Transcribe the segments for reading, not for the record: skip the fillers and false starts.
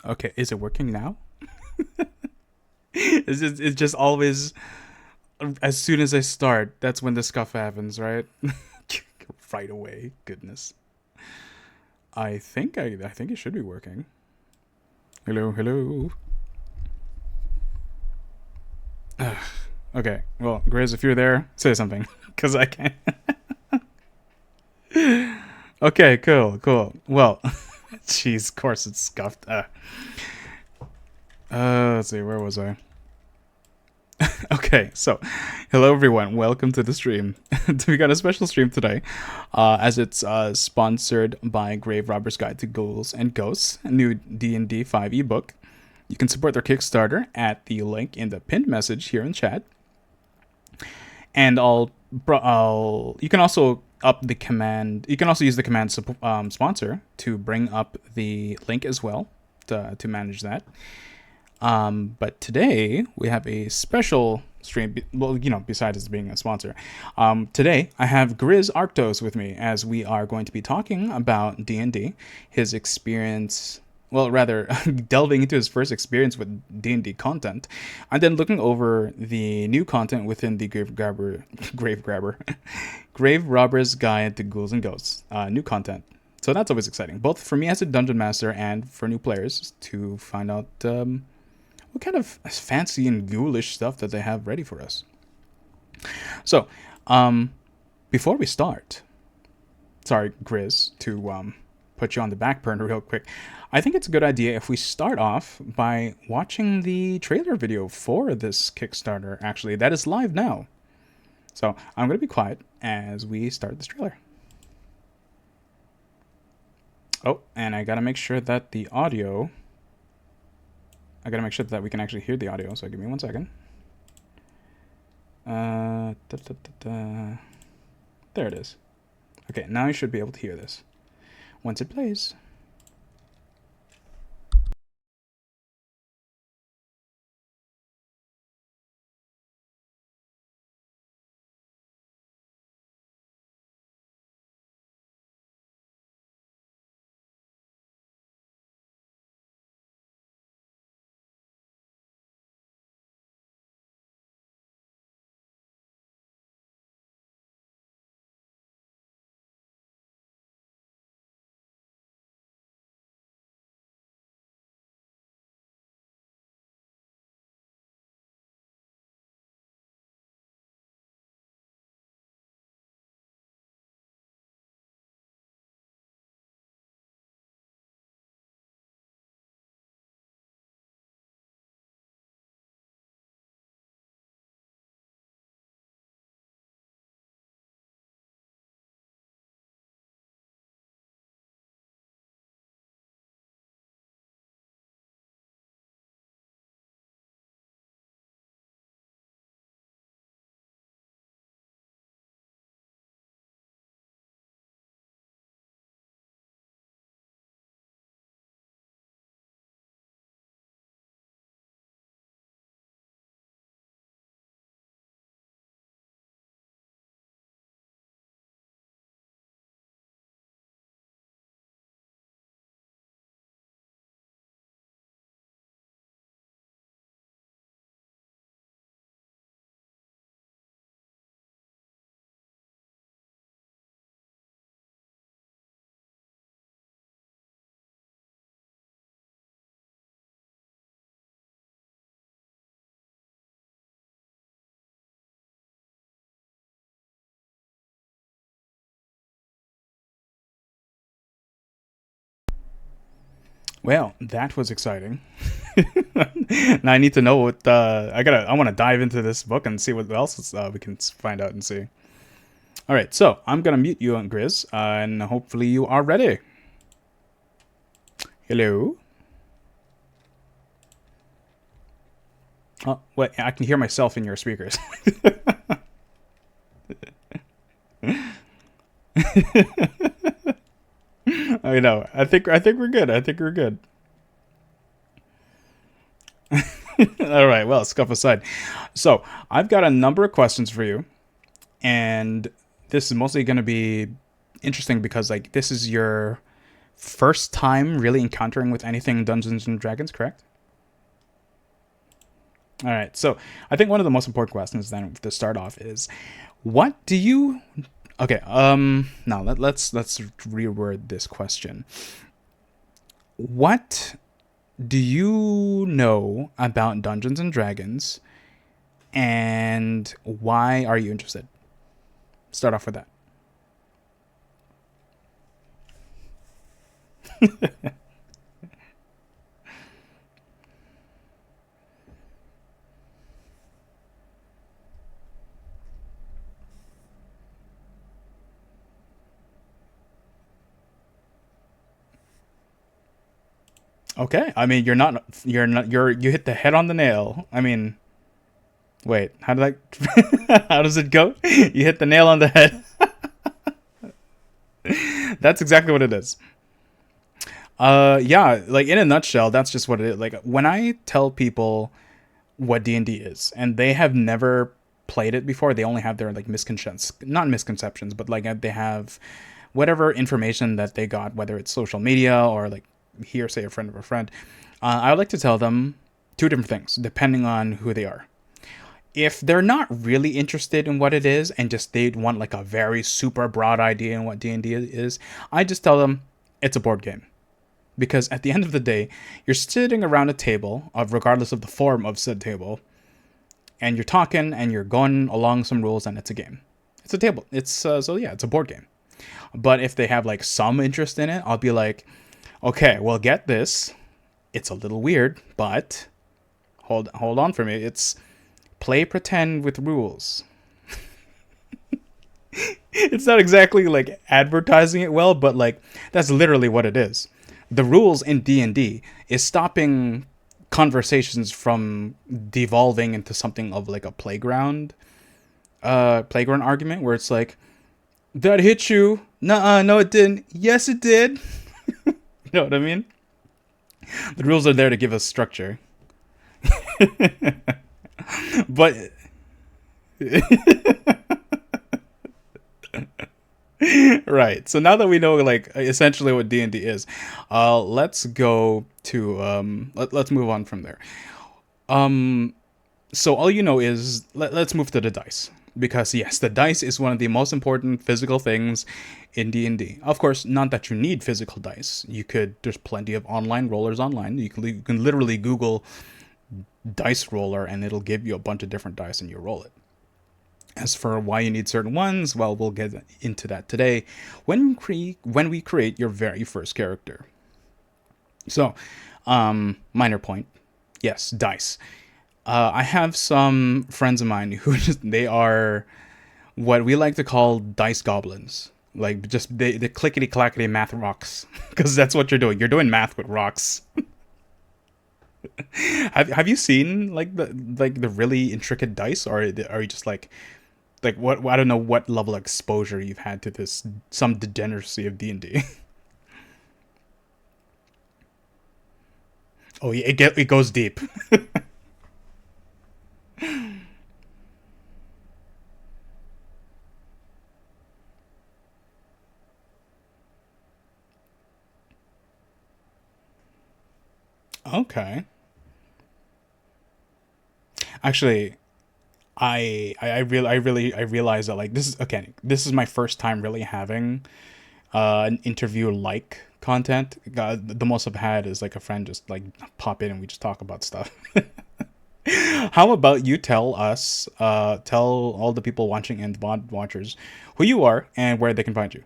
Okay, is it working now? It's just always as soon as I start, that's when the scuff happens, right? Right away. Goodness. I think it should be working. Hello, hello. Okay. Well, Grizz, if you're there, say something, cause I can't. Okay, cool, cool. Well, jeez, of course it's scuffed. Let's see, where was I? Okay, so hello everyone, welcome to the stream. We got a special stream today, as it's sponsored by Graverobber's Guide to Ghouls and Ghosts, a new D&D 5 ebook. You can support their Kickstarter at the link in the pinned message here in chat, and I'll you can also up the command. You can also use the command sponsor to bring up the link as well to manage that. But today we have a special stream. Well, besides being a sponsor, today I have GriizArctos with me as we are going to be talking about D&D, his experience. Well, rather, delving into his first experience with D&D content, and then looking over the new content within the Grave Robber's Guide to Ghouls and Ghosts, new content. So that's always exciting, both for me as a dungeon master and for new players to find out what kind of fancy and ghoulish stuff that they have ready for us. So, before we start, sorry, Grizz, to put you on the back burner real quick. I think it's a good idea if we start off by watching the trailer video for this Kickstarter, actually. That is live now. So I'm going to be quiet as we start this trailer. Oh, and I got to make sure that the audio... I got to make sure that we can actually hear the audio, so give me 1 second. There it is. Okay, now you should be able to hear this. Once it plays. Well, that was exciting. Now I need to know what I want to dive into this book and see what else we can find out and see. All right, so I'm gonna mute you on Grizz, and hopefully you are ready. Hello. Oh, wait, I can hear myself in your speakers. I know. I think we're good. I think we're good. All right. Well, scuff aside. So I've got a number of questions for you, and this is mostly going to be interesting because like this is your first time really encountering with anything Dungeons and Dragons, correct? All right. So I think one of the most important questions then to start off is, what do you? Okay. Now let's reword this question. What do you know about Dungeons and Dragons, and why are you interested? Start off with that. Okay. I mean, you hit the head on the nail. I mean, wait, how did I how does it go? You hit the nail on the head. That's exactly what it is. Yeah, like in a nutshell, that's just what it is. Like when I tell people what D&D is and they have never played it before, they only have their like misconceptions, not misconceptions, but like they have whatever information that they got, whether it's social media or like hearsay, a friend of a friend. I would like to tell them two different things depending on who they are. If they're not really interested in what it is and just they want like a very super broad idea in what D&D is, I just tell them it's a board game. Because at the end of the day, you're sitting around a table, of regardless of the form of said table, and you're talking and you're going along some rules, and it's a game. It's a table. It's so yeah, it's a board game. But if they have like some interest in it, I'll be like, okay, well, get this. It's a little weird, but hold on for me. It's play pretend with rules. It's not exactly like advertising it well, but like that's literally what it is. The rules in D&D is stopping conversations from devolving into something of like a playground argument where it's like, that hit you. Nuh-uh, no it didn't. Yes it did. You know what I mean? The rules are there to give us structure. But right. So now that we know like essentially what D&D is, let's go to let's move on from there. Um so all you know is let's move to the dice, because yes, the dice is one of the most important physical things in D&D. Of course, not that you need physical dice. There's plenty of online rollers online. You can literally Google dice roller and it'll give you a bunch of different dice and you roll it. As for why you need certain ones, well, we'll get into that today when we create your very first character. So, minor point. Yes, dice. I have some friends of mine who they are what we like to call dice goblins. Like just the clickety clackety math rocks, because that's what you're doing. You're doing math with rocks. Have you seen like the really intricate dice, or are you just like what, I don't know what level of exposure you've had to this some degeneracy of D&D. Oh yeah, it goes deep. Okay. Actually, I realize that like this is okay. This is my first time really having an interview like content. The most I've had is like a friend just like pop in and we just talk about stuff. How about you tell all the people watching and bot watchers who you are and where they can find you.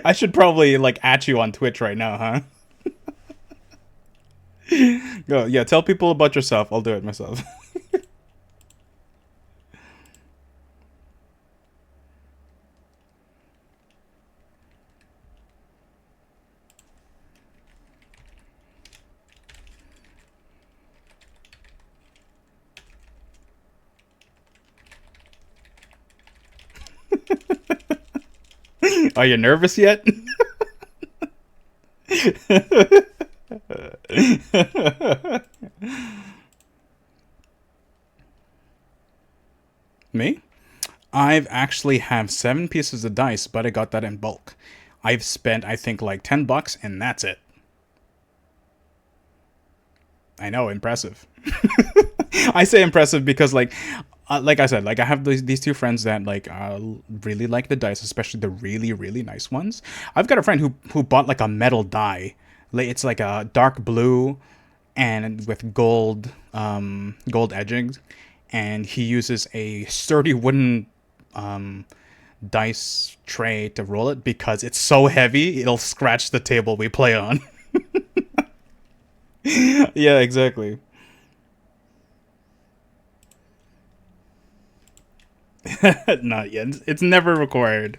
I should probably like at you on Twitch right now, huh? Go, yeah, tell people about yourself. I'll do it myself. Are you nervous yet? Me? I've actually have 7 pieces of dice, but I got that in bulk. I've spent, I think, like $10, and that's it. I know, impressive. I say impressive because, like I said, like I have these two friends that really like the dice, especially the really really nice ones. I've got a friend who bought like a metal die, like it's like a dark blue, and with gold edgings, and he uses a sturdy wooden dice tray to roll it because it's so heavy it'll scratch the table we play on. Yeah, exactly. Not yet. It's never required.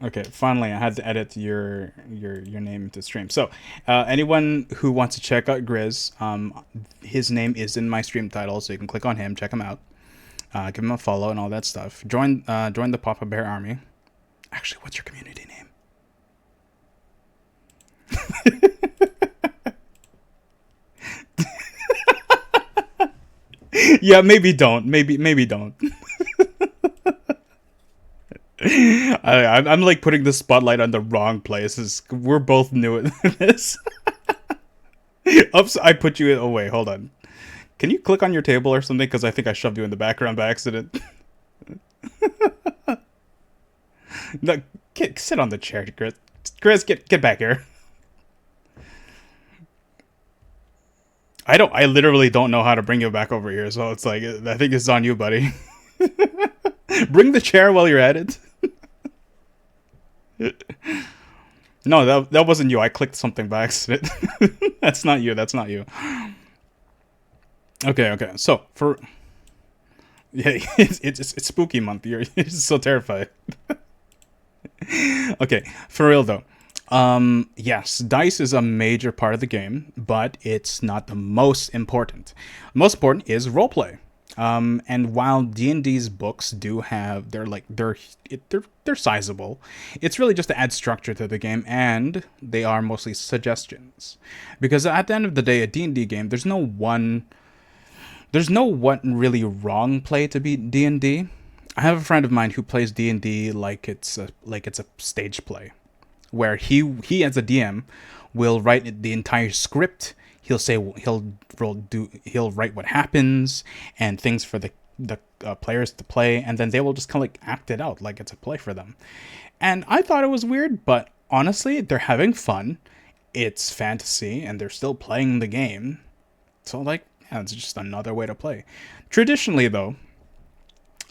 Okay, finally, I had to edit your name into stream. So, anyone who wants to check out Grizz, his name is in my stream title, so you can click on him, check him out, give him a follow, and all that stuff. Join the Papa Bear Army. Actually, what's your community name? Yeah, maybe don't. Maybe don't. I'm like putting the spotlight on the wrong places. We're both new at this. Oops, I put you in. Oh wait, hold on. Can you click on your table or something? Because I think I shoved you in the background by accident. No, sit on the chair, Chris. Chris, get back here. I literally don't know how to bring you back over here, so it's like I think it's on you, buddy. Bring the chair while you're at it. No, that wasn't you. I clicked something by accident. That's not you. That's not you. Okay. So for yeah, it's spooky month. You're so terrified. Okay, for real though. Yes, dice is a major part of the game, but it's not the most important. Most important is roleplay. And while D&D's books do have they're sizable, it's really just to add structure to the game, and they are mostly suggestions. Because at the end of the day, a D&D game, there's no one really wrong play to beat D&D. I have a friend of mine who plays D&D like it's a stage play, where he as a DM will write the entire script. He'll say he'll write what happens and things for the players to play, and then they will just kind of like act it out like it's a play for them. And I thought it was weird, but honestly, they're having fun. It's fantasy, and they're still playing the game. So like, yeah, it's just another way to play. Traditionally, though,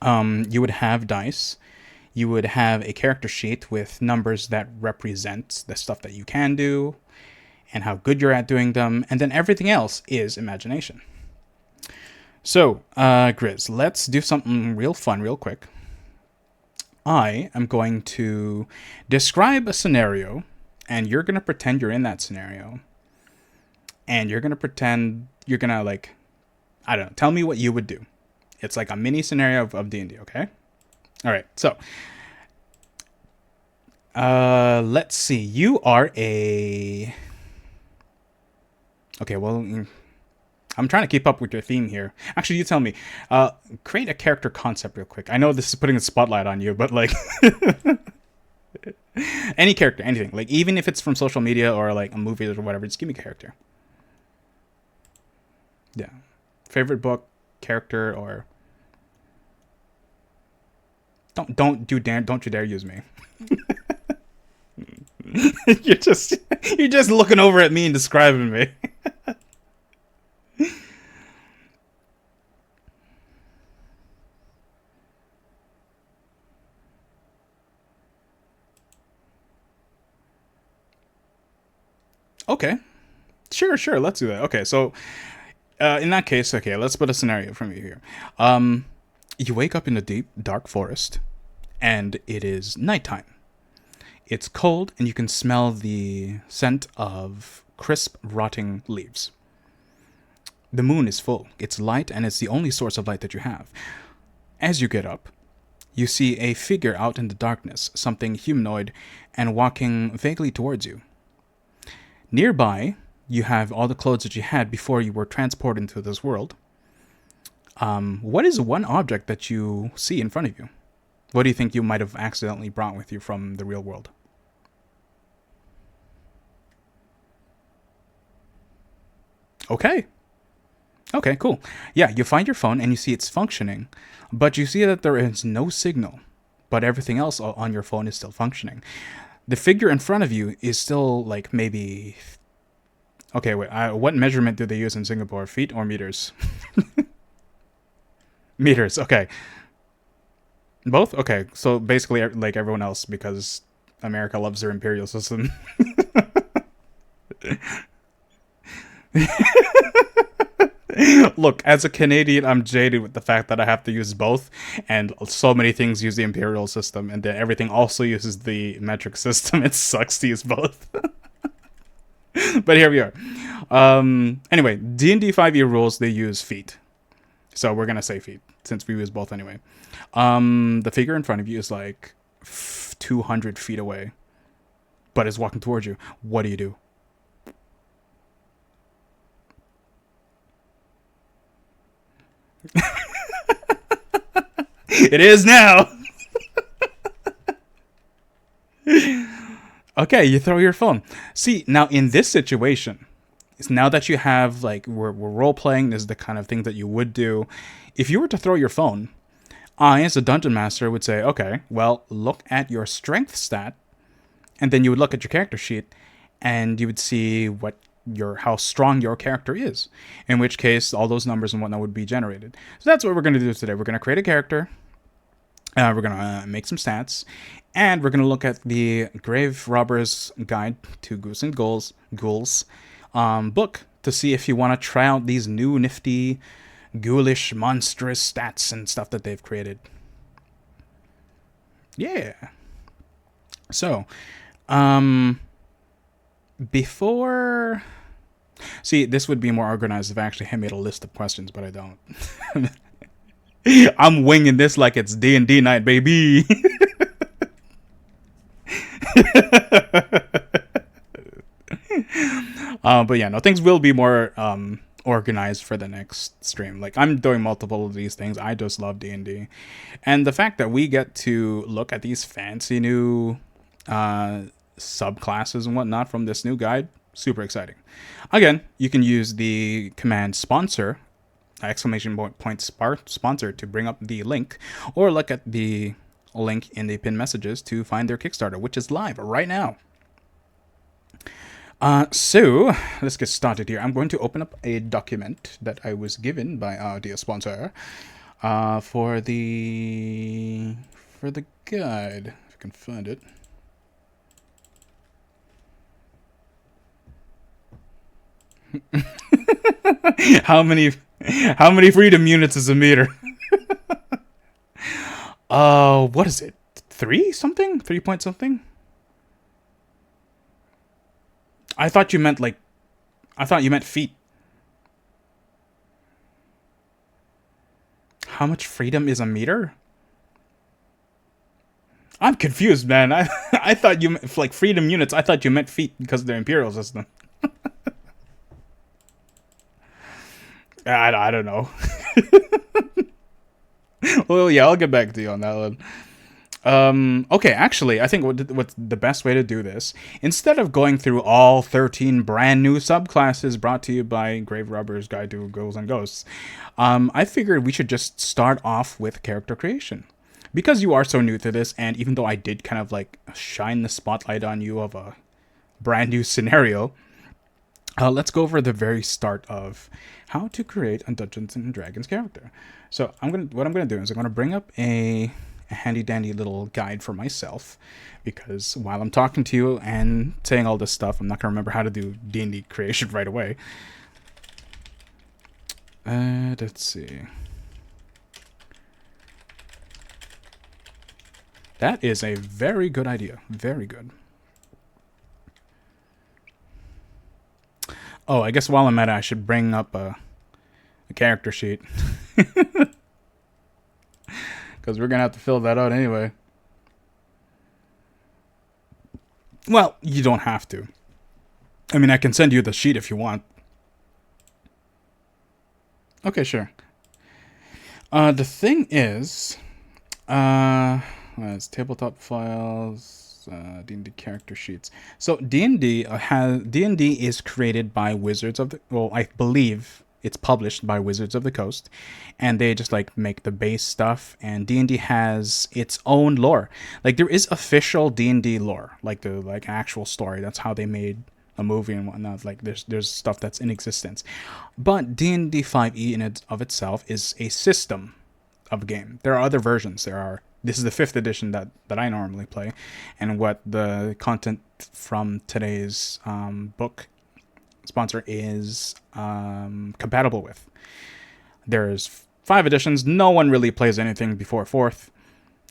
you would have dice. You would have a character sheet with numbers that represent the stuff that you can do and how good you're at doing them, and then everything else is imagination. So, Grizz, let's do something real fun real quick. I am going to describe a scenario, and you're going to pretend you're in that scenario. And you're going to pretend you're going to, like, I don't know, tell me what you would do. It's like a mini scenario of D&D, okay? All right, so let's see. You are a... Okay, well, I'm trying to keep up with your theme here. Actually, you tell me. Create a character concept real quick. I know this is putting a spotlight on you, but like... any character, anything. Like, even if it's from social media or like a movie or whatever, just give me a character. Yeah. Favorite book, character, or... Don't you dare use me. you're just looking over at me and describing me. Okay. Sure, let's do that. Okay, so in that case, okay, let's put a scenario from you here. You wake up in a deep, dark forest, and it is nighttime. It's cold, and you can smell the scent of crisp, rotting leaves. The moon is full. It's light, and it's the only source of light that you have. As you get up, you see a figure out in the darkness, something humanoid, and walking vaguely towards you. Nearby, you have all the clothes that you had before you were transported into this world. What is one object that you see in front of you? What do you think you might have accidentally brought with you from the real world? Okay. Okay, cool. Yeah, you find your phone and you see it's functioning, but you see that there is no signal, but everything else on your phone is still functioning. The figure in front of you is still like maybe. Okay, wait. What measurement do they use in Singapore? Feet or meters? Meters. Okay. Both? Okay. So basically, like everyone else, because America loves their imperial system. Look, as a Canadian, I'm jaded with the fact that I have to use both, and so many things use the imperial system, and then everything also uses the metric system. It sucks to use both. But here we are. Anyway, D&D 5e rules, they use feet. So we're going to say feet, since we use both anyway. The figure in front of you is like 200 feet away, but is walking towards you. What do you do? It is now! Okay, you throw your phone. See, now in this situation, now that you have, like, we're role-playing, this is the kind of thing that you would do. If you were to throw your phone, I, as a dungeon master, would say, okay, well, look at your strength stat, and then you would look at your character sheet, and you would see how strong your character is. In which case, all those numbers and whatnot would be generated. So that's what we're going to do today. We're going to create a character. We're going to make some stats. And we're going to look at the Graverobber's Guide to Ghouls and Ghouls book to see if you want to try out these new nifty, ghoulish, monstrous stats and stuff that they've created. Yeah. So, before... See, this would be more organized if I actually had made a list of questions, but I don't. I'm winging this like it's D&D night, baby. But yeah, no, things will be more organized for the next stream. Like, I'm doing multiple of these things. I just love D&D. And the fact that we get to look at these fancy new subclasses and whatnot from this new guide, super exciting. Again, you can use the command sponsor, !point sponsor, to bring up the link, or look at the link in the pinned messages to find their Kickstarter, which is live right now. So let's get started here. I'm going to open up a document that I was given by our dear sponsor for the guide, if I can find it. How many freedom units is a meter? What is it? 3 something? 3 point something? I thought you meant feet. How much freedom is a meter? I'm confused, man. I thought you meant, like, freedom units. I thought you meant feet because of their imperial system. I don't know. Well, yeah, I'll get back to you on that one. Okay, actually, I think what's the best way to do this, instead of going through all 13 brand new subclasses brought to you by Graverobber's Guide to Ghouls and Ghosts, I figured we should just start off with character creation. Because you are so new to this, and even though I did kind of like shine the spotlight on you of a brand new scenario, let's go over the very start of how to create a Dungeons and Dragons character. So what I'm gonna do is I'm gonna bring up a handy dandy little guide for myself, because while I'm talking to you and saying all this stuff, I'm not gonna remember how to do D&D creation right away. Let's see. That is a very good idea. Very good. Oh, I guess while I'm at it, I should bring up a character sheet. Because because we're gonna have to fill that out anyway. Well, you don't have to. I mean, I can send you the sheet if you want. Okay, sure. The thing is, it's tabletop files, D&D character sheets. So D&D has D&D is created by Wizards of the. Well, I believe it's published by Wizards of the Coast, and they just like make the base stuff. And D&D has its own lore. Like there is official D&D lore, like the actual story. That's how they made a movie and whatnot. Like there's stuff that's in existence, but D&D 5e in it of itself is a system of a game. There are other versions. This is the 5th edition that I normally play, and what the content from today's book sponsor is compatible with. There's 5 editions. No one really plays anything before 4th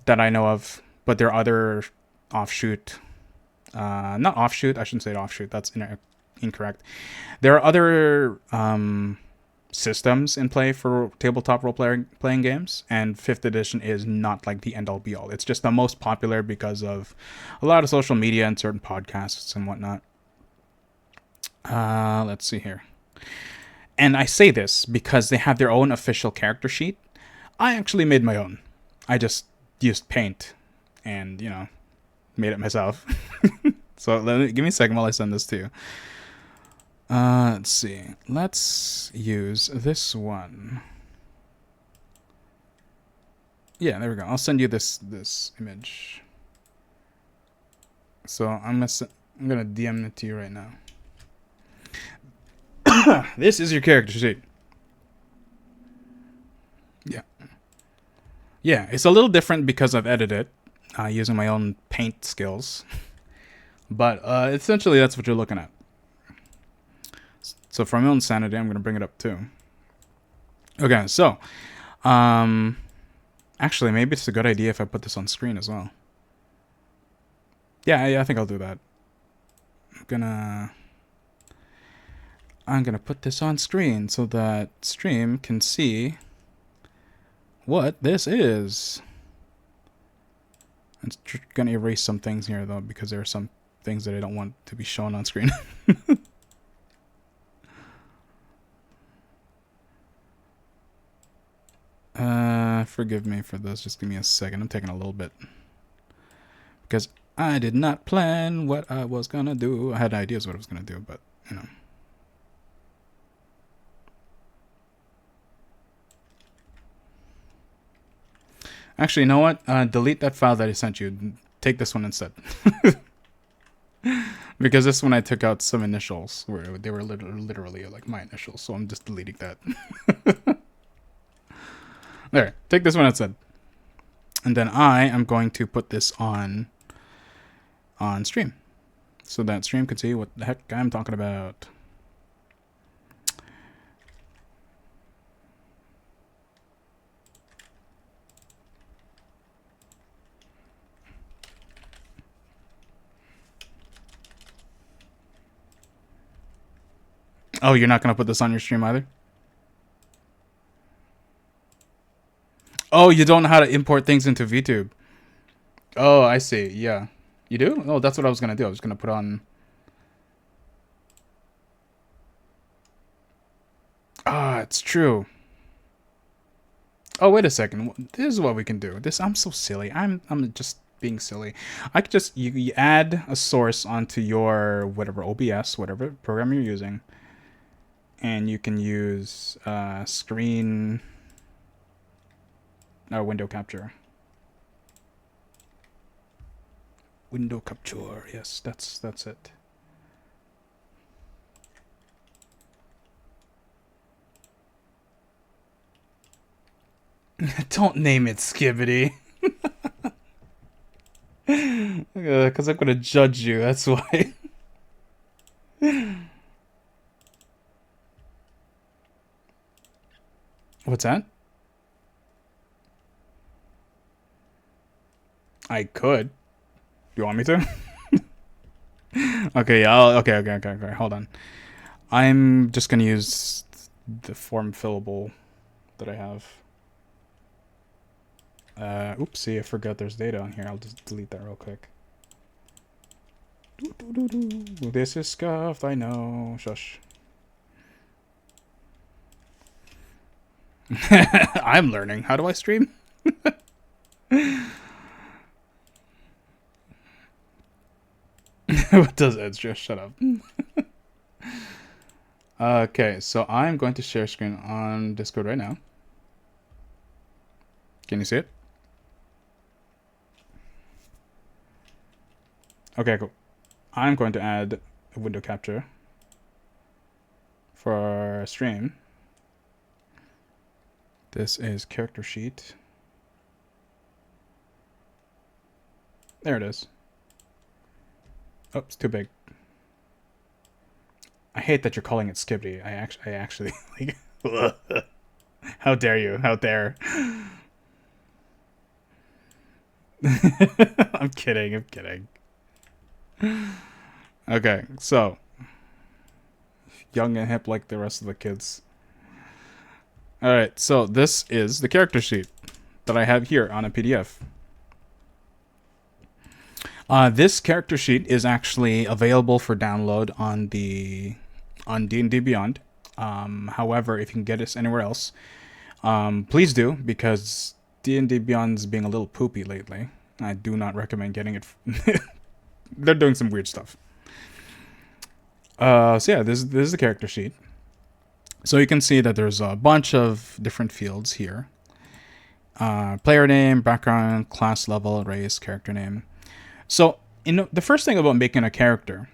that I know of, but there are other offshoot. Not offshoot. I shouldn't say offshoot. That's incorrect. There are other systems in play for tabletop role-playing games, and 5th edition is not like the end-all be-all. It's just the most popular because of a lot of social media and certain podcasts and whatnot. Let's see here. And I say this because they have their own official character sheet. I actually made my own. I just used paint and, made it myself. So give me a second while I send this to you. Let's see. Let's use this one. Yeah, there we go. I'll send you this image. So I'm gonna DM it to you right now. This is your character sheet. Yeah, it's a little different because I've edited it using my own paint skills. But essentially, that's what you're looking at. So for my own sanity, I'm going to bring it up too. Okay, so actually, maybe it's a good idea if I put this on screen as well. Yeah, I think I'll do that. I'm gonna put this on screen so that stream can see what this is. I'm gonna erase some things here though, because there are some things that I don't want to be shown on screen. Forgive me for this. Just give me a second. I'm taking a little bit because I did not plan what I was gonna do. I had ideas what I was gonna do, but Actually, you know what? Delete that file that I sent you. Take this one instead. Because this one I took out some initials where they were literally like my initials, so I'm just deleting that. There, take this one instead. And then I am going to put this on stream, so that stream can see what the heck I'm talking about. Oh, you're not going to put this on your stream either? Oh, you don't know how to import things into VTube. Oh, I see. Yeah. You do? Oh, that's what I was going to do. I was going to put on... Ah, it's true. Oh, wait a second. This is what we can do. I'm so silly. I'm just being silly. I could just... You add a source onto your whatever OBS, whatever program you're using. And you can use screen... or window capture. Window capture, yes, that's it. Don't name it Skibbity. Because I'm gonna judge you, that's why. What's that? I could. You want me to? Okay, yeah. Okay. Hold on. I'm just gonna use the form fillable that I have. Oopsie, I forgot there's data on here. I'll just delete that real quick. This is scuffed, I know. Shush. I'm learning. How do I stream? What does Ed just shut up? Okay, so I'm going to share screen on Discord right now. Can you see it? Okay, cool. I'm going to add a window capture for our stream. This is character sheet. There it is. Oh, it's too big. I hate that you're calling it Skibbity. I actually like. How dare you? How dare? I'm kidding. I'm kidding. Okay, so young and hip like the rest of the kids. All right, so this is the character sheet that I have here on a PDF. This character sheet is actually available for download on D&D Beyond. However, if you can get it anywhere else, please do, because D&D Beyond's being a little poopy lately. I do not recommend getting it. They're doing some weird stuff. So yeah, this is the character sheet. So you can see that there's a bunch of different fields here. Player name, background, class level, race, character name. So, the first thing about making a character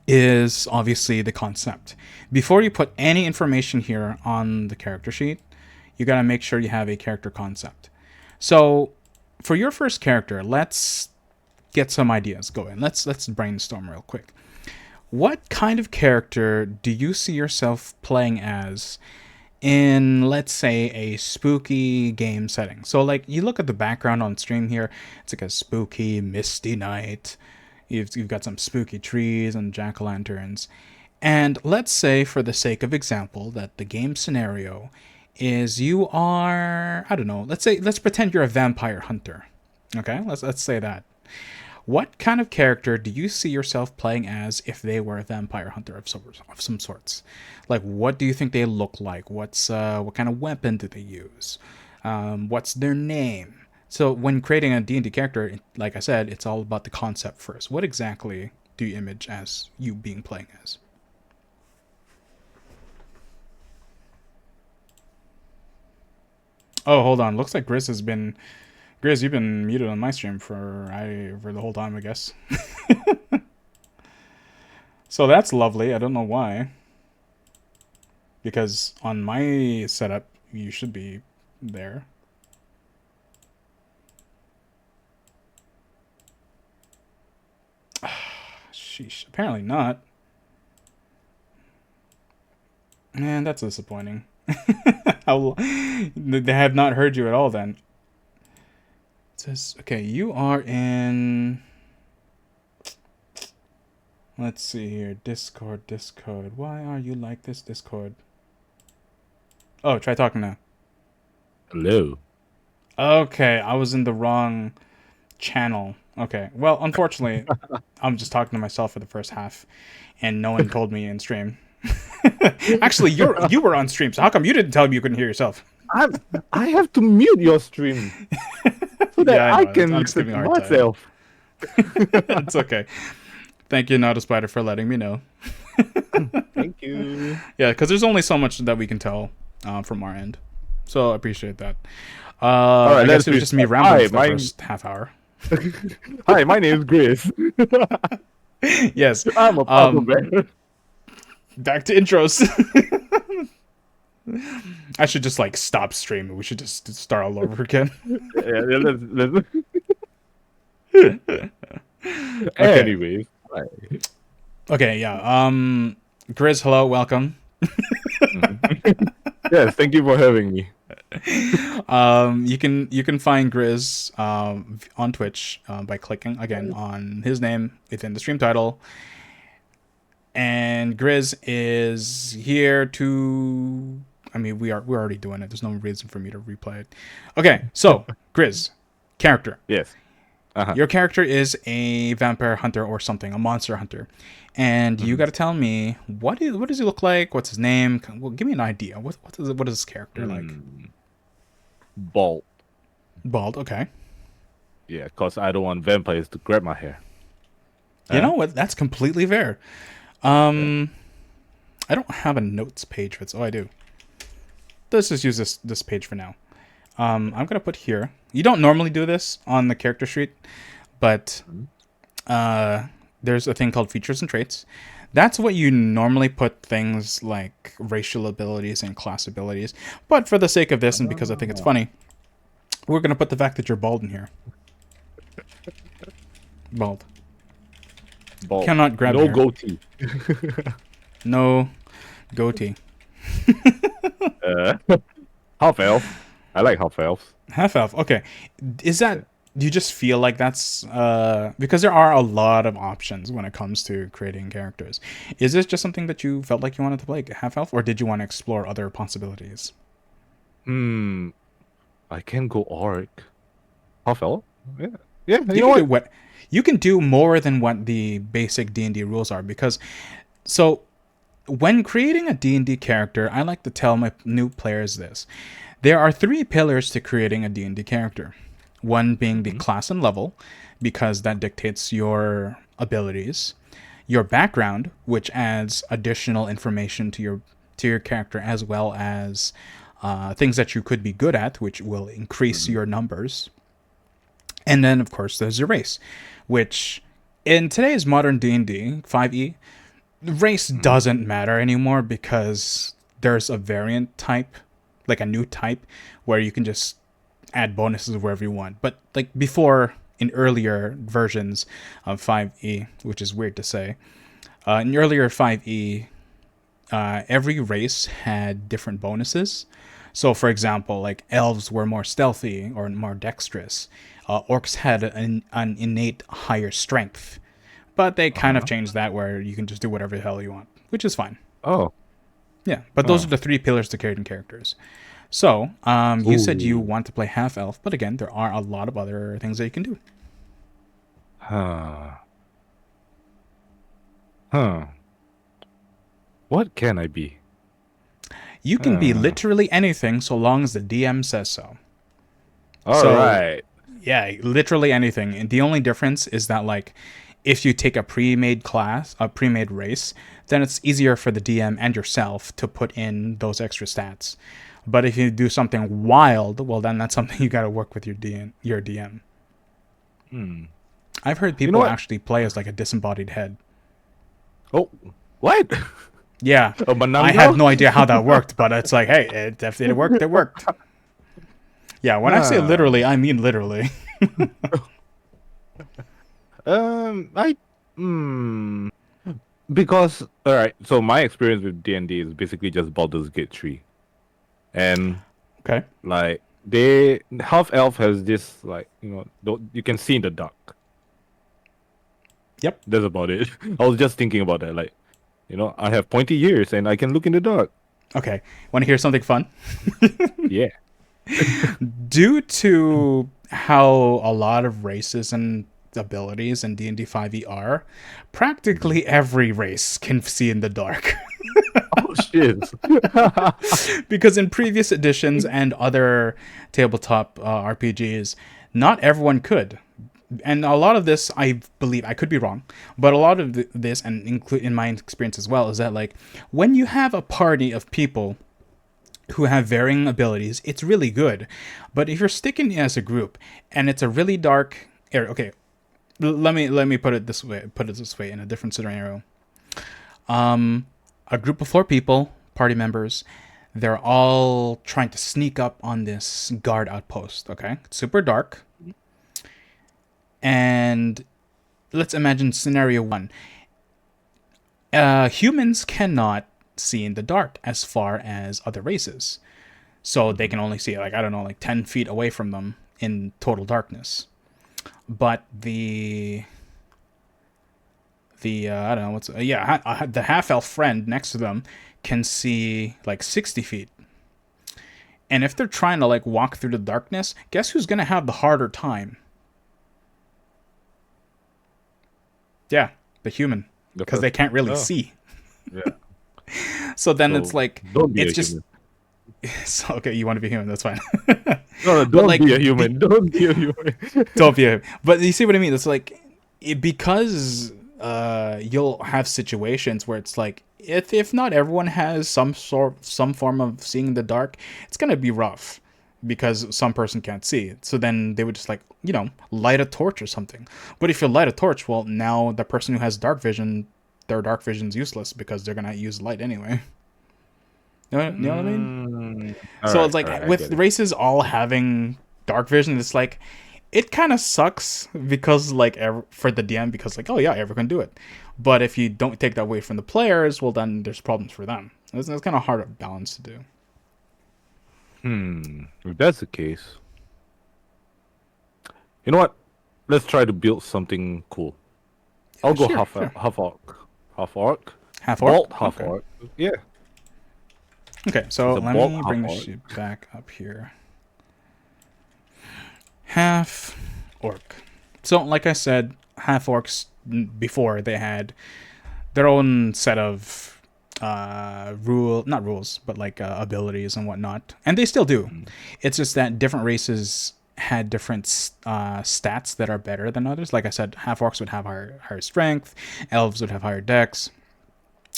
is obviously the concept. Before you put any information here on the character sheet, you gotta make sure you have a character concept. So, for your first character, let's get some ideas going. Let's brainstorm real quick. What kind of character do you see yourself playing as in, let's say, a spooky game setting? So, like, you look at the background on stream here, it's like a spooky, misty night. You've got some spooky trees and jack-o'-lanterns. And let's say, for the sake of example, that the game scenario is you are, I don't know, let's pretend you're a vampire hunter. Okay, let's say that. What kind of character do you see yourself playing as if they were a vampire hunter of some sorts? Like, what do you think they look like? What kind of weapon do they use? What's their name? So when creating a D&D character, like I said, it's all about the concept first. What exactly do you image as you being playing as? Oh, hold on. Looks like Grizz, you've been muted on my stream for the whole time, I guess. So that's lovely. I don't know why. Because on my setup, you should be there. Sheesh. Apparently not. Man, that's disappointing. They have not heard you at all then. It says, okay, you are in... Let's see here. Discord. Why are you like this, Discord? Oh, try talking now. Hello. Okay, I was in the wrong channel. Okay, well, unfortunately, I'm just talking to myself for the first half, and no one told me in stream. Actually, you were on stream, so how come you didn't tell me you couldn't hear yourself? I have to mute your stream so that Yeah, I I know. can I'm just listen giving to a hard time. myself. It's okay. Thank you, Not a Spider, for letting me know. Thank you. Yeah, because there's only so much that we can tell from our end, so I appreciate that. All right, I guess let's it was just me rambling for the first half hour. Hi, my name is Grizz. Yes. I'm a papa bear. Back to intros. I should just like stop streaming. We should just start all over again. Yeah, Okay. Anyways. Okay, yeah. Grizz, hello, welcome. Yes, thank you for having me. You can find Grizz on Twitch by clicking again on his name within the stream title. And Grizz is here to mean, we're already doing it. There's no reason for me to replay it. Okay, so Grizz, character. Yes. Uh-huh. Your character is a vampire hunter or something, a monster hunter, and you Mm-hmm. got to tell me what does he look like? What's his name? Well, give me an idea. What is this character like? Bald. Bald. Okay. Yeah, because I don't want vampires to grab my hair. You know what? That's completely fair. Yeah. I don't have a notes page for this. Oh, I do. Let's just use this page for now. I'm gonna put here. You don't normally do this on the character sheet, but there's a thing called features and traits. That's what you normally put things like racial abilities and class abilities. But for the sake of this, and because I think it's funny, we're gonna put the fact that you're bald in here. Bald. Bald. Cannot grab no hair. goatee. No goatee. Uh, half elf. I like half elves. Half elf. Okay. Is that do you just feel like that's because there are a lot of options when it comes to creating characters. Is this just something that you felt like you wanted to play half elf, or did you want to explore other possibilities? I can go orc. Half elf? Yeah. Yeah, You can do what you can do more than what the basic D&D rules are, because so when creating a D&D character, I like to tell my new players this. There are three pillars to creating a D&D character. One being the class and level, because that dictates your abilities. Your background, which adds additional information to your character, as well as things that you could be good at, which will increase your numbers. And then, of course, there's your race, which in today's modern D&D 5e, race doesn't matter anymore because there's a variant type, like a new type, where you can just add bonuses wherever you want. But like before, in earlier versions of 5e, which is weird to say, in earlier 5e, every race had different bonuses. So, for example, like elves were more stealthy or more dexterous. Orcs had an innate higher strength. But they kind of changed that where you can just do whatever the hell you want, which is fine. Oh. Yeah, but those are the three pillars to creating characters. So, you said you Ooh. want to play half elf, but again, there are a lot of other things that you can do. Huh. Huh. What can I be? You can be literally anything so long as the DM says so. All right. Yeah, literally anything. And the only difference is that, like, if you take a pre-made class, a pre-made race, then it's easier for the DM and yourself to put in those extra stats. But if you do something wild, well, then that's something you got to work with your DM. I've heard people what? actually play as like a disembodied head. Oh, what? Yeah, A banana? I had no idea how that worked, but it's like, hey, if it worked, it worked. Yeah, when I say literally, I mean literally. I because all right. So my experience with D&D is basically just Baldur's Gate 3, and Okay. like half elf has this like you can see in the dark. Yep. That's about it. I was just thinking about that, like I have pointy ears and I can look in the dark. Okay. Want to hear something fun? Yeah. Due to how a lot of races and abilities in D&D 5e are, practically every race can see in the dark. Oh shit. Because in previous editions and other tabletop RPGs, not everyone could. And a lot of this, I believe, I could be wrong, but a lot of this, and include in my experience as well, is that like when you have a party of people who have varying abilities, it's really good. But if you're sticking as a group and it's a really dark area, okay, let me put it this way. Put it this way in a different scenario. A group of 4 people, party members, they're all trying to sneak up on this guard outpost. Okay, it's super dark. And let's imagine scenario 1. Humans cannot see in the dark as far as other races. So they can only see, like, I don't know, like 10 feet away from them in total darkness. But the I don't know what's the half elf friend next to them can see like 60 feet And if they're trying to like walk through the darkness, guess who's gonna have the harder time? Yeah, the human, The because they first. can't really Oh, see. yeah. So then it's So like don't be a it's just human. so, okay. You want to be human? That's fine. No, no, But don't like, be a human. Don't be a human. don't be a. But you see what I mean? It's like because you'll have situations where it's like if not everyone has some form of seeing in the dark, it's gonna be rough because some person can't see. So then they would just like light a torch or something. But if you light a torch, well, now the person who has dark vision, their dark vision's useless because they're gonna use light anyway. You know what I mean? So it's All like right, I with get it. races all having dark vision, it's like it kind of sucks because like for the DM because like oh yeah everyone can do it, but if you don't take that away from the players, well then there's problems for them. It's kind of hard to balance to do. If that's the case, you know what? Let's try to build something cool. I'll go Sure, sure. half orc, Half orc. bolt half Okay. orc. Yeah, Okay. So it's a let bolt me half bring the orc. shit back up here. Half orc. So like I said, half orcs before they had their own set of not rules but like abilities and whatnot, and they still do. It's just that different races had different stats that are better than others. Like I said, half orcs would have higher strength, elves would have higher dex,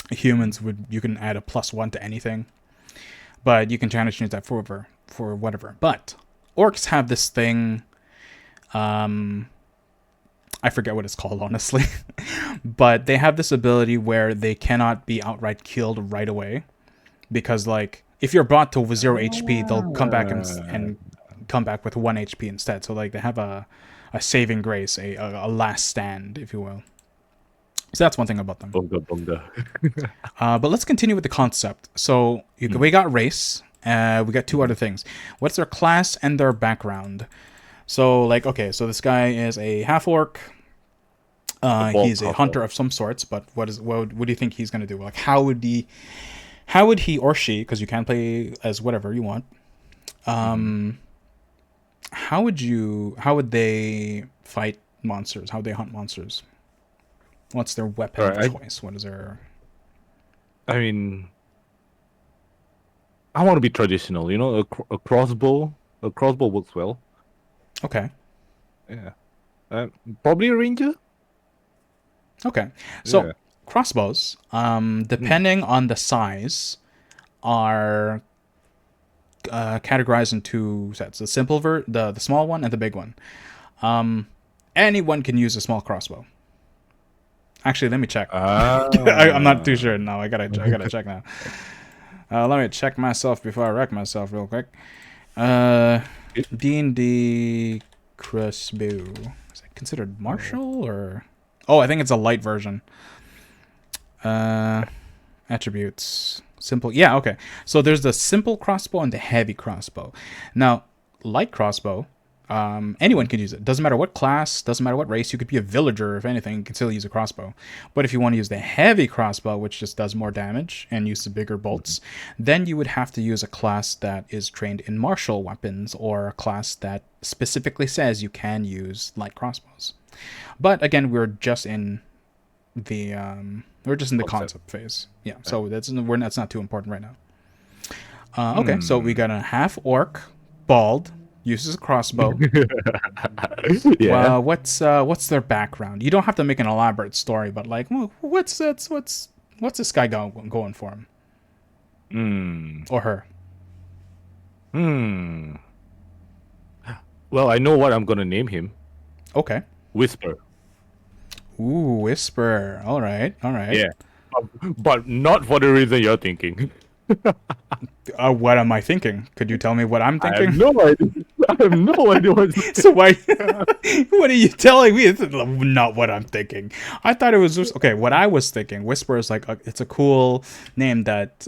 humans would, you can add a +1 to anything, but you can try to change that for whatever. But orcs have this thing, I forget what it's called, honestly. But they have this ability where they cannot be outright killed right away. Because, like, if you're brought to 0 HP, they'll come back Ah, and come back with 1 HP instead. So, like, they have a saving grace, a last stand, if you will. So that's one thing about them. bunga bunga. But let's continue with the concept. So we got race. We got two other things. What's their class and their background? So, like, okay, so this guy is a half orc. The bolt He's a half hunter orc. of some sorts, but what do you think he's gonna do? Like, how would he or she? Because you can play as whatever you want. How would they fight monsters? How would they hunt monsters? What's their weapon All of right. choice? What is their I mean, I want to be traditional. You know, a crossbow. A crossbow works well. okay? Yeah. Probably a ranger. Okay, so Yeah. crossbows, Hmm. depending on the size, are categorized in two sets: the simple the small one, and the big one. Anyone can use a small crossbow. Actually, let me check. I'm not too Ah. sure now. I gotta check now. Let me check myself before I wreck myself real quick. Uh, It- D&D crossbow. Is it considered oh. martial or? Oh, I think it's a light version. Uh, Attributes. Simple. Yeah, okay. So there's the simple crossbow and the heavy crossbow. Now, light crossbow, anyone can use it. Doesn't matter what class, doesn't matter what race. You could be a villager, if anything, you can still use a crossbow. But if you want to use the heavy crossbow, which just does more damage and uses bigger bolts, then you would have to use a class that is trained in martial weapons or a class that specifically says you can use light crossbows. But again, we're just in the Concept. concept phase. Yeah, Right. so that's not too important right now. Okay, so we Hmm. got a half orc, bald, uses a crossbow. Yeah. Well, what's their background? You don't have to make an elaborate story, but like, what's this guy going for him Hmm. or her? Hmm. Well, I know what I'm gonna name him. Okay. Whisper. Ooh, whisper. All right, all right. Yeah. But not for the reason you're thinking. What am I thinking? Could you tell me what I'm I have thinking? no idea. I have no idea what you're So why? thinking. What are you telling me? It's not what I'm thinking. I thought it was just okay. What I was thinking, whisper is like it's a cool name that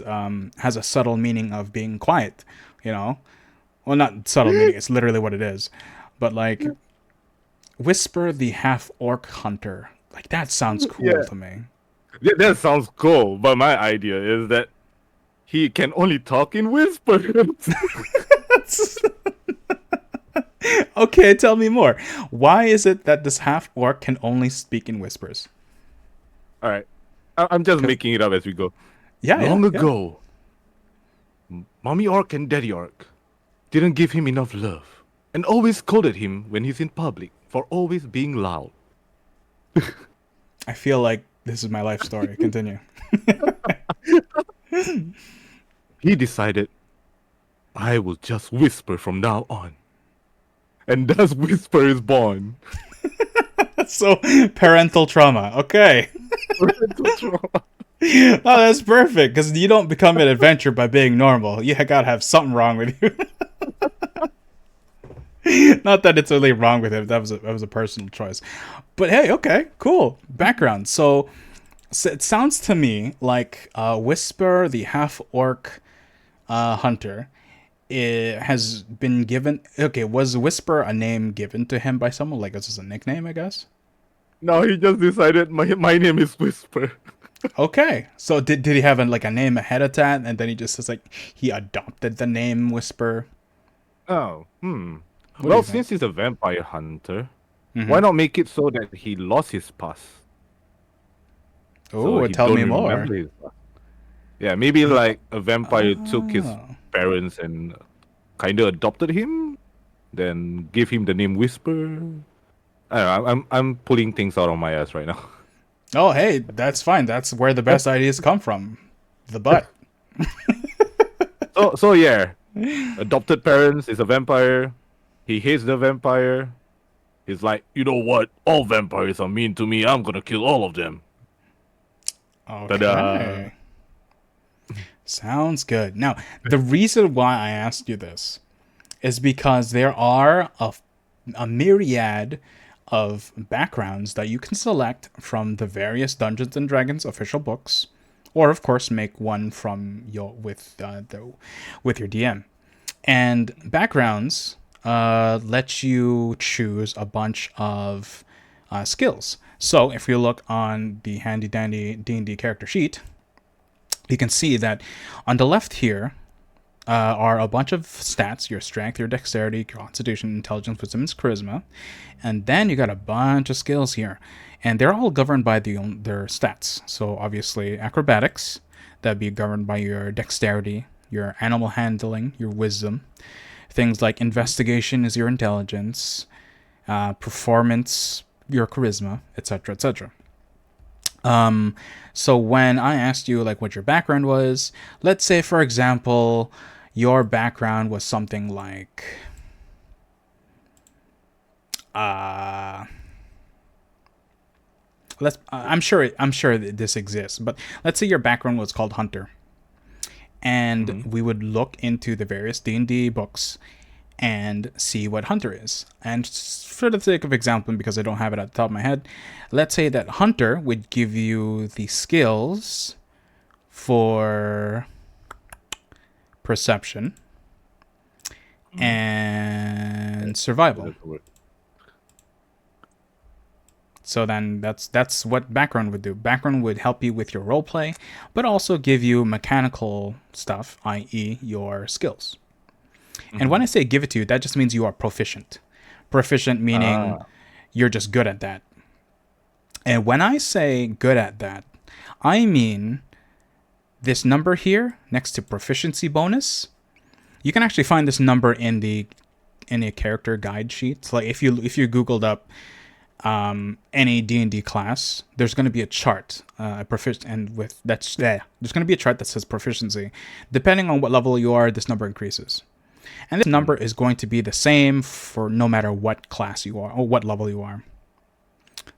has a subtle meaning of being quiet. You know, well, not subtle meaning. It's literally what it is. But like whisper, the half orc hunter. Like that sounds cool Yeah. to me. That sounds cool, but my idea is that he can only talk in whispers. Okay, tell me more. Why is it that this half orc can only speak in whispers? All right. I'm just 'Cause- making it up as we go. yeah, yeah, Long yeah. ago, Mommy Orc and Daddy Orc didn't give him enough love and always scolded him when he's in public for always being loud. I feel like this is my life story. Continue. He decided, I will just whisper from now on. And thus Whisper is born. So parental trauma. Okay. Oh, that's perfect because you don't become an adventurer by being normal. You gotta have something wrong with you. Not that it's really wrong with him. That was a personal choice. But hey, okay, cool background. So it sounds to me like Whisper, the half orc hunter, it has been given. Okay, was Whisper a name given to him by someone? Like this is a nickname, I guess. Now he just decided my name is Whisper. Okay, so did he have like a name ahead of that, and then he just says like he adopted the name Whisper? Oh, What do Well, you think? since he's a vampire hunter, Mm-hmm. why not make it so that he lost his past? So Oh, he tell don't me more. remember his past. Yeah, maybe like a vampire took his Oh, parents and kind of adopted him, then gave him the name Whisper. I don't know, I'm pulling things out of my ass right now. oh, hey, that's fine. That's where the best ideas come from. The butt. So yeah, adopted parents is a vampire. He hates the vampire. He's like, you know what? All vampires are mean to me. I'm gonna kill all of them. Ta-da! Okay. Sounds good. Now, the reason why I asked you this is because there are a myriad of backgrounds that you can select from the various Dungeons and Dragons official books, or of course make one from your with your DM. And backgrounds let you choose a bunch of skills. So if you look on the handy dandy D&D character sheet, you can see that on the left here are a bunch of stats: your strength, your dexterity, constitution, intelligence, wisdom, and charisma. And then you got a bunch of skills here. And they're all governed by their stats. So obviously, acrobatics, that'd be governed by your dexterity, your animal handling, your wisdom. Things like investigation is your intelligence, performance, your charisma, etc., etc. So when I asked you like what your background was, let's say for example, your background was something like uh I'm sure that this exists, but let's say your background was called Hunter, and Mm-hmm. we would look into the various D&D books and see what Hunter is. And for the sake of example, because I don't have it at the top of my head, let's say that Hunter would give you the skills for perception and survival. So then that's what background would do. Background would help you with your roleplay, but also give you mechanical stuff, i.e., your skills. And when I say give it to you, that just means you are proficient. Proficient meaning Ah, you're just good at that. And when I say good at that, I mean this number here next to proficiency bonus. You can actually find this number in a character guide sheet. So like if you googled up any D&D class, there's going to be a chart, and with that's yeah, there's going to be a chart that says proficiency. Depending on what level you are, this number increases. And this number is going to be the same for no matter what class you are or what level you are.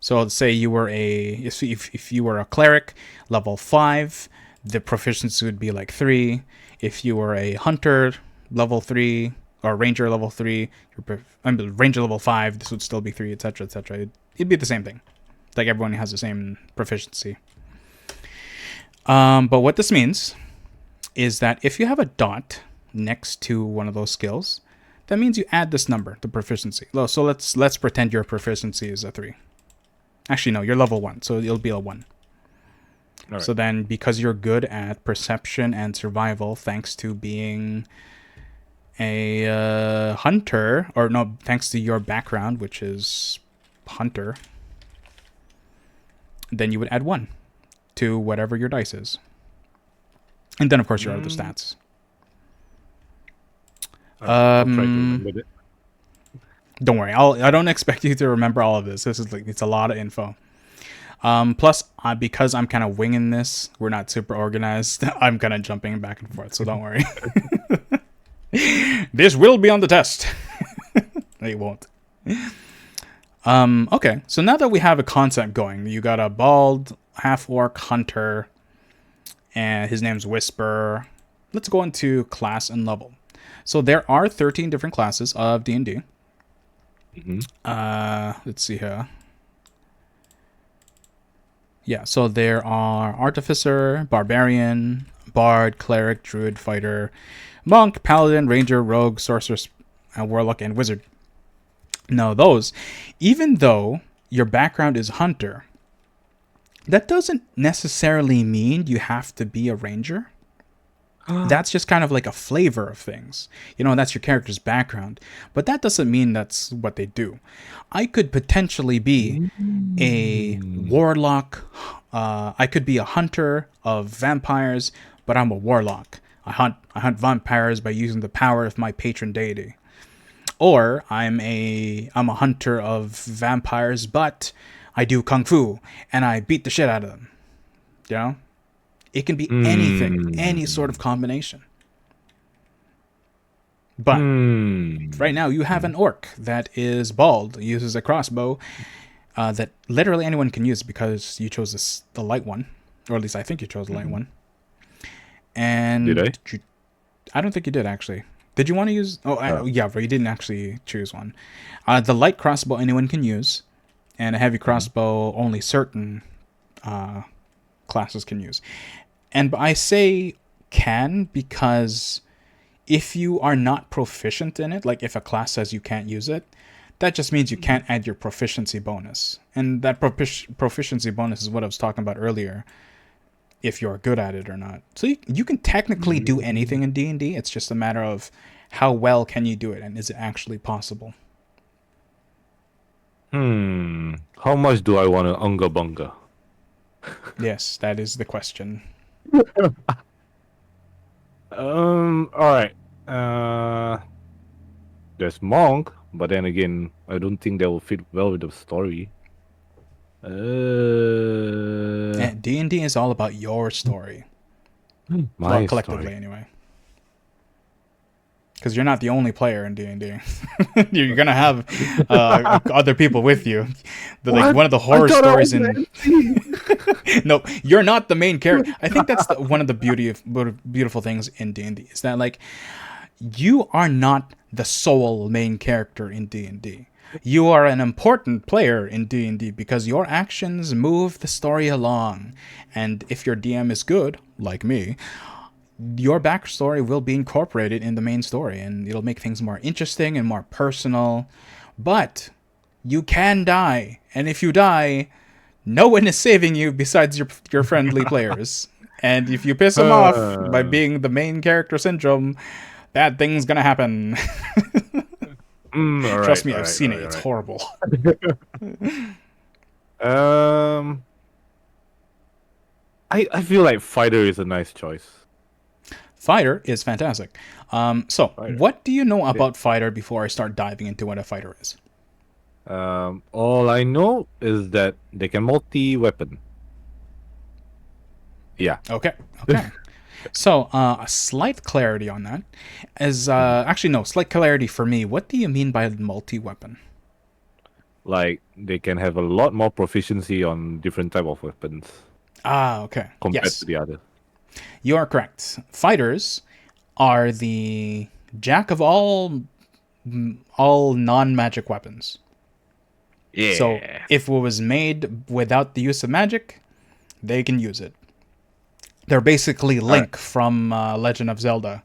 So let's say you were if you were a cleric, level 5, the proficiency would be like 3. If you were a hunter, level 3, or ranger level 3, ranger level 5, this would still be 3, etc., etc. It'd be the same thing. Like everyone has the same proficiency. But what this means is that if you have a dot next to one of those skills, that means you add this number, the proficiency. So let's pretend your proficiency is a 3. Actually, no, you're level 1, so it'll be a 1. all right. So then, because you're good at perception and survival, thanks to being a hunter, or no, thanks to your background, which is hunter, then you would add 1 to whatever your dice is. And then, of course, your other stats. I'll try to remember that. Don't worry, I don't expect you to remember all of this. This is it's a lot of info. Plus, because I'm kind of winging this, we're not super organized. I'm kind of jumping back and forth, so don't worry. This will be on the test. It won't. Okay, so now that we have a concept going, you got a bald half-orc hunter, and his name's Whisper. Let's go into class and level. So there are 13 different classes of D&D. Let's see here. Yeah, so there are Artificer, Barbarian, Bard, Cleric, Druid, Fighter, Monk, Paladin, Ranger, Rogue, Sorceress, Warlock, and Wizard. Now those, even though your background is Hunter, that doesn't necessarily mean you have to be a Ranger. That's just kind of like a flavor of things. That's your character's background. But that doesn't mean that's what they do. I could potentially be a warlock. I could be a hunter of vampires, but I'm a warlock. I hunt vampires by using the power of my patron deity. Or I'm a hunter of vampires, but I do kung fu and I beat the shit out of them. It can be anything, any sort of combination. But right now you have an orc that is bald, uses a crossbow that literally anyone can use because you chose the light one, or at least I think you chose the light one. And did I? I don't think you did actually. Did you want to use? Yeah, but you didn't actually choose one. The light crossbow anyone can use, and a heavy crossbow only certain classes can use. And I say can because if you are not proficient in it, like if a class says you can't use it, that just means you can't add your proficiency bonus. And that proficiency bonus is what I was talking about earlier, if you're good at it or not. So you can technically do anything in D&D. It's just a matter of how well can you do it, and is it actually possible? How much do I want to unga bunga? Yes, that is the question. All right. There's Monk, but then again, I don't think that will fit well with the story. D&D is all about your story. My collectively, story. anyway. Because you're not the only player in D&D. You're gonna have other people with you. One of the horror stories in. No, you're not the main character. I think that's one of the beautiful things in D&D is that you are not the sole main character in D&D. You are an important player in D&D because your actions move the story along, and if your DM is good, like me, your backstory will be incorporated in the main story, and it'll make things more interesting and more personal. But you can die, and if you die, no one is saving you besides your friendly players. And if you piss them off by being the main character syndrome, bad things gonna happen. Trust me, I've seen it. It's horrible. I feel like fighter is a nice choice. Fighter is fantastic. So, what do you know about fighter before I start diving into what a fighter is? All I know is that they can multi-weapon. Yeah. Okay. So, a slight clarity on that is actually no slight clarity for me. What do you mean by multi-weapon? Like they can have a lot more proficiency on different type of weapons. Okay. Compared Yes. to the other. You are correct. Fighters are the jack of all non-magic weapons. Yeah. So if it was made without the use of magic, they can use it. They're basically Link from Legend of Zelda.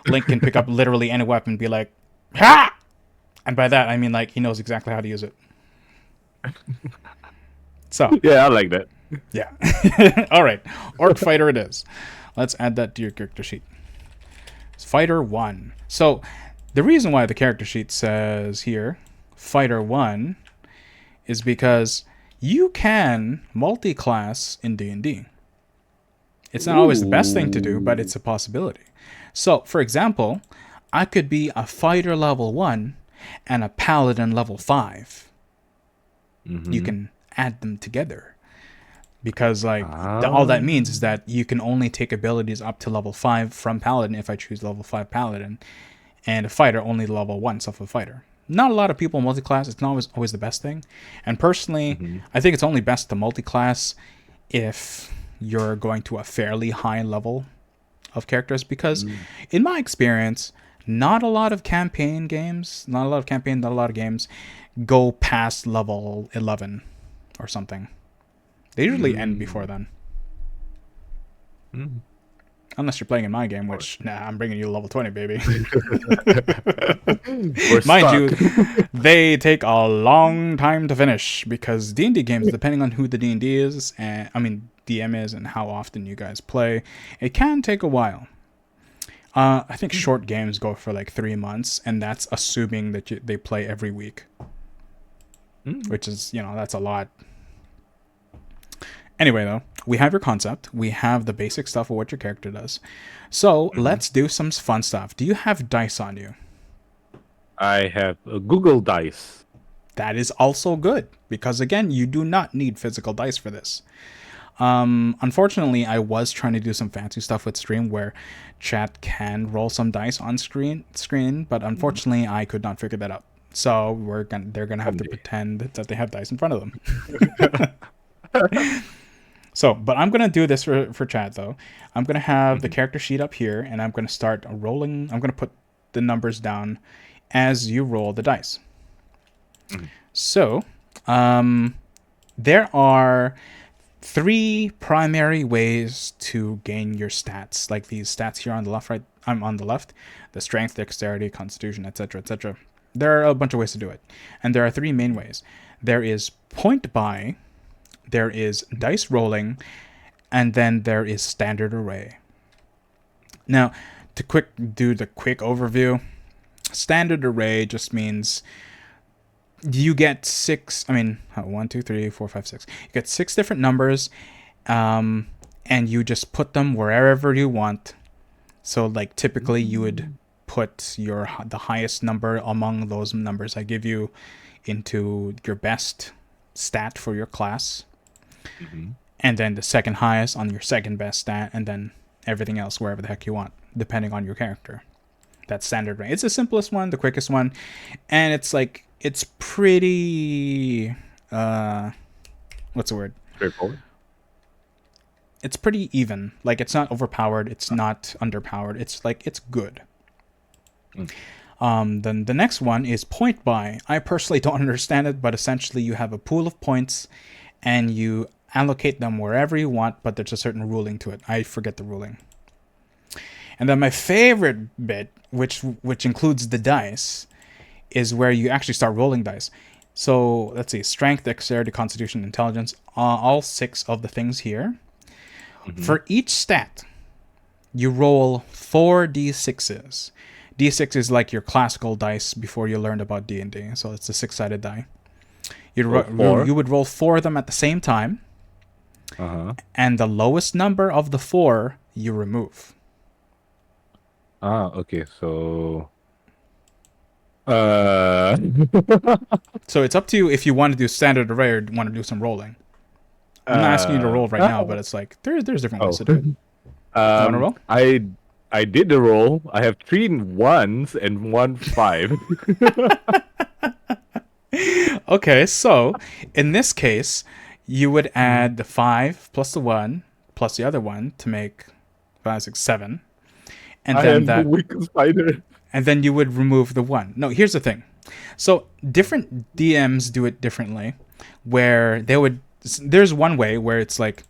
Link can pick up literally any weapon and be like, ha! And by that, I mean he knows exactly how to use it. So. Yeah, I like that. Yeah. All right. Orc fighter it is. Let's add that to your character sheet. Fighter 1. So, the reason why the character sheet says here, Fighter 1, is because you can multi-class in D&D. It's not always the best thing to do, but it's a possibility. So, for example, I could be a fighter level 1 and a paladin level 5. You can add them together. Because, like, all that means is that you can only take abilities up to level 5 from paladin if I choose level 5 paladin. And a fighter only level 1 self a fighter. Not a lot of people multi-class. It's not always the best thing. And personally, I think it's only best to multi-class if you're going to a fairly high level of characters, because in my experience, not a lot of games go past level 11 or something. They usually end before then. Unless you're playing in my game, which, I'm bringing you to level 20, baby. Mind you, they take a long time to finish, because D&D games, depending on who the D&D is, and DM is, and how often you guys play, it can take a while. I think short games go for like 3 months, and that's assuming that they play every week. Which is, that's a lot. Anyway, though, we have your concept. We have the basic stuff of what your character does. So, let's do some fun stuff. Do you have dice on you? I have a Google Dice. That is also good, because, again, you do not need physical dice for this. Unfortunately, I was trying to do some fancy stuff with stream where chat can roll some dice on screen, but unfortunately, I could not figure that out. So they're gonna have to pretend that they have dice in front of them. So, but I'm gonna do this for chat though. I'm gonna have the character sheet up here, and I'm gonna start rolling. I'm gonna put the numbers down as you roll the dice. So, there are 3 primary ways to gain your stats, like these stats here on the left. I'm on the left: the strength, dexterity, constitution, etc., etc. There are a bunch of ways to do it, and there are 3 main ways. There is point buy, there is dice rolling, and then there is standard array. Now, to do the quick overview, standard array just means you get 6, 1, 2, 3, 4, 5, 6. You get 6 different numbers, and you just put them wherever you want. So, like, typically you would put the highest number among those numbers I give you into your best stat for your class. And then the second highest on your second best stat, and then everything else wherever the heck you want, depending on your character. That's standard array. It's the simplest one, the quickest one, and it's pretty what's the word? Straightforward. It's pretty even. Like, it's not overpowered, it's not underpowered. It's good. Then the next one is point buy. I personally don't understand it, but essentially you have a pool of points and you allocate them wherever you want, but there's a certain ruling to it. I forget the ruling. And then my favorite bit, which includes the dice, is where you actually start rolling dice. So let's see: strength, dexterity, constitution, intelligence, all 6 of the things here. For each stat, you roll 4 d6s. D6 is like your classical dice before you learned about D&D. So it's a 6-sided die. You would roll 4 of them at the same time. And the lowest number of the 4 you remove. Okay. So So it's up to you if you want to do standard array or want to do some rolling. I'm not asking you to roll right now, but it's like there's different ways to do it. You want to roll? I did the roll. I have 3 1s and 1 5. Okay, so in this case, you would add the 5 plus the 1 plus the other 1 to make 5, 6, 7. And then the weakest fighter. And then you would remove the 1. No, here's the thing. So different DMs do it differently, where there's one way where it's like,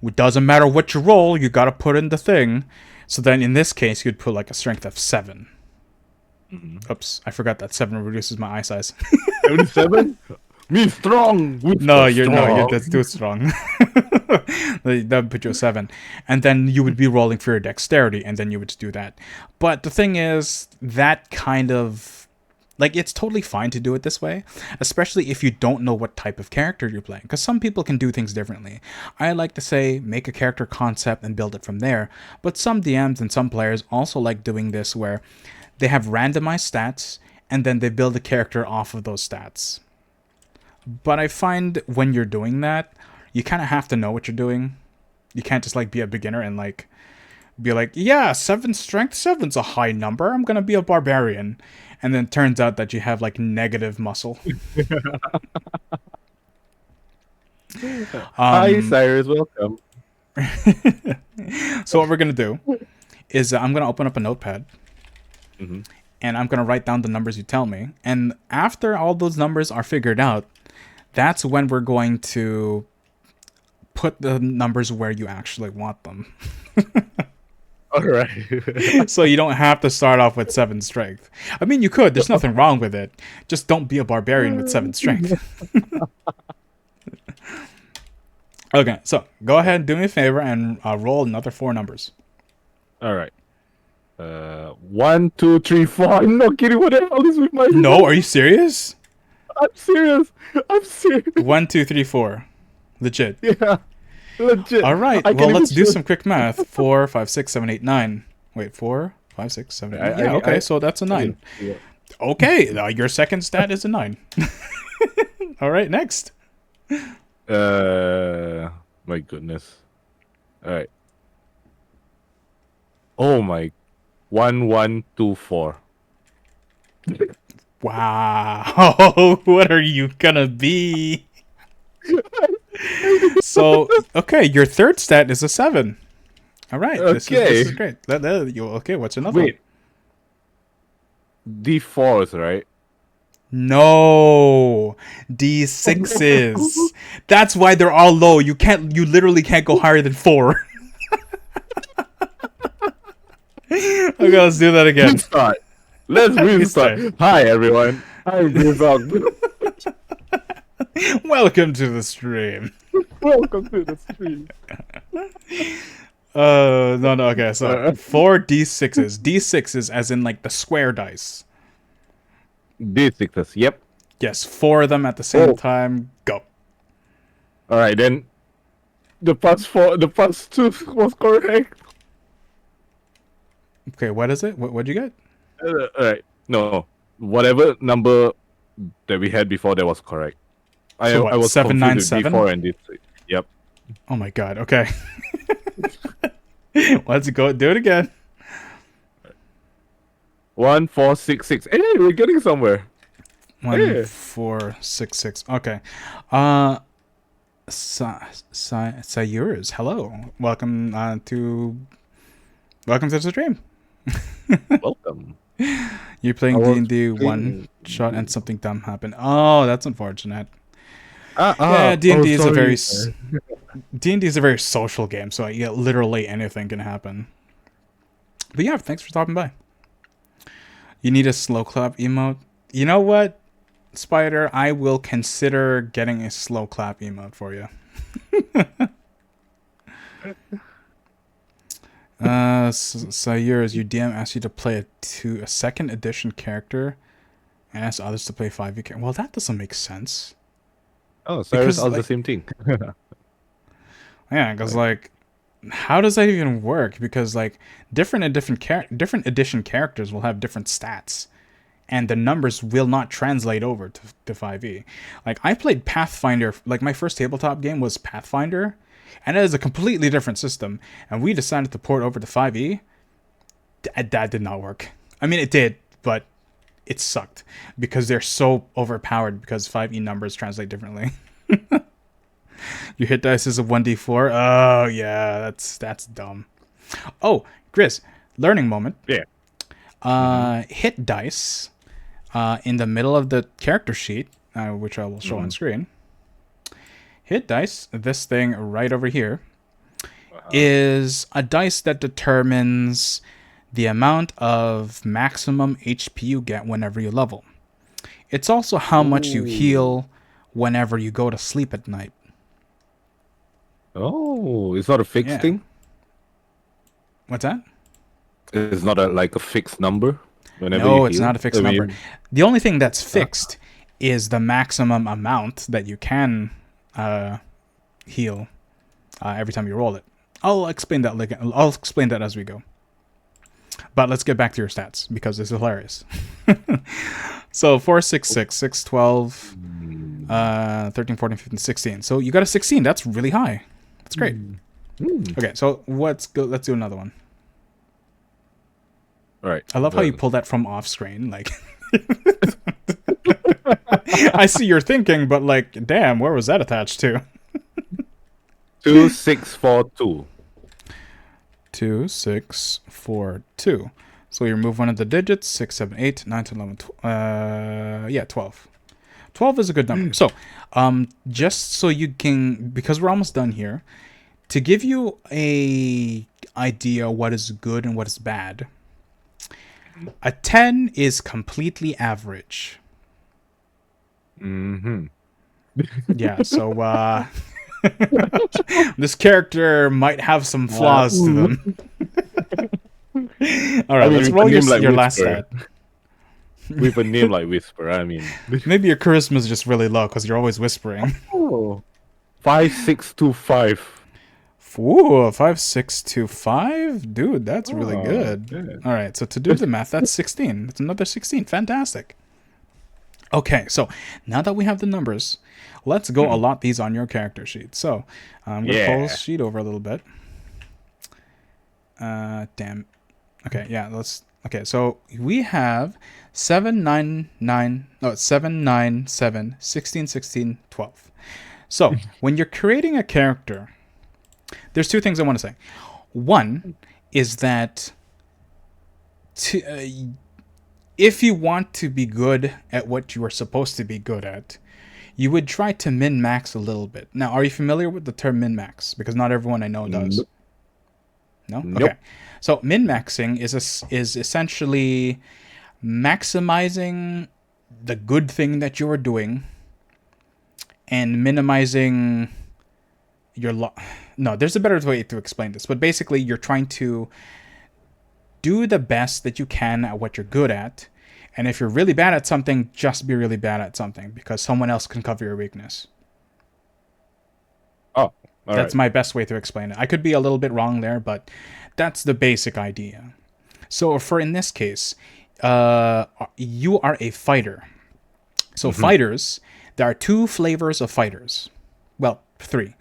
it doesn't matter what you roll, you gotta put in the thing. So then in this case, you'd put like a strength of 7. Oops, I forgot that 7 reduces my eye size. 77? Me strong. No, you're that's too strong. That would put you at 7. And then you would be rolling for your dexterity, and then you would just do that. But the thing is, that kind of... Like, it's totally fine to do it this way, especially if you don't know what type of character you're playing, because some people can do things differently. I like to say, make a character concept and build it from there, but some DMs and some players also like doing this where they have randomized stats, and then they build a character off of those stats. But I find when you're doing that, you kind of have to know what you're doing. You can't just, like, be a beginner and, like, be like, yeah, 7 strength, 7's a high number, I'm gonna be a barbarian. And then it turns out that you have, like, negative muscle. Hi, Cyrus. Welcome. So what we're gonna do is I'm gonna open up a notepad, Mm-hmm. and I'm gonna write down the numbers you tell me. And after all those numbers are figured out, that's when we're going to put the numbers where you actually want them. All right. So you don't have to start off with 7 strength. I mean, you could. There's nothing wrong with it. Just don't be a barbarian with 7 strength. Okay, so go ahead and do me a favor and roll another 4 numbers. All right. 1, 2, 3, 4. I'm not kidding. What the hell is with my? No, are you serious? I'm serious. I'm serious. 1, 2, 3, 4. Legit. Yeah. Legit. All right. I Well, can't let's even do choose. some quick math. 4, 5, 6, 7, 8, 9. Wait, 4, 5, 6, 7, 8. Yeah, okay, so that's a 9. Yeah. Okay, your second stat is a 9. All right, next. My goodness. All right. Oh my. 1, 1, 2, 4. Wow. What are you gonna be? So, okay, your third stat is a 7. All right, this is great. Okay, what's another Wait. D4s, right? one? No, D6s. That's why they're all low. You literally can't go higher than 4. Okay, let's do that again. Restart. Let's restart. Restart. Hi, everyone. I'm GriizArctos. Welcome to the stream. Welcome to the stream. No, okay, so 4 D6s. D6s as in, like, the square dice. D6s. Yep. Yes, 4 of them at the same Oh. time. Go. All right, then. The past 2 was correct. Okay, what is it? What'd you get? All right. No, whatever number that we had before that was correct. So what, I was 797? confused with D4 and D6. Yep. Oh my god, okay. Let's go do it again. 1, 4, 6, 6. Hey, we're getting somewhere. 1, Yeah. 4, 6, 6. Okay. Sayurs, hello. Welcome to the stream. Welcome. You're playing I was D&D playing- one shot and something dumb happened. Oh, that's unfortunate. Yeah, Yeah, D&D is a very sorry. D&D is a very social game, so yeah, literally anything can happen. But yeah, thanks for stopping by. You need a slow clap emote. You know what, Spider? I will consider getting a slow clap emote for you. Sayurs, your DM asks you to play a second edition character and asks others to play 5e character. Well, that doesn't make sense. Oh, Cyrus Because, does like- the same thing. Yeah, because like, how does that even work? Because like, different edition characters will have different stats, and the numbers will not translate over to 5e. Like, I played Pathfinder. Like, my first tabletop game was Pathfinder, and it is a completely different system. And we decided to port over to 5e. That did not work. I mean, it did, but it sucked because they're so overpowered because 5e numbers translate differently. Your hit dice is a 1d4. Oh yeah, that's dumb. Oh, Grizz, learning moment. Yeah. Hit dice in the middle of the character sheet, which I will show on screen. Hit dice, this thing right over here, is a dice that determines the amount of maximum HP you get whenever you level. It's also how much you heal whenever you go to sleep at night. Oh, it's not a fixed Yeah. thing. What's that? It's not like a fixed number whenever you No, it's heal. not a fixed number. The only thing that's fixed is the maximum amount that you can uh, heal every time you roll it. I'll explain that. I'll explain that as we go. But let's get back to your stats because it's hilarious. So 4, 6, 6, 6, 12, 13, 14, 15, 16. So you got a 16. That's really high. That's great. Okay, so let's go. Let's do another one. All right. I love how you pulled that from off screen. Like, I see you're thinking, but like, damn, where was that attached to? 2, 6, 4, 2. 2, 6, 4, 2. So you remove one of the digits. 6, 7, 8, 9, 10, 11, 12. 12 is a good number. So, just so you can, because we're almost done here, to give you a idea what is good and what is bad. A 10 is completely average. Mm-hmm. Yeah, so this character might have some flaws to them. All right, let's roll your last stat. With a name like Whisper, I mean. Maybe your charisma is just really low because you're always whispering. Oh. 5, 6, 2, 5. Ooh, 5, 6, 2, 5? Dude, that's really good. Good. All right, so to do the math, that's 16. That's another 16. Fantastic. Okay, so now that we have the numbers, let's go allot these on your character sheet. So I'm going to pull this sheet over a little bit. Damn. Okay, yeah, let's... Okay, so we have 7, 9, 9... No, 7, 9, 7, 16, 16, 12. So when you're creating a character... There's two things I want to say. One is that if you want to be good at what you are supposed to be good at, you would try to min-max a little bit. Now, are you familiar with the term min-max? Because not everyone I know does. No? Nope. Okay. So min-maxing is essentially maximizing the good thing that you are doing and minimizing your no, there's a better way to explain this, but basically you're trying to do the best that you can at what you're good at, and if you're really bad at something, just be really bad at something because someone else can cover your weakness. Oh, that's my best way to explain it. I could be a little bit wrong there, but that's the basic idea. So for in this case, you are a fighter. So fighters, there are two flavors of fighters. Well, three.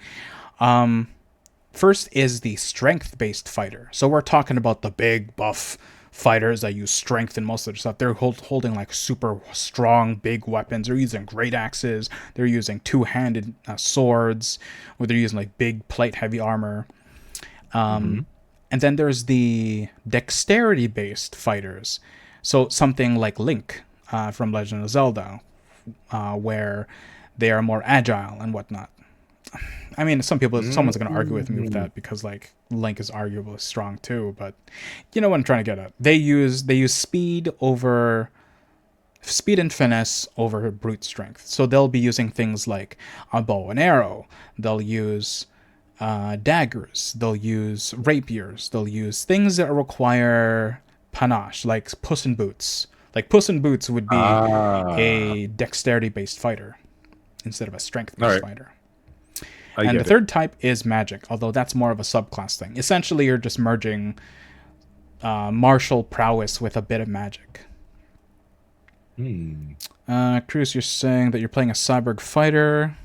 First is the strength-based fighter. So we're talking about the big, buff fighters that use strength in most of their stuff. They're holding like super strong, big weapons. They're using great axes. They're using two-handed swords, or they're using like big plate-heavy armor. And then there's the dexterity-based fighters. So something like Link from Legend of Zelda, where they are more agile and whatnot. I mean, someone's going to argue with me with that because like Link is arguably strong too, but you know what I'm trying to get at. They use speed and finesse over brute strength. So they'll be using things like a bow and arrow. They'll use daggers. They'll use rapiers. They'll use things that require panache, like Puss in Boots. Like Puss in Boots would be a dexterity-based fighter instead of a strength-based fighter. And the third type is magic, although that's more of a subclass thing. Essentially, you're just merging martial prowess with a bit of magic. Cruz, you're saying that you're playing a cyborg fighter,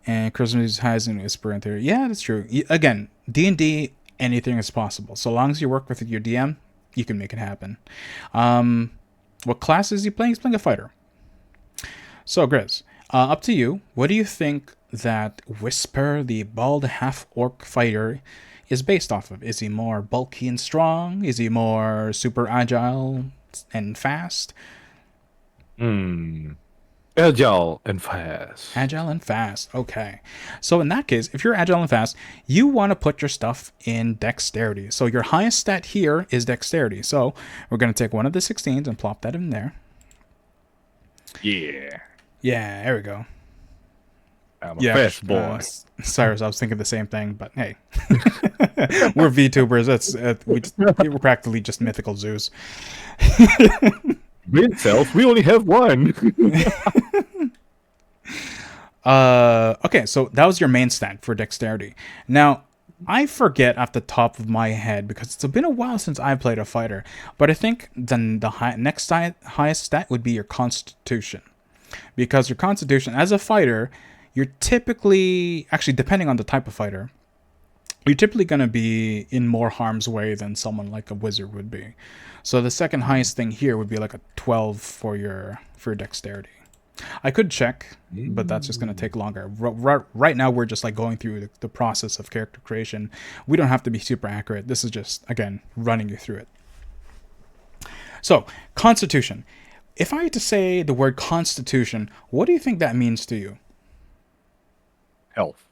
and Christmas has an whisper in there. Yeah, that's true. Again, D&D, anything is possible. So long as you work with your DM, you can make it happen. What class is he playing? He's playing a fighter. So, Grizz, up to you. What do you think that Whisper, the bald half-orc fighter, is based off of? Is he more bulky and strong? Is he more super agile and fast? Agile and fast. Agile and fast. Okay. So in that case, if you're agile and fast, you want to put your stuff in dexterity. So your highest stat here is dexterity. So we're going to take one of the 16s and plop that in there. Yeah. Yeah, there we go. I'm a Yeah, fast boy. Cyrus, I was thinking the same thing, but hey, we're VTubers. We're practically just mythical zoos. Brain cells, we only have one. Okay, so that was your main stat for dexterity. Now, I forget off the top of my head because it's been a while since I played a fighter, but I think then the highest stat would be your constitution. Because your constitution, as a fighter, you're typically, actually, depending on the type of fighter, you're typically going to be in more harm's way than someone like a wizard would be. So the second highest thing here would be like a 12 for your dexterity. I could check, but that's just going to take longer. Right now, we're just like going through the process of character creation. We don't have to be super accurate. This is just, again, running you through it. So, constitution. If I had to say the word constitution, what do you think that means to you? Health.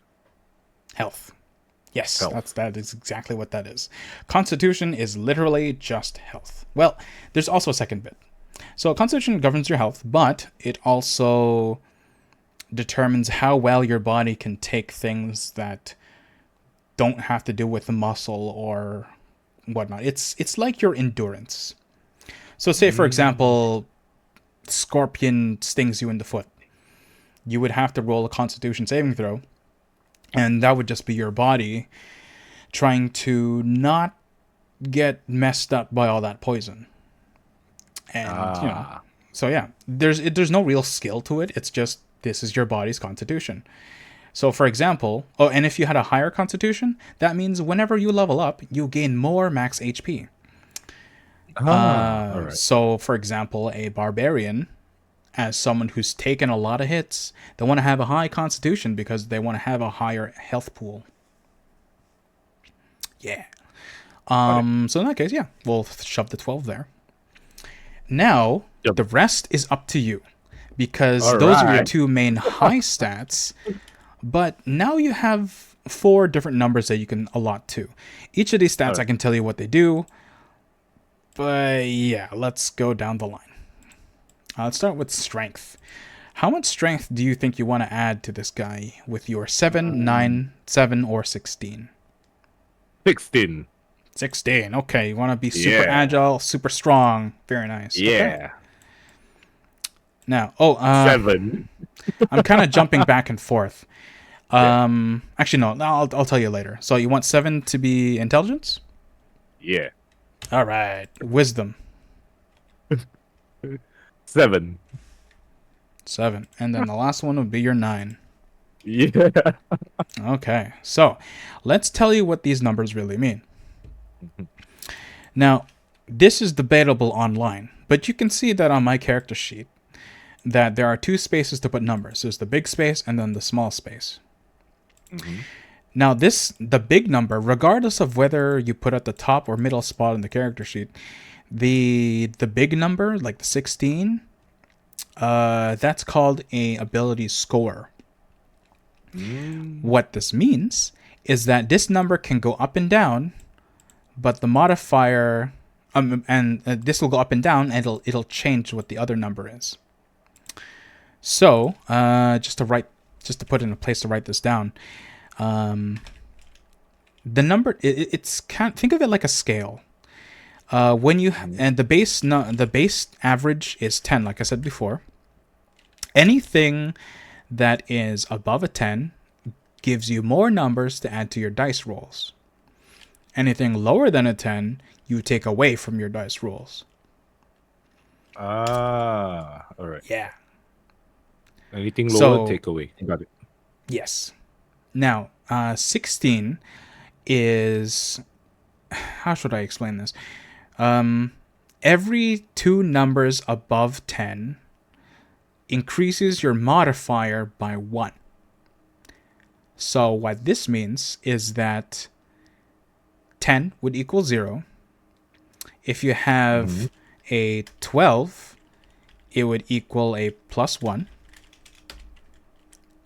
Health. Yes, Health. that is exactly what that is. Constitution is literally just health. Well, there's also a second bit. So constitution governs your health, but it also determines how well your body can take things that don't have to do with the muscle or whatnot. It's like your endurance. So say, for example, scorpion stings you in the foot. You would have to roll a constitution saving throw, and that would just be your body trying to not get messed up by all that poison. And so yeah, there's no real skill to it. It's just this is your body's constitution. So for example, and if you had a higher constitution, that means whenever you level up, you gain more max HP. All right. So for example, a barbarian, as someone who's taken a lot of hits, they want to have a high constitution because they want to have a higher health pool. Yeah. So in that case, yeah, we'll shove the 12 there. Now, the rest is up to you, because those are your two main high stats, but now you have 4 different numbers that you can allot to. Each of these stats, I can tell you what they do, but yeah, let's go down the line. Let's start with strength. How much strength do you think you want to add to this guy with your 7, 9, 7, or 16? 16. 16. Okay, you want to be super agile, super strong. Very nice. Yeah. Okay. Now, 7. I'm kind of jumping back and forth. Actually, no. I'll tell you later. So you want 7 to be intelligence? Yeah. All right. Wisdom. 7. 7. And then the last one would be your 9. Yeah. Okay. So let's tell you what these numbers really mean. Now, this is debatable online, but you can see that on my character sheet that there are 2 spaces to put numbers. There's the big space and then the small space. Now, the big number, regardless of whether you put at the top or middle spot in the character sheet, the big number, like the 16, that's called a ability score. What this means is that this number can go up and down, but the modifier, and this will go up and down, and it'll change what the other number is. So, just to put in a place to write this down, the number think of it like a scale. And the base average is 10, like I said before. Anything that is above a 10 gives you more numbers to add to your dice rolls. Anything lower than a 10, you take away from your dice rolls. All right. Yeah. Anything lower, take away. Got it. Yes. Now, 16 is... How should I explain this? Every 2 numbers above 10 increases your modifier by 1. So what this means is that 10 would equal 0. If you have a 12, it would equal a plus 1.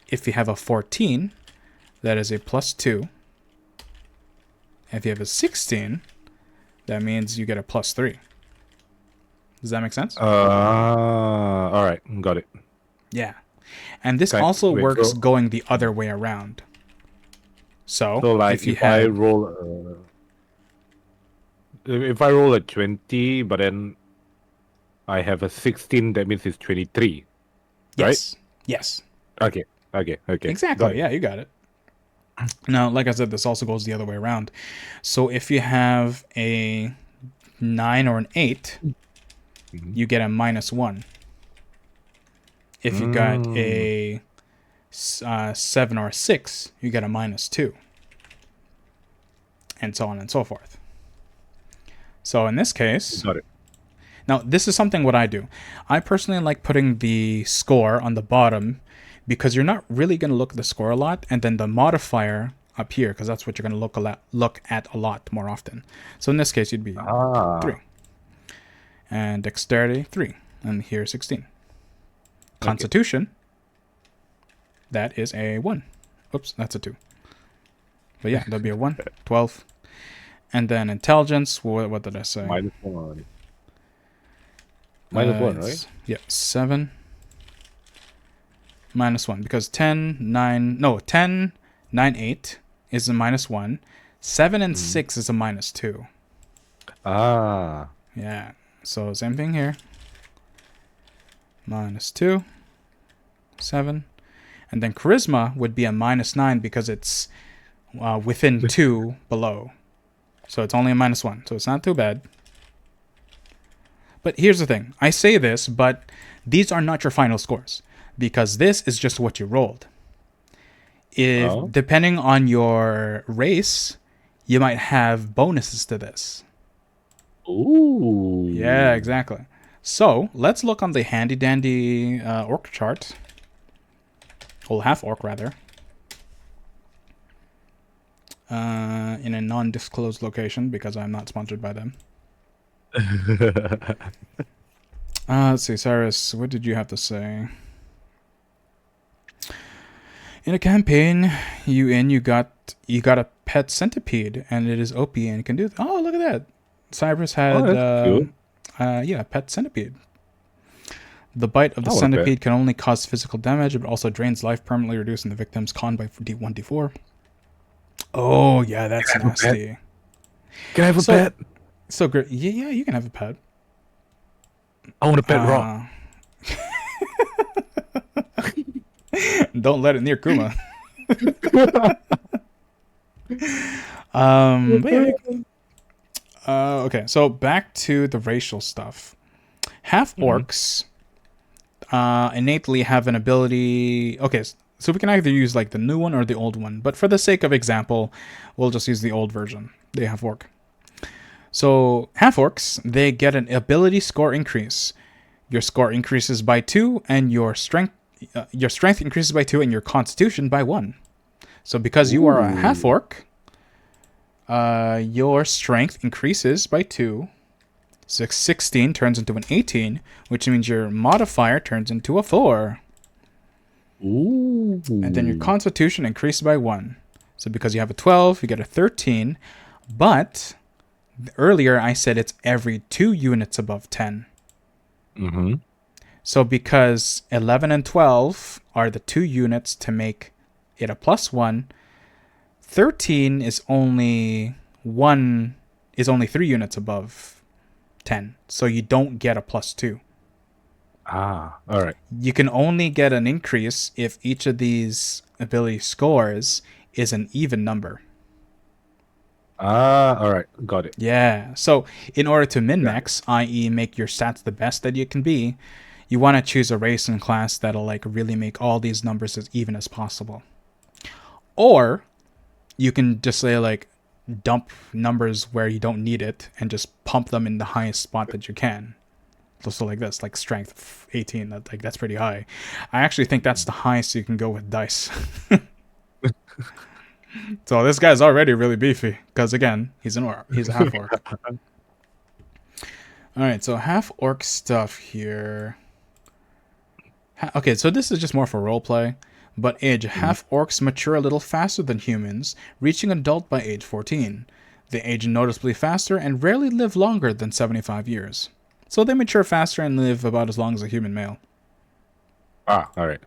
If you have a 14, that is a plus 2. If you have a 16, that means you get a plus 3. Does that make sense? All right. Got it. Yeah. And this Okay, also wait, works so going the other way around. So, like if you if I had... roll if I roll a 20, but then I have a 16, that means it's 23, right? Yes. Yes. Okay, okay, got Exactly. it. Yeah, you got it. Now, like I said, this also goes the other way around. So, if you have a 9 or an 8, Mhm. you get a -1. If you got Mm, a 7 or a 6, you get a -2, and so on and so forth. So in this case, got it. now this is something what I do. I personally like putting the score on the bottom because you're not really going to look at the score a lot, and then the modifier up here because that's what you're going to look at a lot more often. So in this case, you'd be 3, Ah, and dexterity 3, and here 16. okay. Constitution, that is a 1. Oops, that's a 2. But yeah, that'd be a 1, 12. And then intelligence, what did I say? -1. -1, right? It's, yeah, 7 -1 because 10, 9, no, 10, 9, 8 is a -1. 7 and Mm. 6 is a -2. Ah, Yeah. So same thing here. -2, 7. And then charisma would be a -9 because it's within 2 below. So it's only a -1. So it's not too bad. But here's the thing. I say this, but these are not your final scores because this is just what you rolled. If oh, depending on your race, you might have bonuses to this. Yeah, ooh. exactly. So let's look on the handy dandy orc chart. Well, half orc rather. In a non-disclosed location because I'm not sponsored by them. Let's see, Cyrus, what did you have to say? In a campaign you got a pet centipede and it is OP and it can do. Oh, look at that! Cyrus Oh, had that's cute. yeah, pet centipede. The bite of the I want a pet. centipede can only cause physical damage, but also drains life, permanently reducing the victim's con by D1d4. Oh yeah, that's Can I have a pet? nasty. Can I have a So pet? so great. Yeah, yeah, you can have a pet. I want a pet rock. Uh, don't let it near Kuma. But yeah, okay, so back to the racial stuff. Half Mhm. orcs innately have an ability. Okay, so we can either use like the new one or the old one, but for the sake of example, we'll just use the old version. They have orc. So half orcs, they get an ability score increase. Your score increases by 2, and your strength increases by 2, and your constitution by 1. So because you are a half Ooh. orc, your strength increases by 2. So 16 turns into an 18, which means your modifier turns into a 4. And then your Ooh. constitution increases by 1. So because you have a 12, you get a 13. But earlier I said it's every 2 units above 10. Mm-hmm. So because 11 and 12 are the 2 units to make it a +1, 13 is only 3 units above 10. So you don't get a +2. Ah, all right. You can only get an increase if each of these ability scores is an even number. Ah, all right. Got it. Yeah. So in order to Got it. min-max, i.e. make your stats the best that you can be, you want to choose a race and class that'll like really make all these numbers as even as possible. Or you can just say like dump numbers where you don't need it and just pump them in the highest spot that you can. So like this, like strength 18, that's pretty high. I actually think that's the highest you can go with dice. So this guy's already really beefy because again, he's he's a half orc. All right, so half orc stuff here. Okay, so this is just more for roleplay. But age, Mhm. half orcs mature a little faster than humans, reaching adult by age 14. They age noticeably faster and rarely live longer than 75 years. So they mature faster and live about as long as a human male. Ah, all right.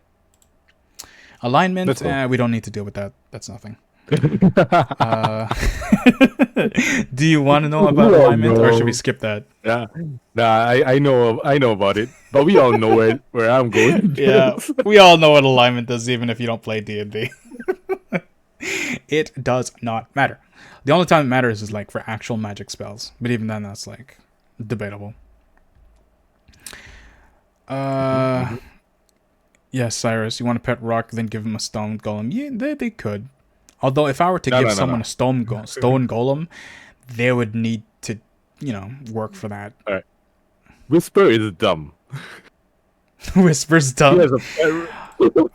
Alignment, Let's we don't need to deal with that. That's nothing. Uh, do you want to know about We all alignment, or should we know. skip that? Yeah, nah, I know about it, but we all know where I'm going. Yeah, we all know what alignment does, even if you don't play D&D. It does not matter. The only time it matters is like for actual magic spells, but even then, that's like debatable. Uh, yes, Cyrus, you want a pet rock, then give him a stone golem. Yeah, they could. Although, if I were to No, give no, no, someone no. a stone golem, they would need to, work for that. All right. Whisper is dumb. Whispers He dumb. has a pet.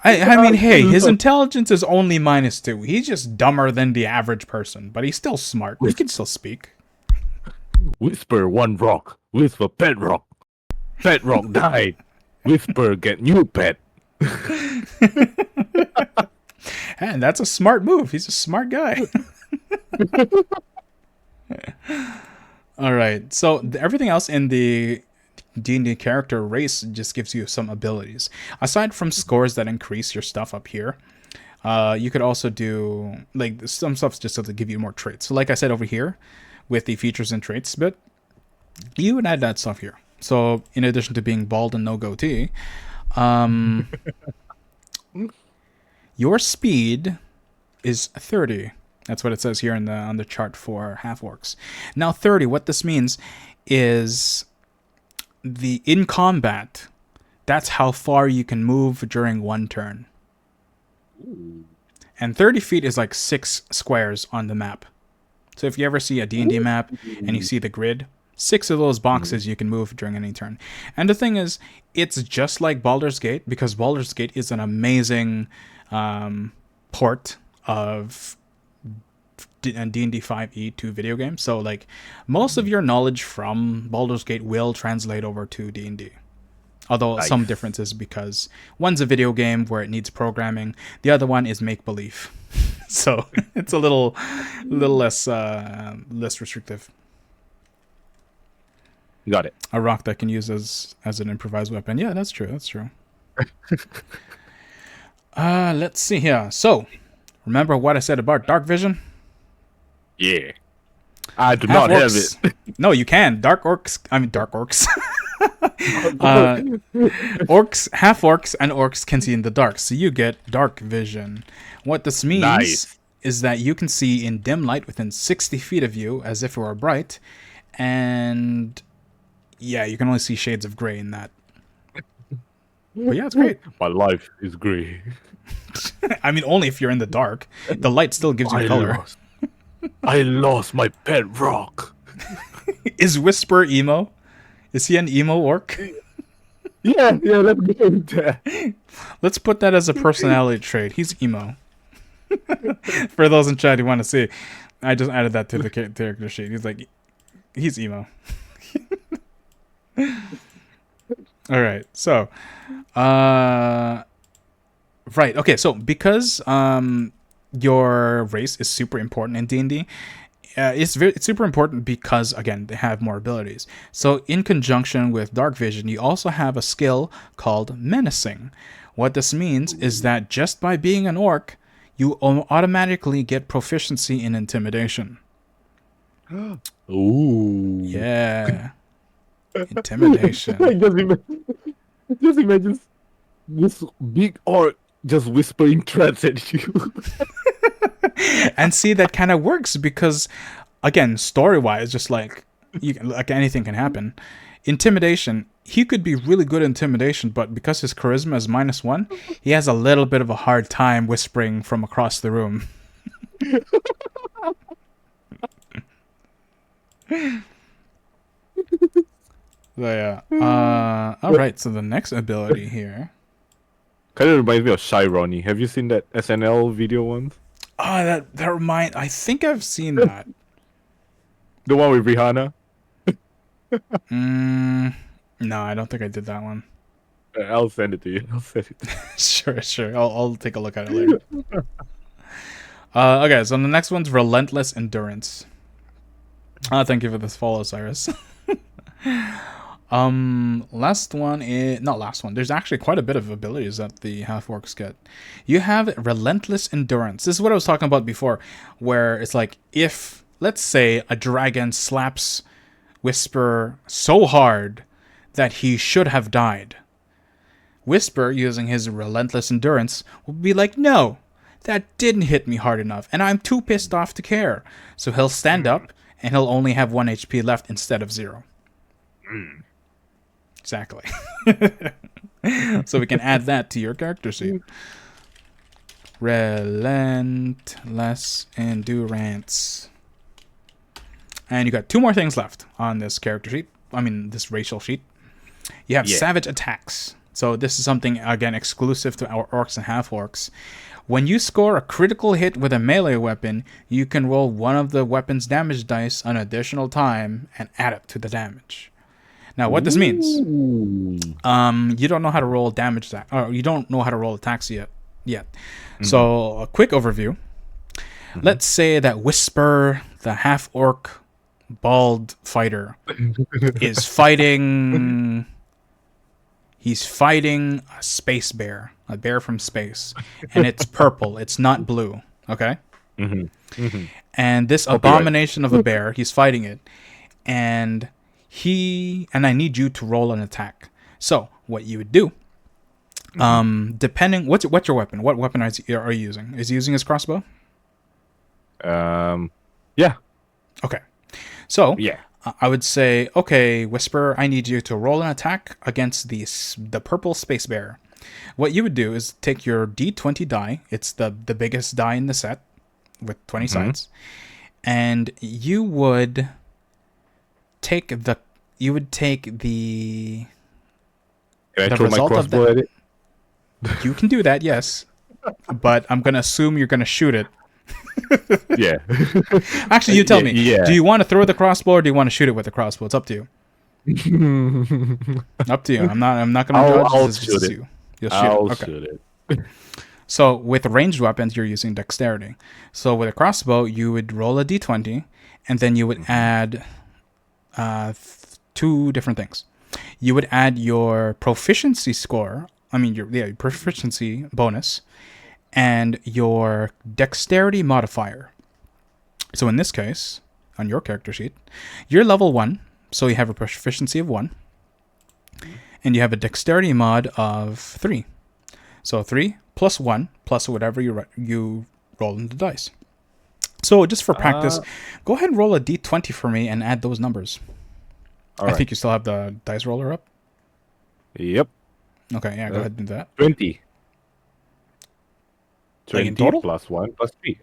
I mean, hey, his intelligence is only -2. He's just dumber than the average person, but he's still smart. He can still speak. Whisper one rock. Whisper pet rock. Pet rock died. Whisper get new pet. And that's a smart move. He's a smart guy. All right. So everything else in the D&D character race just gives you some abilities. Aside from scores that increase your stuff up here, you could also do like some stuff's just to give you more traits. So like I said over here with the features and traits bit, you would add that stuff here. So in addition to being bald and no goatee, your speed is 30. That's what it says here on the chart for half orcs. Now 30, what this means is in combat, that's how far you can move during one turn. And 30 feet is like 6 squares on the map. So if you ever see a D&D map and you see the grid, 6 of those boxes you can move during any turn. And the thing is, it's just like Baldur's Gate, because Baldur's Gate is an amazing port of D&D 5e to video games. So like most of your knowledge from Baldur's Gate will translate over to D&D. Although some differences, because one's a video game where it needs programming, the other one is make believe. So it's a little less restrictive. Got it. A rock that can use as an improvised weapon. Yeah, that's true. That's true. Let's see here. So, remember what I said about dark vision? Yeah. I do not have it. No, you can. Dark orcs. Orcs, half orcs, and orcs can see in the dark, so you get dark vision. What this means is that you can see in dim light within 60 feet of you, as if it were bright, and yeah, you can only see shades of gray in that. But yeah, it's great. My life is gray. I mean, only if you're in the dark. The light still gives you color. I lost my pet rock. Is Whisper emo? Is he an emo orc? Yeah, let's go with that. Let's put that as a personality trait. He's emo. For those in chat who want to see, I just added that to the character sheet. He's emo. All right, so, right, okay, so because your race is super important in D&D, it's super important because, again, they have more abilities. So in conjunction with dark vision, you also have a skill called menacing. What this means is that just by being an orc, you automatically get proficiency in intimidation. Ooh. Yeah. Intimidation. Just imagine this big orc just whispering threats at you. And see, that kind of works because, again, story-wise, just like anything can happen. Intimidation, he could be really good at intimidation, but because his charisma is -1, he has a little bit of a hard time whispering from across the room. So yeah. All right. So the next ability here. Kind of reminds me of Shy Ronnie. Have you seen that SNL video once? Oh, that I think I've seen that. The one with Rihanna? No, I don't think I did that one. I'll send it to you. Sure. I'll take a look at it later. Okay, so the next one's Relentless Endurance. Thank you for this follow, Cyrus. Last one is not last one. There's actually quite a bit of abilities that the half orcs get. You have relentless endurance. This is what I was talking about before, where it's like if let's say a dragon slaps Whisper so hard that he should have died. Whisper, using his relentless endurance, will be like, no, that didn't hit me hard enough, and I'm too pissed off to care. So he'll stand up, and he'll only have 1 HP left instead of 0. Exactly. So we can add that to your character sheet. Relentless endurance. And you got 2 more things left on this character sheet. I mean, this racial sheet. You have savage attacks. So this is something, again, exclusive to our orcs and half-orcs. When you score a critical hit with a melee weapon, you can roll one of the weapon's damage dice an additional time and add it to the damage. Now, what this means, you don't know how to roll damage, or you don't know how to roll attacks yet. So, a quick overview. Let's say that Whisper, the half-orc bald fighter, is fighting... He's fighting a space bear, a bear from space, and it's purple. It's not blue, okay? And this abomination of a bear, he's fighting it, and I need you to roll an attack. So what you would do, depending, what's your weapon? What weapon are you using? Is he using his crossbow? Yeah. Okay. So yeah. I would say, okay, Whisper, I need you to roll an attack against the purple space bear. What you would do is take your D20 die. It's the biggest die in the set with 20 sides. And you would take the... Can I throw my crossbow at it? You can do that, yes. But I'm going to assume you're going to shoot it. Yeah. Actually, you tell me. Yeah. Do you want to throw the crossbow or do you want to shoot it with the crossbow? It's up to you. Up to you. I'm not going to judge. I'll shoot it. You'll shoot it. So with ranged weapons, you're using dexterity. So with a crossbow, you would roll a d20, and then you would add 2 different things. You would add your proficiency score. I mean, your proficiency bonus. And your dexterity modifier. So in this case, on your character sheet, you're level 1, so you have a proficiency of 1, and you have a dexterity mod of 3. So 3 plus 1 plus whatever you roll in the dice. So just for practice, go ahead and roll a d20 for me and add those numbers. I think you still have the dice roller up. Yep. Okay, yeah, go ahead and do that. 20. 20 total? plus 1 plus 3.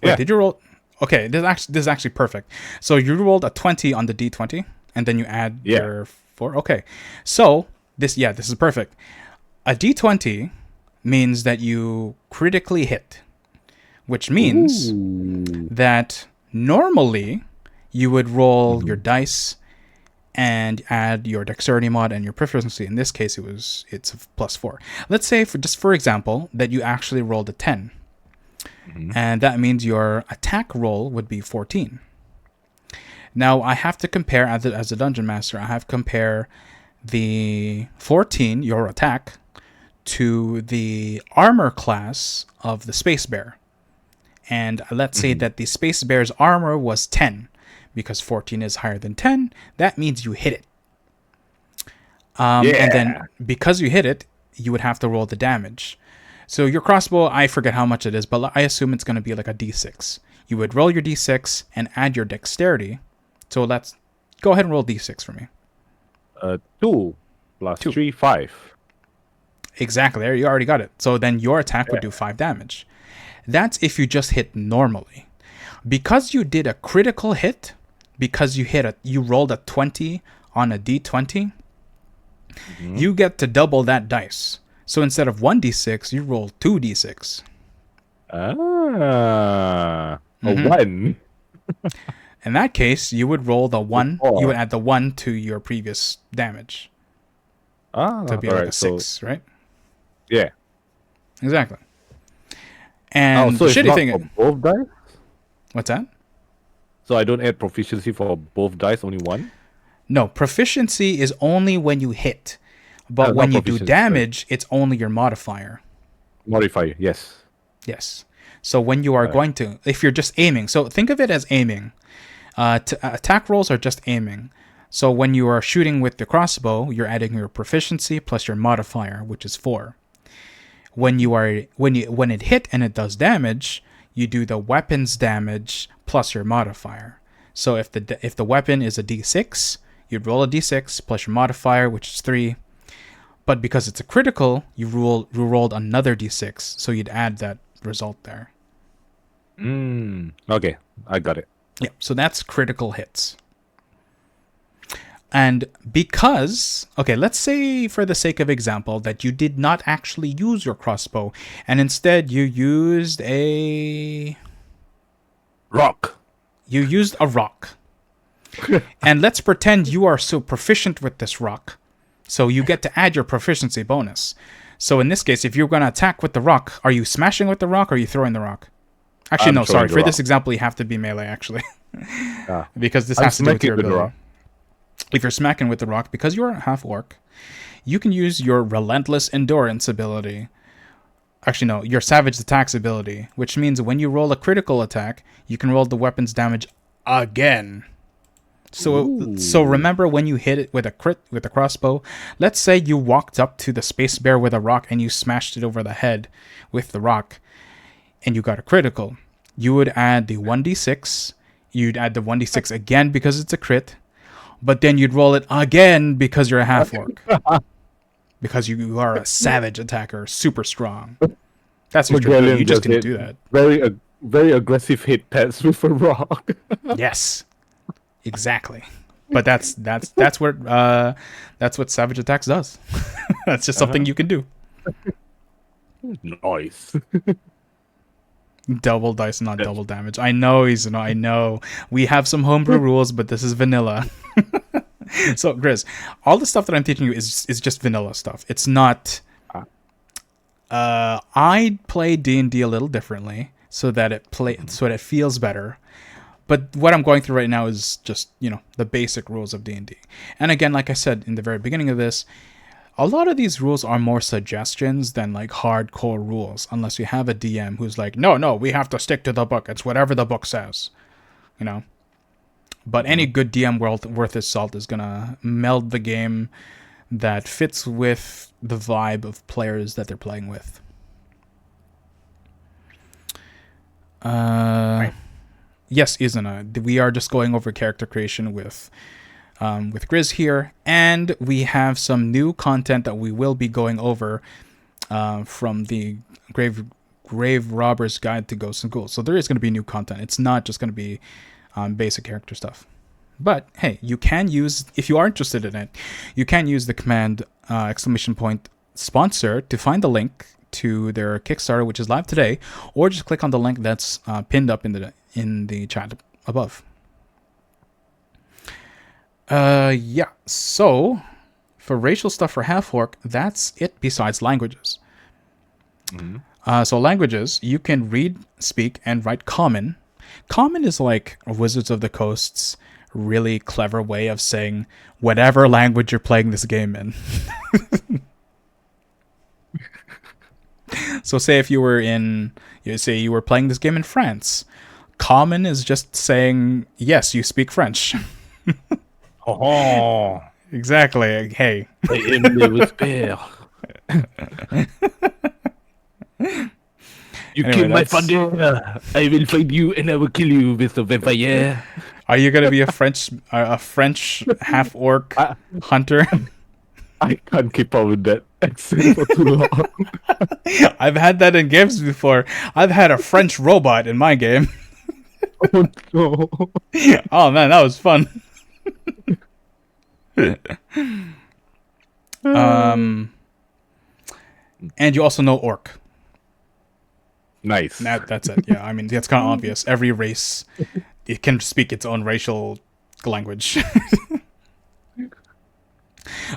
Wait, did you roll? Okay, this is actually perfect. So you rolled a 20 on the d20, and then you add your 4. Okay, so this is perfect. A d20 means that you critically hit, which means that normally you would roll your dice and add your dexterity mod and your proficiency. In this case, it's plus 4. Let's say, for example, that you actually rolled a 10. And that means your attack roll would be 14. Now, I have to compare, as a dungeon master, I have to compare the 14, your attack, to the armor class of the space bear. And let's say that the space bear's armor was 10. Because 14 is higher than 10, that means you hit it. And then because you hit it, you would have to roll the damage. So your crossbow, I forget how much it is, but I assume it's going to be like a d6. You would roll your d6 and add your dexterity. So let's go ahead and roll d6 for me. 2 plus 2. 3, 5. Exactly, there you already got it. So then your attack would do 5 damage. That's if you just hit normally. Because you did a critical hit, because you rolled a 20 on a d20, you get to double that dice. So instead of 1d6, you roll 2d6. A 1. In that case, you would roll the 1. You would add the 1 to your previous damage. To be like a 6, right? Yeah. Exactly. And so the shitty thing... for both dice? What's that? So I don't add proficiency for both dice, only 1? No, proficiency is only when you hit. But when Not you do proficiency, sorry. damage, it's only your modifier. Modifier, yes. Yes. So when you are Alright. going to, if you're just aiming, so think of it as aiming. Attack rolls are just aiming. So when you are shooting with the crossbow, you're adding your proficiency plus your modifier, which is 4. When it hit and it does damage, you do the weapon's damage plus your modifier. So if the weapon is a d6, you'd roll a d6 plus your modifier, which is 3. But because it's a critical, you rolled another d6, so you'd add that result there. Okay, I got it. Yeah, so that's critical hits. And because, okay, let's say for the sake of example that you did not actually use your crossbow, and instead you used a Rock. rock. And let's pretend you are so proficient with this rock. So you get to add your proficiency bonus. So in this case, if you're going to attack with the rock, are you smashing with the rock or are you throwing the rock? Actually, I'm no, throwing sorry. the For rock. this example, you have to be melee, actually. Because this I'm has to do with your smacking with the ability. rock. If you're smacking with the rock, because you're a half-orc, you can use your Relentless Endurance ability. Actually, no, your Savage Attacks ability, which means when you roll a critical attack, you can roll the weapon's damage again. So remember when you hit it with a crossbow, let's say you walked up to the space bear with a rock and you smashed it over the head with the rock and you got a critical. You would add the 1d6, you'd add the 1d6 again because it's a crit, but then you'd roll it again because you're a half orc. Because you are a savage attacker, super strong. That's what you're doing. You just didn't do that. Very aggressive hit pads with a rock. Yes. Exactly. But that's what Savage Attacks does. That's just something you can do. Nice. Double dice, not double damage. I know I know. We have some homebrew rules, but this is vanilla. So, Grizz, all the stuff that I'm teaching you is just vanilla stuff. It's not. I play D&D a little differently so that it feels better. But what I'm going through right now is just, the basic rules of D&D. And again, like I said in the very beginning of this, a lot of these rules are more suggestions than like hardcore rules, unless you have a DM who's like, no, we have to stick to the book. It's whatever the book says, But any good DM worth his salt is going to meld the game that fits with the vibe of players that they're playing with. Yes, Izana, we are just going over character creation with Grizz here, and we have some new content that we will be going over from the Graverobber's Guide to Ghosts and Ghouls. So there is going to be new content. It's not just going to be basic character stuff. But hey, you can use, if you are interested in it, you can use the command !sponsor to find the link to their Kickstarter, which is live today, or just click on the link that's pinned up in the chat above. Yeah, so for racial stuff for half-orc, that's it besides languages. So languages, you can read, speak, and write Common. Common is like Wizards of the Coast's really clever way of saying whatever language you're playing this game in. So say if you were playing this game in France, Common is just saying, yes, you speak French. Oh, Exactly. Hey. I am the whisper. You Anyway, killed my that's- father. I will find you and I will kill you, Mr. Vampire. Are you gonna be a French half orc hunter? I can't keep up with that accent for too long. I've had that in games before. I've had a French robot in my game. Oh no. Oh man, that was fun. And you also know orc. Nice. That's it. Yeah, I mean that's kind of obvious. Every race, it can speak its own racial language.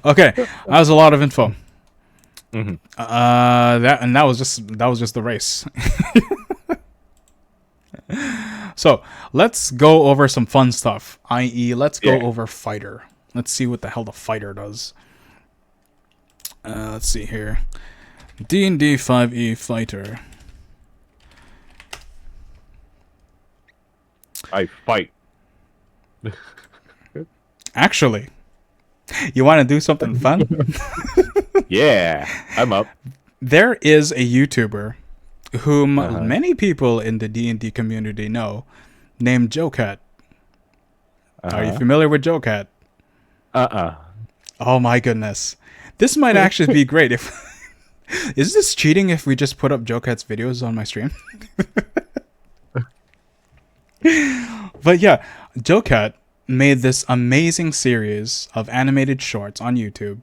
Okay, that was a lot of info. That was just the race. So let's go over some fun stuff. I.e., let's go over fighter. Let's see what the hell the fighter does. Let's see here. D&D 5e fighter. I fight. Actually, you want to do something fun? Yeah, I'm up. There is a YouTuber whom Uh-huh. many people in the D&D community know, named Joecat. Are you familiar with Joecat? Oh my goodness. This might actually be great if... Is this cheating if we just put up Joecat's videos on my stream? But yeah, Joecat made this amazing series of animated shorts on YouTube.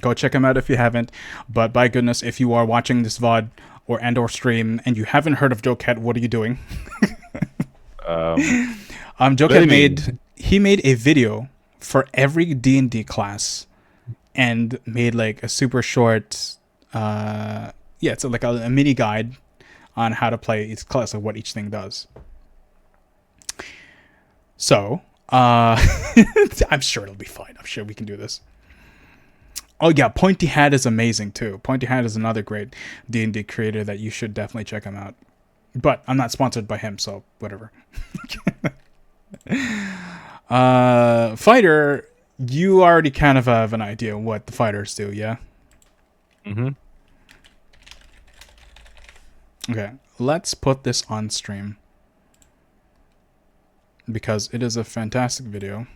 Go check him out if you haven't. But by goodness, if you are watching this VOD or stream and you haven't heard of Joecat, what are you doing? Joecat made a video for every D&D class and made like a super short it's like a mini guide on how to play each class, like what each thing does. So I'm sure it'll be fine. I'm sure we can do this. Oh yeah, Pointy Hat is amazing too. Pointy Hat is another great D&D creator that you should definitely check him out. But I'm not sponsored by him, so whatever. Fighter, you already kind of have an idea what the fighters do, yeah? Mm-hmm. Okay, let's put this on stream. Because it is a fantastic video.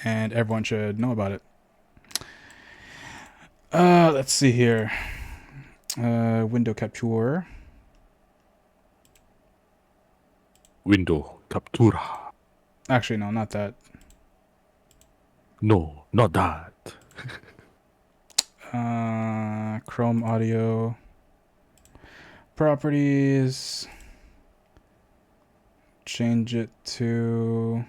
And everyone should know about it. Let's see here. Window capture. Window captura. Actually, no, not that. No, not that. Chrome audio. Properties. Change it to...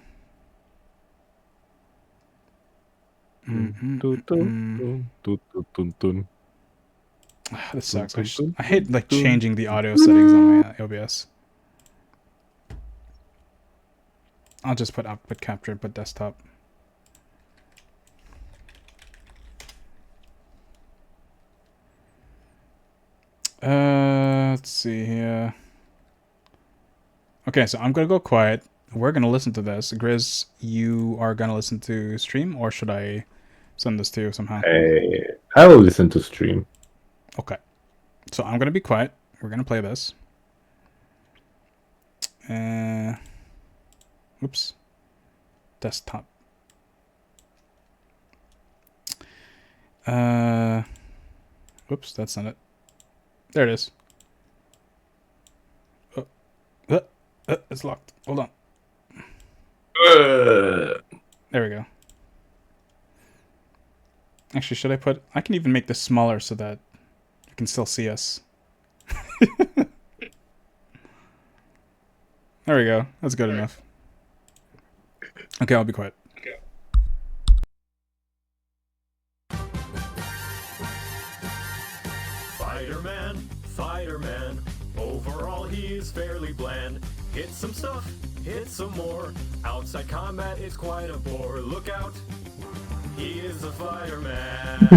This sucks. I hate like changing the audio settings on my OBS. I'll just put output capture, but desktop. Let's see here. Okay, so I'm gonna go quiet. We're gonna listen to this. Grizz, you are gonna listen to stream, or should I send this to you somehow? I will listen to stream. Okay. So I'm gonna be quiet. We're gonna play this. Oops. Desktop. Oops, that's not it. There it is. It's locked. Hold on. There we go. Actually, should I put... I can even make this smaller so that you can still see us. There we go. That's good enough. Okay, I'll be quiet. Fighter-Man, overall he's fairly bland. Hit some stuff, hit some more. Outside combat is quite a bore. Look out, he is a fireman.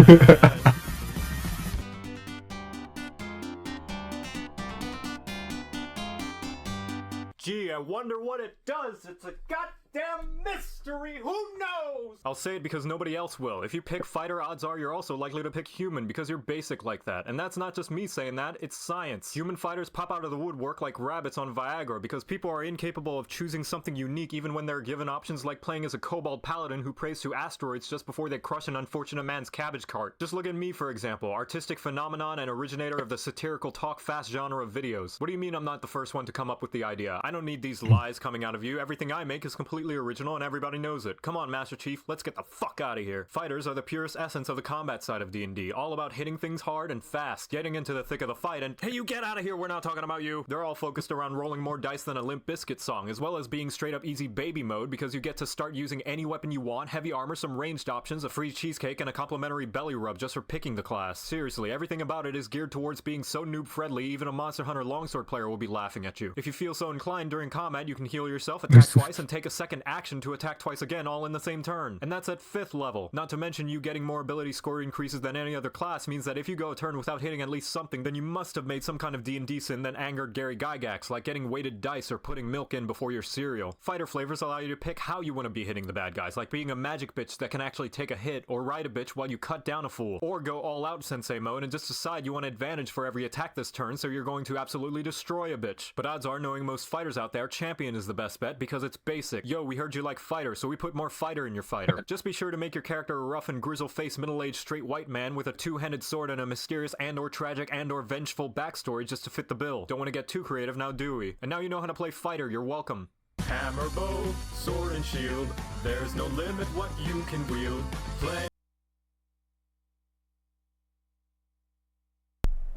Gee, I wonder what it does. It's a goddamn mystery. Who knows? I'll say it because nobody else will. If you pick fighter, odds are you're also likely to pick human because you're basic like that. And that's not just me saying that, it's science. Human fighters pop out of the woodwork like rabbits on Viagra because people are incapable of choosing something unique even when they're given options like playing as a kobold paladin who prays to asteroids just before they crush an unfortunate man's cabbage cart. Just look at me, for example, artistic phenomenon and originator of the satirical talk fast genre of videos. What do you mean I'm not the first one to come up with the idea? I don't need these lies coming out of you. Everything I make is completely original and everybody knows it. Come on, Master Chief, let's get the fuck out of here. Fighters are the purest essence of the combat side of D&D, all about hitting things hard and fast, getting into the thick of the fight, and hey, you get out of here, we're not talking about you. They're all focused around rolling more dice than a Limp Bizkit song, as well as being straight up easy baby mode because you get to start using any weapon you want, heavy armor, some ranged options, a free cheesecake, and a complimentary belly rub just for picking the class. Seriously, everything about it is geared towards being so noob-friendly, even a Monster Hunter longsword player will be laughing at you. If you feel so inclined during combat, you can heal yourself, attack twice, and take a second action to attack twice again, all in the same turn. And that's at 5th level. Not to mention you getting more ability score increases than any other class means that if you go a turn without hitting at least something, then you must have made some kind of D&D sin that angered Gary Gygax, like getting weighted dice or putting milk in before your cereal. Fighter flavors allow you to pick how you want to be hitting the bad guys, like being a magic bitch that can actually take a hit, or ride a bitch while you cut down a fool, or go all out sensei mode and just decide you want advantage for every attack this turn, so you're going to absolutely destroy a bitch. But odds are, knowing most fighters out there, champion is the best bet because it's basic. Yo, we heard you like fighter, so we put more fighter in your fighter. Just be sure to make your character a rough and grizzle-faced middle-aged straight white man with a two-handed sword and a mysterious and/or tragic and/or vengeful backstory just to fit the bill. Don't want to get too creative now, do we? And now you know how to play fighter, you're welcome. Hammer, bow, sword, and shield. There's no limit what you can wield. Play.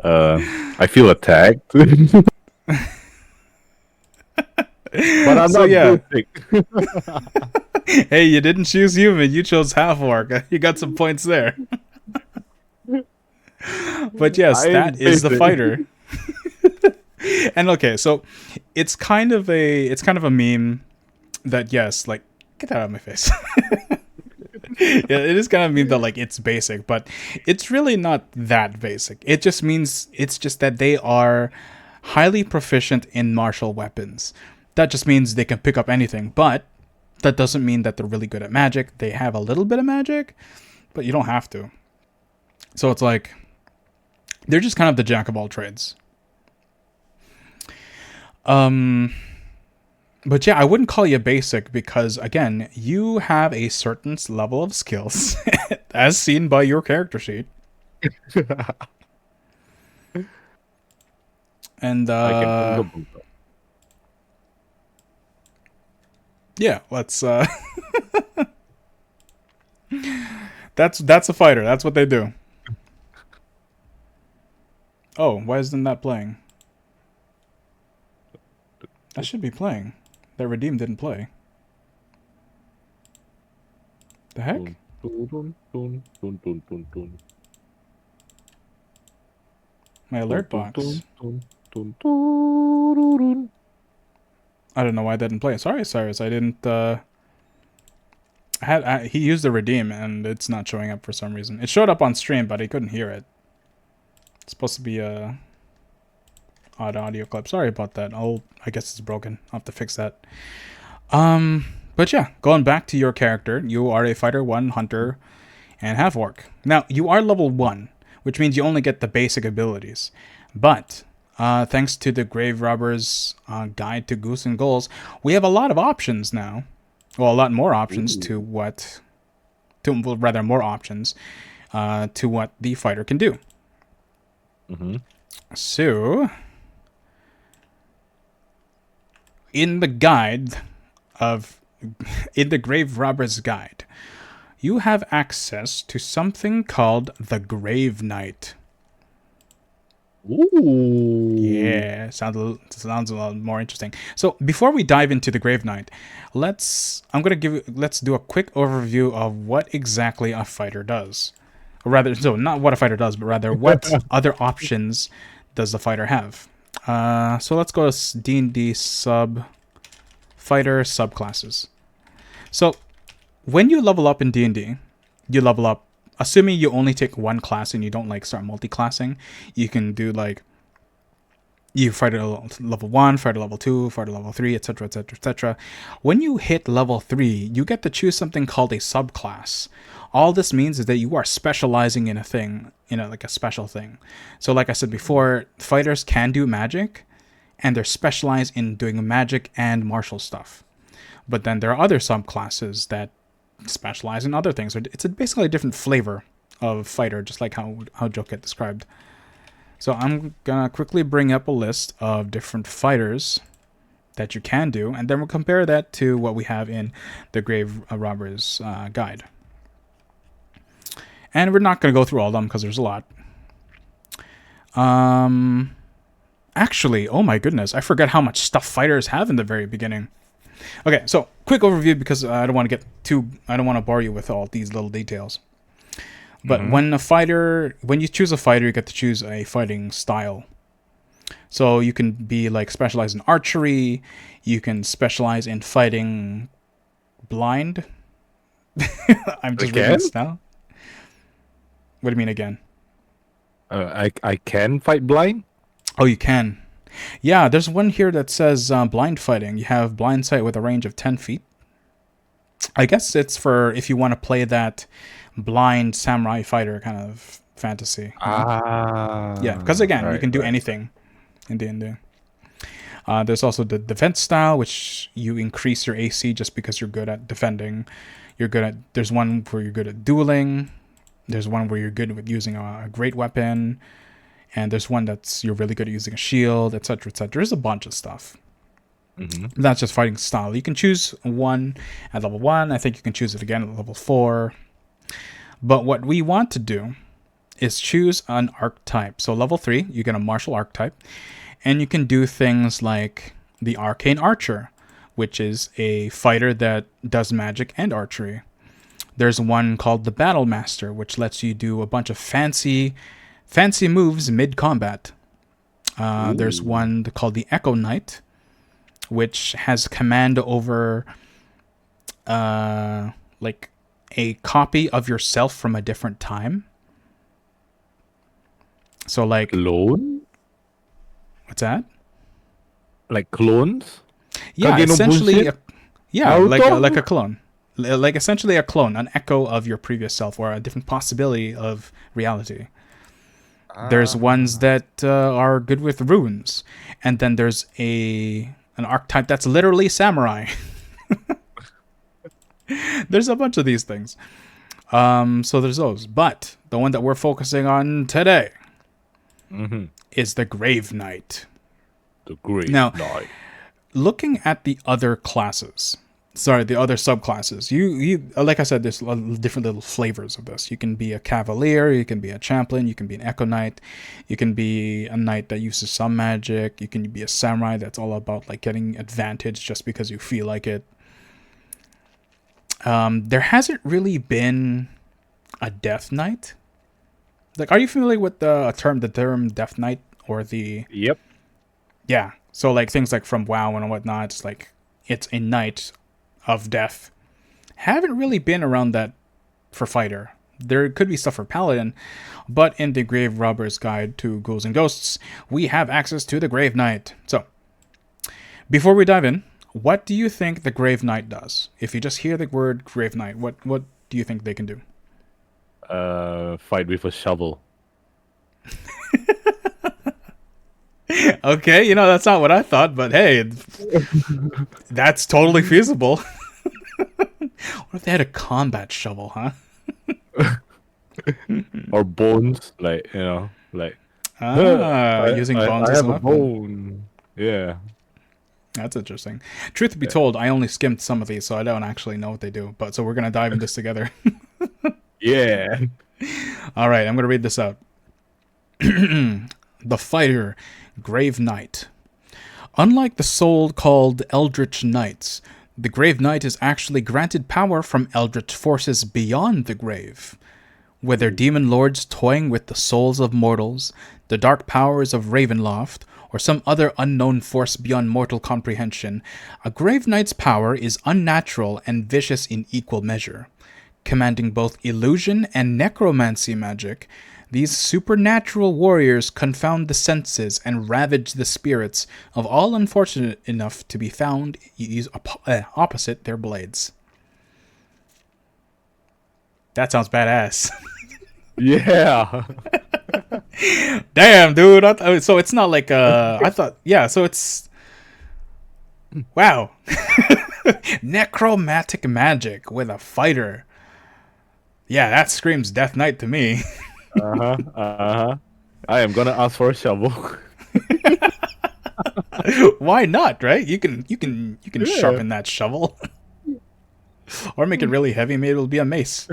I feel attacked. But I'm So, not yeah. basic. Hey, you didn't choose human, you chose half-orc. You got some points there. But yes, I am that is the basic. fighter. And okay, so it's kind of a meme that, yes, like, get that out of my face. Yeah, it is kind of a meme that, like, it's basic, but it's really not that basic. It just means it's just that they are highly proficient in martial weapons. That just means they can pick up anything, but that doesn't mean that they're really good at magic. They have a little bit of magic, but you don't have to. So it's like they're just kind of the jack of all trades. But yeah, I wouldn't call you basic because, again, you have a certain level of skills as seen by your character sheet. And I can think of yeah, let's that's a fighter. That's what they do. Oh, why isn't that playing? That should be playing. That redeem didn't play. The heck? My alert box. I don't know why that didn't play. Sorry, Cyrus. I didn't. He used the redeem and it's not showing up for some reason. It showed up on stream, but he couldn't hear it. It's supposed to be a odd audio clip. Sorry about that. I guess it's broken. I'll have to fix that. But yeah, going back to your character, you are a fighter 1, hunter, and half-orc. Now, you are level 1, which means you only get the basic abilities. But thanks to the Graverobber's guide to Ghouls and Ghouls, we have a lot of options now. Well, a lot more options more options to what the fighter can do. Mm-hmm. So, in the Graverobber's guide, you have access to something called the Grave Knight. Ooh. Yeah, sounds a lot more interesting. So before we dive into the Grave Knight, let's do a quick overview of what exactly a fighter does. Or rather, so not what a fighter does, but rather what other options does the fighter have. So let's go to D&D fighter subclasses. So when you level up in D&D, you level up. Assuming you only take one class and you don't like start multi-classing, you can do like you fight at level 1, fight at level 2, fight at level 3, etc., etc., etc. When you hit level 3, you get to choose something called a subclass. All this means is that you are specializing in a thing, like a special thing. So like I said before, fighters can do magic, and they're specialized in doing magic and martial stuff. But then there are other subclasses that specialize in other things. It's basically a different flavor of fighter, just like how Joket described. So I'm gonna quickly bring up a list of different fighters that you can do, and then we'll compare that to what we have in the Graverobber's guide. And we're not going to go through all of them because there's a lot. Actually, oh my goodness, I forgot how much stuff fighters have in the very beginning. Okay, so quick overview because I don't want to bore you with all these little details. But when you choose a fighter, you get to choose a fighting style. So you can be like specialized in archery, you can specialize in fighting blind. I'm just reading this now. What do you mean again? I can fight blind? Oh, you can. Yeah, there's one here that says blind fighting. You have blind sight with a range of 10 feet. I guess it's for if you want to play that blind samurai fighter kind of fantasy. Yeah, because again, you can do anything in D&D. There's also the defense style, which you increase your AC just because you're good at defending. There's one where you're good at dueling. There's one where you're good with using a great weapon. And there's one you're really good at using a shield, etc., etc. There's a bunch of stuff. That's just fighting style. You can choose one at level 1. I think you can choose it again at level 4. But what we want to do is choose an archetype. So level 3, you get a martial archetype. And you can do things like the Arcane Archer, which is a fighter that does magic and archery. There's one called the Battle Master, which lets you do a bunch of fancy moves mid-combat. There's one called the Echo Knight, which has command over like a copy of yourself from a different time. So like Clone? What's that? Like clones? Yeah, Kage no essentially bullshit? like a clone. Like essentially a clone, an echo of your previous self or a different possibility of reality. There's ones that are good with runes, and then there's an archetype that's literally samurai. There's a bunch of these things. So there's those, but the one that we're focusing on today is the Grave Knight. The Grave Now, Knight. Looking at the other classes, the other subclasses, you like I said, there's different little flavors of this. You can be a cavalier, you can be a champion, you can be an echo knight, you can be a knight that uses some magic, you can be a samurai that's all about like getting advantage just because you feel like it. There hasn't really been a death knight. Like, are you familiar with the term death knight or the? Yep. Yeah. So like things like from WoW and whatnot, it's like it's a knight of death. Haven't really been around that for fighter. There could be stuff for paladin, but in the Graverobber's Guide to Ghouls and Ghosts, we have access to the Grave Knight. So, before we dive in, what do you think the Grave Knight does? If you just hear the word Grave Knight, what do you think they can do? Fight with a shovel. Okay, that's not what I thought, but hey, that's totally feasible. What if they had a combat shovel, huh? Or bones, like using bones I as have a a weapon. bone. Yeah. That's interesting. Truth be told, I only skimmed some of these, so I don't actually know what they do. But so we're gonna dive into this together. Yeah. All right, I'm gonna read this out. The fighter, Grave Knight. Unlike the so-called Eldritch Knights, the Grave Knight is actually granted power from Eldritch forces beyond the grave. Whether demon lords toying with the souls of mortals, the dark powers of Ravenloft, or some other unknown force beyond mortal comprehension, a Grave Knight's power is unnatural and vicious in equal measure. Commanding both illusion and necromancy magic, these supernatural warriors confound the senses and ravage the spirits of all unfortunate enough to be found opposite their blades. That sounds badass. Yeah. Damn, dude. So it's not like I thought. Yeah, so it's wow. Necromantic magic with a fighter. Yeah, that screams Death Knight to me. I am gonna ask for a shovel. Why not, right? You can Yeah. sharpen that shovel. Or make it really heavy, maybe it'll be a mace.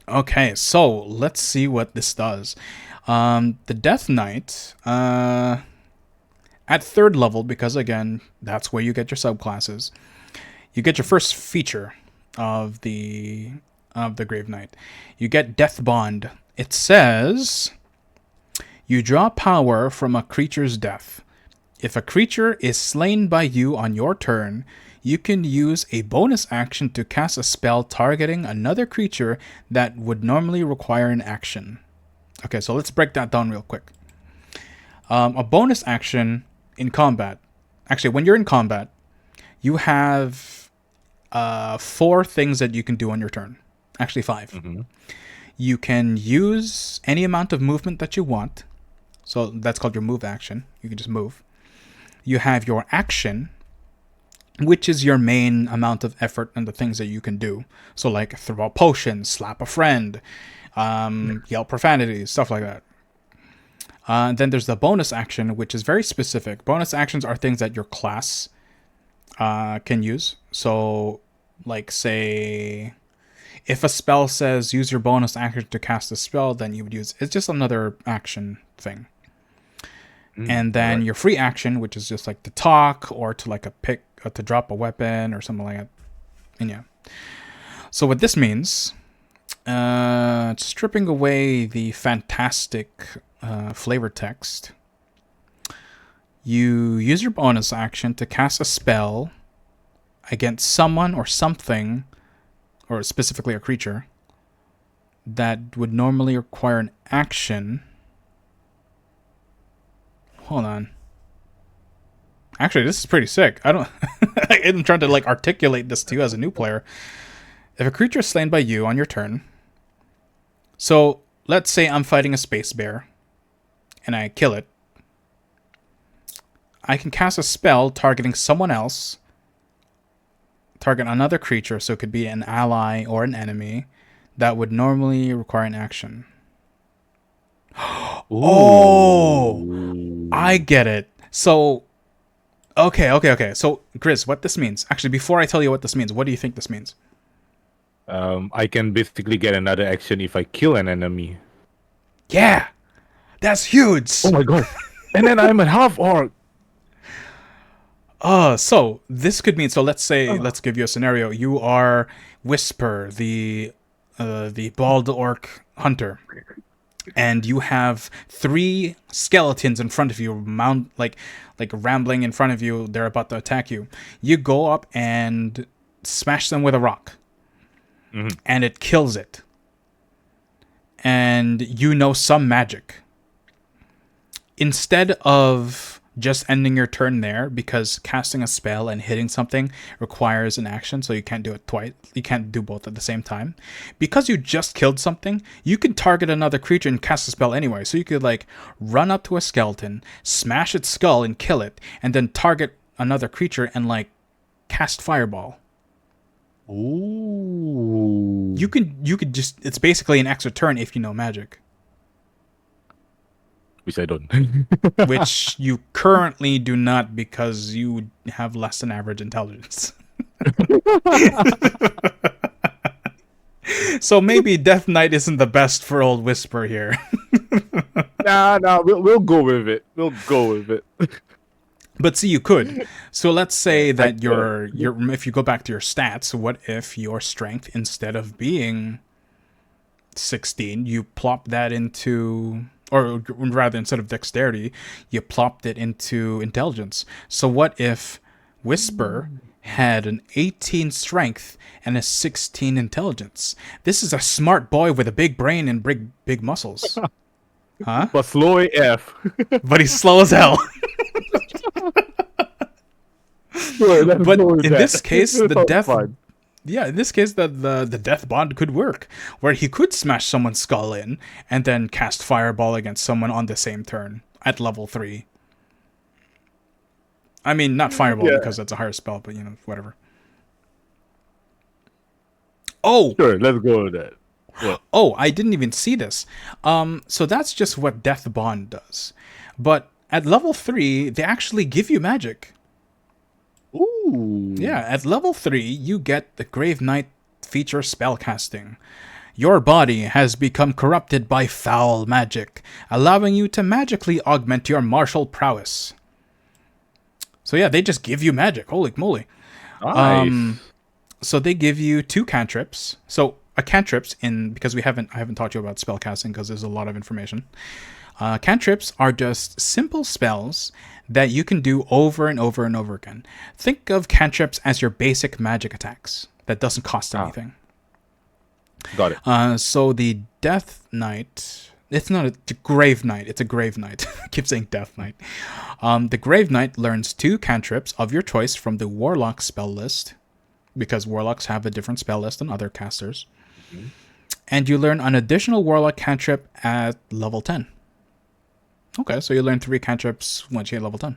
Okay, so let's see what this does. The Death Knight, at 3rd level, because again, that's where you get your subclasses. You get your first feature of the Grave Knight. You get Death Bond. It says you draw power from a creature's death. If a creature is slain by you on your turn, you can use a bonus action to cast a spell targeting another creature that would normally require an action. Okay, so let's break that down real quick. A bonus action in combat. Actually, when you're in combat, you have 4 things that you can do on your turn. Actually, 5. Mm-hmm. You can use any amount of movement that you want. So that's called your move action. You can just move. You have your action, which is your main amount of effort and the things that you can do. So like throw a potion, slap a friend, yell profanities, stuff like that. Then there's the bonus action, which is very specific. Bonus actions are things that your class can use. So like say if a spell says use your bonus action to cast a spell, then you would use it's just another action thing. And then your free action, which is just like to talk or to like to drop a weapon or something like that. And yeah. So what this means, stripping away the fantastic flavor text, you use your bonus action to cast a spell against someone or something, or specifically a creature, that would normally require an action. Hold on. Actually, this is pretty sick. I'm trying to like articulate this to you as a new player. If a creature is slain by you on your turn, so let's say I'm fighting a space bear and I kill it, I can cast a spell targeting someone else, target another creature, so it could be an ally or an enemy, that would normally require an action. Oh, I get it. So, okay. So, Grizz, what this means? Actually, before I tell you what this means, what do you think this means? I can basically get another action if I kill an enemy. Yeah, that's huge. Oh my god! And then I'm a half orc. So this could mean. So let's give you a scenario. You are Whisper, the bald orc hunter, and you have 3 skeletons in front of you, like rambling in front of you. They're about to attack you. You go up and smash them with a rock, and it kills it. And you know some magic. Instead of just ending your turn there, because casting a spell and hitting something requires an action, so you can't do it twice. You can't do both at the same time. Because you just killed something, you can target another creature and cast a spell anyway. So you could like run up to a skeleton, smash its skull and kill it, and then target another creature and like cast fireball. Ooh. You could just, it's basically an extra turn if you know magic. Which I don't. Which you currently do not, because you have less than average intelligence. So maybe Death Knight isn't the best for old Whisper here. Nah, we'll go with it. We'll go with it. But see, you could. So let's say that your if you go back to your stats, what if your strength, instead of being 16, you plop that into, or rather, instead of dexterity, you plopped it into intelligence. So what if Whisper had an 18 strength and a 16 intelligence? This is a smart boy with a big brain and big muscles. Huh? But slow AF. But he's slow as hell. Sure, But in this case, the That's death... fine. Yeah, in this case, the death bond could work, where he could smash someone's skull in and then cast fireball against someone on the same turn at level 3. I mean, not fireball because that's a higher spell, but whatever. Oh, Sure, let's go with that. What? oh, I didn't even see this. So that's just what death bond does. But at level 3, they actually give you magic. Ooh. Yeah, at level 3, you get the Grave Knight feature spellcasting. Your body has become corrupted by foul magic, allowing you to magically augment your martial prowess. So yeah, they just give you magic. Holy moly. Nice. So they give you 2 cantrips. So a cantrips because I haven't taught you about spellcasting because there's a lot of information. Cantrips are just simple spells that you can do over and over and over again. Think of cantrips as your basic magic attacks that doesn't cost anything. Got it. So the Death Knight, it's not a Grave Knight, it's a Grave Knight. I keep saying Death Knight. The Grave Knight learns 2 cantrips of your choice from the Warlock spell list, because Warlocks have a different spell list than other casters. Mm-hmm. And you learn an additional Warlock cantrip at level 10. Okay, so you learn 3 cantrips once you hit level 10.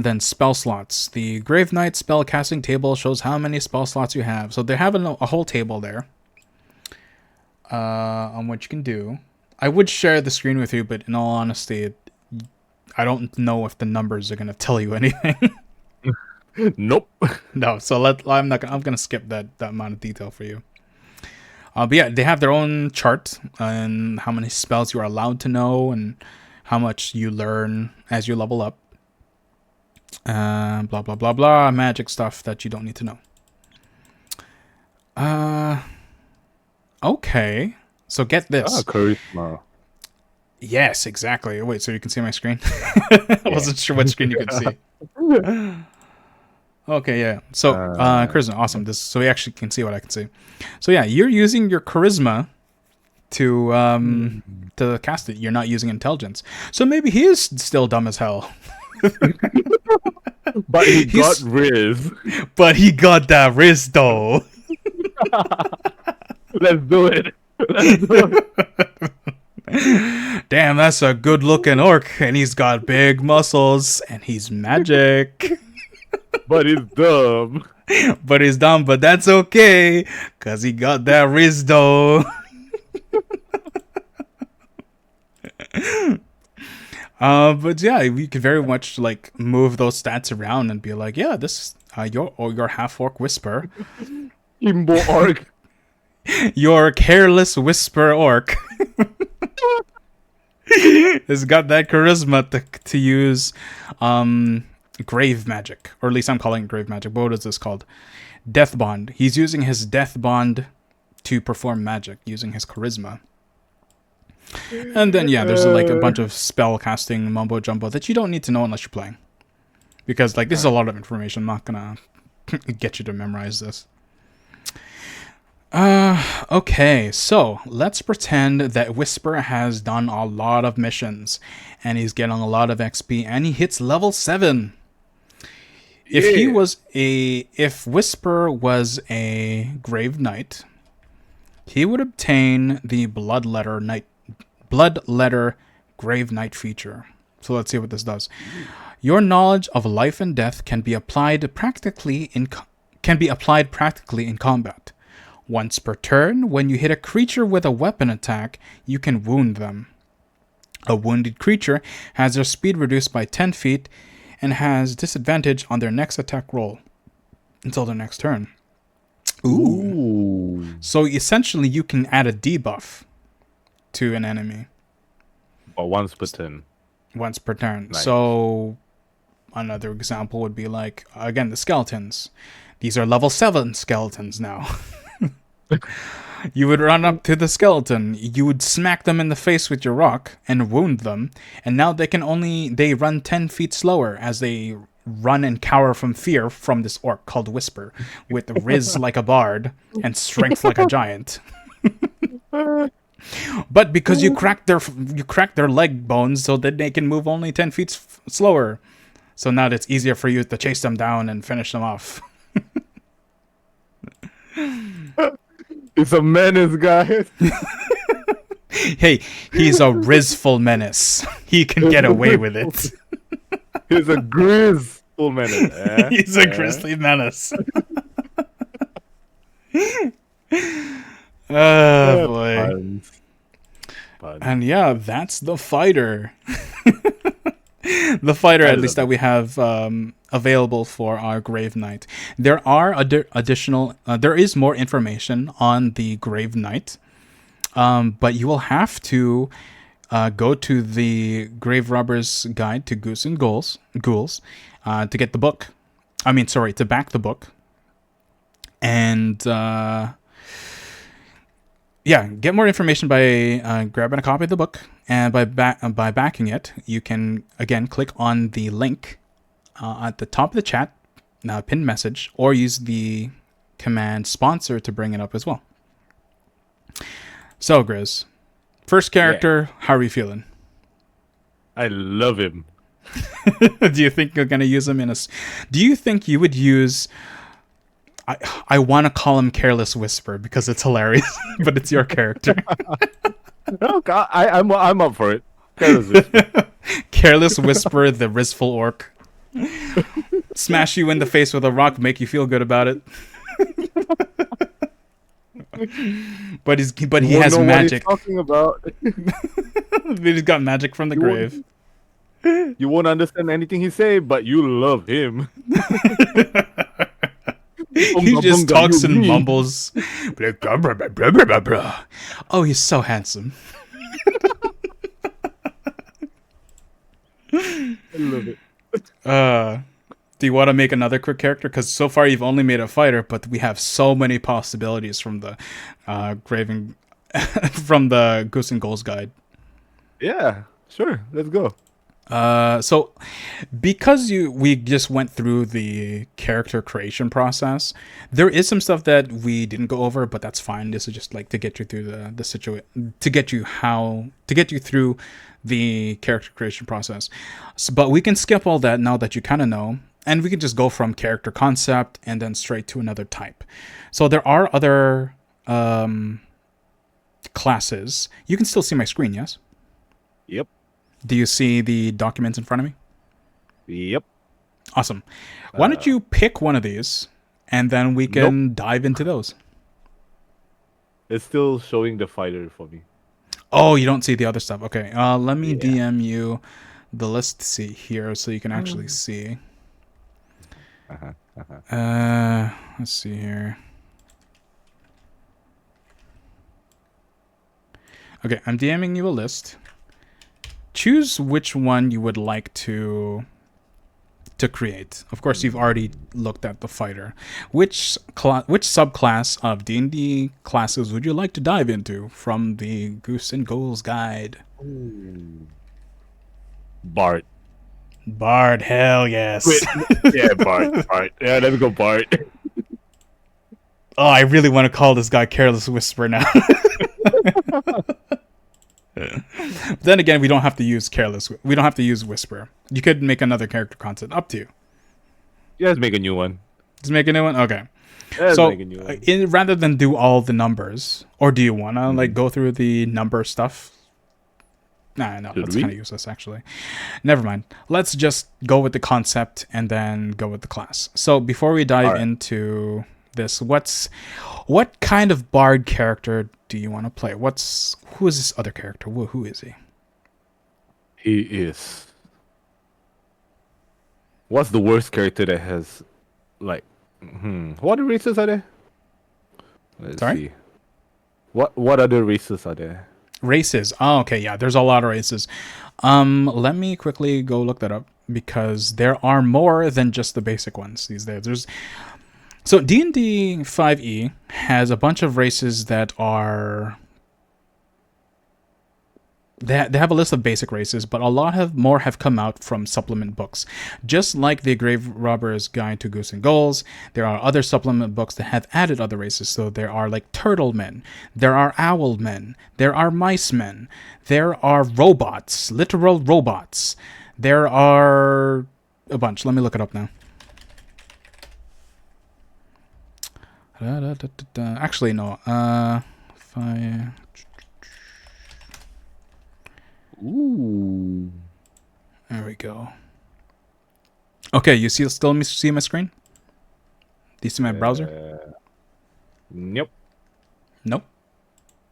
Then spell slots. The Grave Knight spell casting table shows how many spell slots you have. So they have a whole table there on what you can do. I would share the screen with you, but in all honesty, I don't know if the numbers are going to tell you anything. Nope. No, so I'm gonna skip that amount of detail for you. But yeah, they have their own chart and how many spells you are allowed to know and how much you learn as you level up. Blah blah blah blah, magic stuff that you don't need to know. Okay, so get this. Charisma. Yes, exactly. Wait, so you can see my screen? I wasn't sure what screen you could see. Okay, yeah. So, charisma, awesome. So we actually can see what I can see. So yeah, you're using your charisma to cast it. You're not using intelligence. So maybe he is still dumb as hell. But he got Riz. But he got that Riz though. Let's do it. Let's do it. Damn, that's a good looking orc, and he's got big muscles, and he's magic. But he's dumb. But he's dumb, but that's okay, cause he got that Riz though. But yeah, we could very much like move those stats around and be like, yeah, this your half orc whisper, Imbo orc. your careless whisper orc has got that charisma to use grave magic, or at least I'm calling it grave magic. But what is this called? Death bond. He's using his death bond to perform magic using his charisma. And then yeah, there's like a bunch of spell casting mumbo jumbo that you don't need to know unless you're playing, because like this is a lot of information. I'm not gonna get you to memorize this. Okay, so let's pretend that Whisper has done a lot of missions and he's getting a lot of XP and he hits level 7. If Whisper was a Grave Knight, he would obtain the Blood Letter Grave Knight feature. So let's see what this does. Your knowledge of life and death can be applied practically in combat. Once per turn, when you hit a creature with a weapon attack, you can wound them. A wounded creature has their speed reduced by 10 feet and has disadvantage on their next attack roll until their next turn. Ooh. So essentially, you can add a debuff to an enemy. Or once per turn. Once per turn. Nice. So another example would be like, again, the skeletons. These are level 7 skeletons now. You would run up to the skeleton, you would smack them in the face with your rock and wound them, and now they run 10 feet slower as they run and cower from fear from this orc called Whisper, with Riz like a bard and strength like a giant. But because you cracked their leg bones so that they can move only 10 feet slower, so now it's easier for you to chase them down and finish them off. It's a menace, guys. Hey, he's a Rizful menace. He can get away with it. He's a Grizzful menace. Eh? He's a grizzly menace. Oh boy. bud. And yeah, that's the fighter. The fighter, at least, that we have available for our Grave Knight. There are additional. There is more information on the Grave Knight, but you will have to go to the Graverobber's Guide to Ghouls, to get the book. I mean, sorry, to back the book, and yeah, get more information by grabbing a copy of the book, and by backing it, you can again click on the link at the top of the chat, pinned message, or use the command sponsor to bring it up as well. So, Grizz, first character, how are you feeling? I love him. Do you think you're gonna use him in a? Do you think you would use? I want to call him Careless Whisper because it's hilarious, but it's your character. Oh God, I'm up for it. Careless Whisper. Careless Whisper, the Rizful Orc. Smash you in the face with a rock, make you feel good about it. but he has magic. What he's talking about. He's got magic from the grave. You won't understand anything he say, but you love him. He just talks and mumbles. Oh, he's so handsome. I love it. Do you want to make another quick character? Because so far you've only made a fighter, but we have so many possibilities from the from the Goose and Ghouls guide. Yeah, sure. Let's go. So because we just went through the character creation process, there is some stuff that we didn't go over, but that's fine. This is just like to get you through the situation, to get you through the character creation process. So, but we can skip all that now that you kind of know, and we can just go from character concept and then straight to another type. So there are other classes. You can still see my screen, yes? Yep. Do you see the documents in front of me? Yep. Awesome. Why don't you pick one of these, and then we can dive into those. It's still showing the fighter for me. Oh, you don't see the other stuff. Okay. Let me DM you the list here so you can actually see. Let's see here. Okay, I'm DMing you a list. Choose which one you would like to create. Of course, you've already looked at the fighter. Which subclass of D&D classes would you like to dive into from the Goose and Ghouls guide? Bart. Bard, hell yes. Yeah, Bart. Bart. Yeah, let's go, Bart. Oh, I really want to call this guy Careless Whisper now. Then again, we don't have to use We don't have to use Whisper. You could make another character concept. Up to you. Yeah, let's make a new one. Just make a new one? Okay. Let's So, make a new one. rather than do all the numbers, or do you want to like go through the number stuff? No, that's kind of useless, actually. Never mind. Let's just go with the concept and then go with the class. So before we dive into this, what kind of bard character do you want to play? Who is this other character? Who is he? He is. What's the worst character that has, like, what other races are there? Let's see. What other races are there? Races. Oh, okay, yeah. There's a lot of races. Let me quickly go look that up because there are more than just the basic ones these days. So D&D 5e has a bunch of races that are... They have a list of basic races, but a lot more have come out from supplement books. Just like the Graverobber's Guide to Goose and Ghouls, there are other supplement books that have added other races. So there are like turtle men, there are owl men, there are mice men, there are robots, literal robots. There are a bunch. Let me look it up now. Actually, no. Ooh. There we go. Okay, you still see my screen? Do you see my browser? Nope. Nope.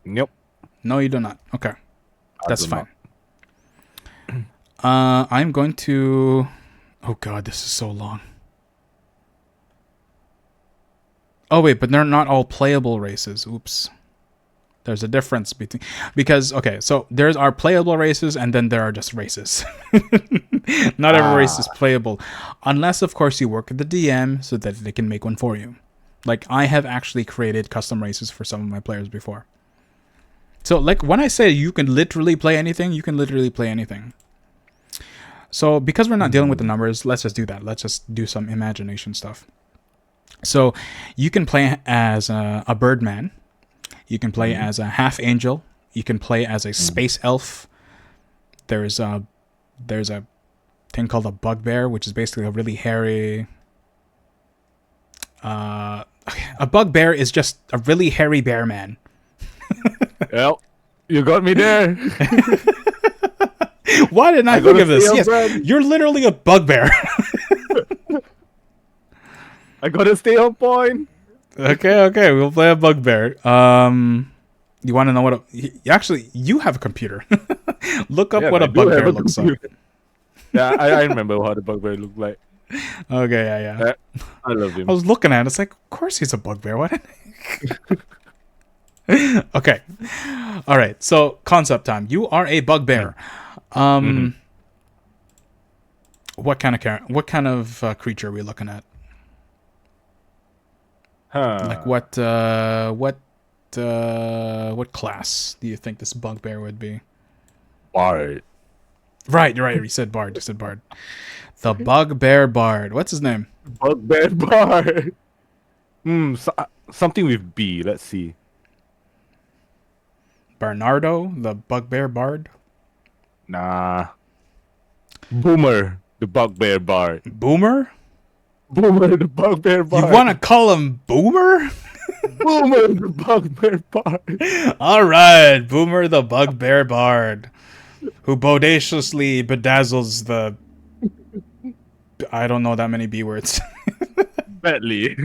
Nope. No, you do not. Okay. That's do fine. not. I'm going to. Oh god, this is so long. Oh wait, but they're not all playable races. Oops. There's a difference between because okay, so there's our playable races and then there are just races. Not every race is playable, unless of course you work with the DM so that they can make one for you. Like I have actually created custom races for some of my players before. So like when I say you can literally play anything, you can literally play anything. So because we're not dealing with the numbers, let's just do that. Let's just do some imagination stuff. So you can play as a birdman. You can play as a half angel. You can play as a space elf. There's a thing called a bugbear, which is basically a really hairy. A bugbear is just a really hairy bear man. Well, you got me there. Why didn't I think of this? Yes, brand. you're literally a bugbear. I gotta stay on point. Okay, we'll play a bugbear. You want to know what? Actually, you have a computer. Look up what I a do have bugbear a looks like. computer. Yeah, I remember how the bugbear looked like. Okay, yeah. I love him. I was looking at it. It's like, of course he's a bugbear. What? Okay. All right. So concept time. You are a bugbear. What kind of creature are we looking at? Like what class do you think this bugbear would be? Bard. Right. You said bard. The bugbear bard. What's his name? Bugbear Bard. Something with B. Let's see. Bernardo, the bugbear bard. Nah. Boomer, the Bugbear Bard. Boomer? Boomer, the Bugbear Bard. You want to call him Boomer? Boomer, the Bugbear Bard. All right, Boomer, the bugbear bard, who bodaciously bedazzles the. I don't know that many B words. Badly.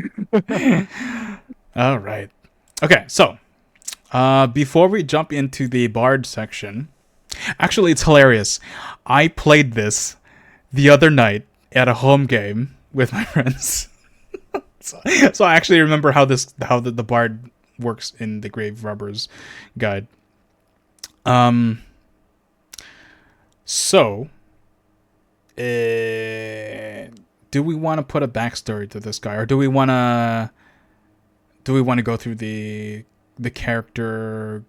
All right. Okay, so before we jump into the bard section, actually, it's hilarious. I played this the other night at a home game with my friends. So I actually remember how the bard works in the Graverobber's guide. So, do we want to put a backstory to this guy, or do we want to go through the character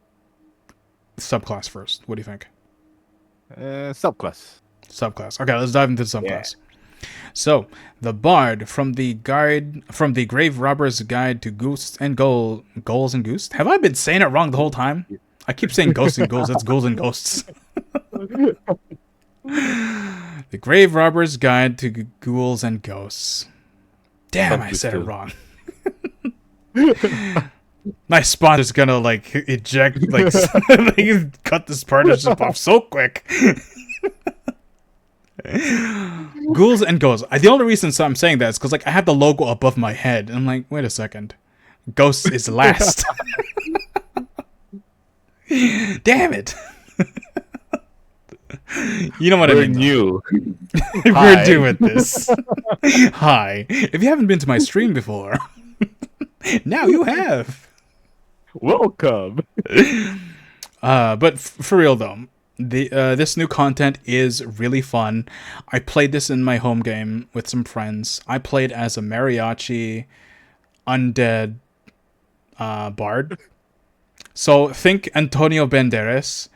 subclass first? What do you think? Subclass. Subclass. Okay, let's dive into the subclass. So, the bard from the Graverobber's Guide to Ghouls and Ghouls and Ghosts. Have I been saying it wrong the whole time? I keep saying ghosts and ghouls. That's ghouls and ghosts. The Graverobber's Guide to Ghouls and Ghosts. Damn, I said it wrong. My sponsor's gonna eject, cut this partnership off so quick. Ghouls and Ghosts. The only reason I'm saying that is because I have the logo above my head, and I'm like, wait a second, Ghosts is last. Damn it! You know what I mean? New. We're doing this. Hi. If you haven't been to my stream before, now you have. Welcome. But for real though, this new content is really fun. I played this in my home game with some friends. I played as a mariachi undead bard. So think Antonio Banderas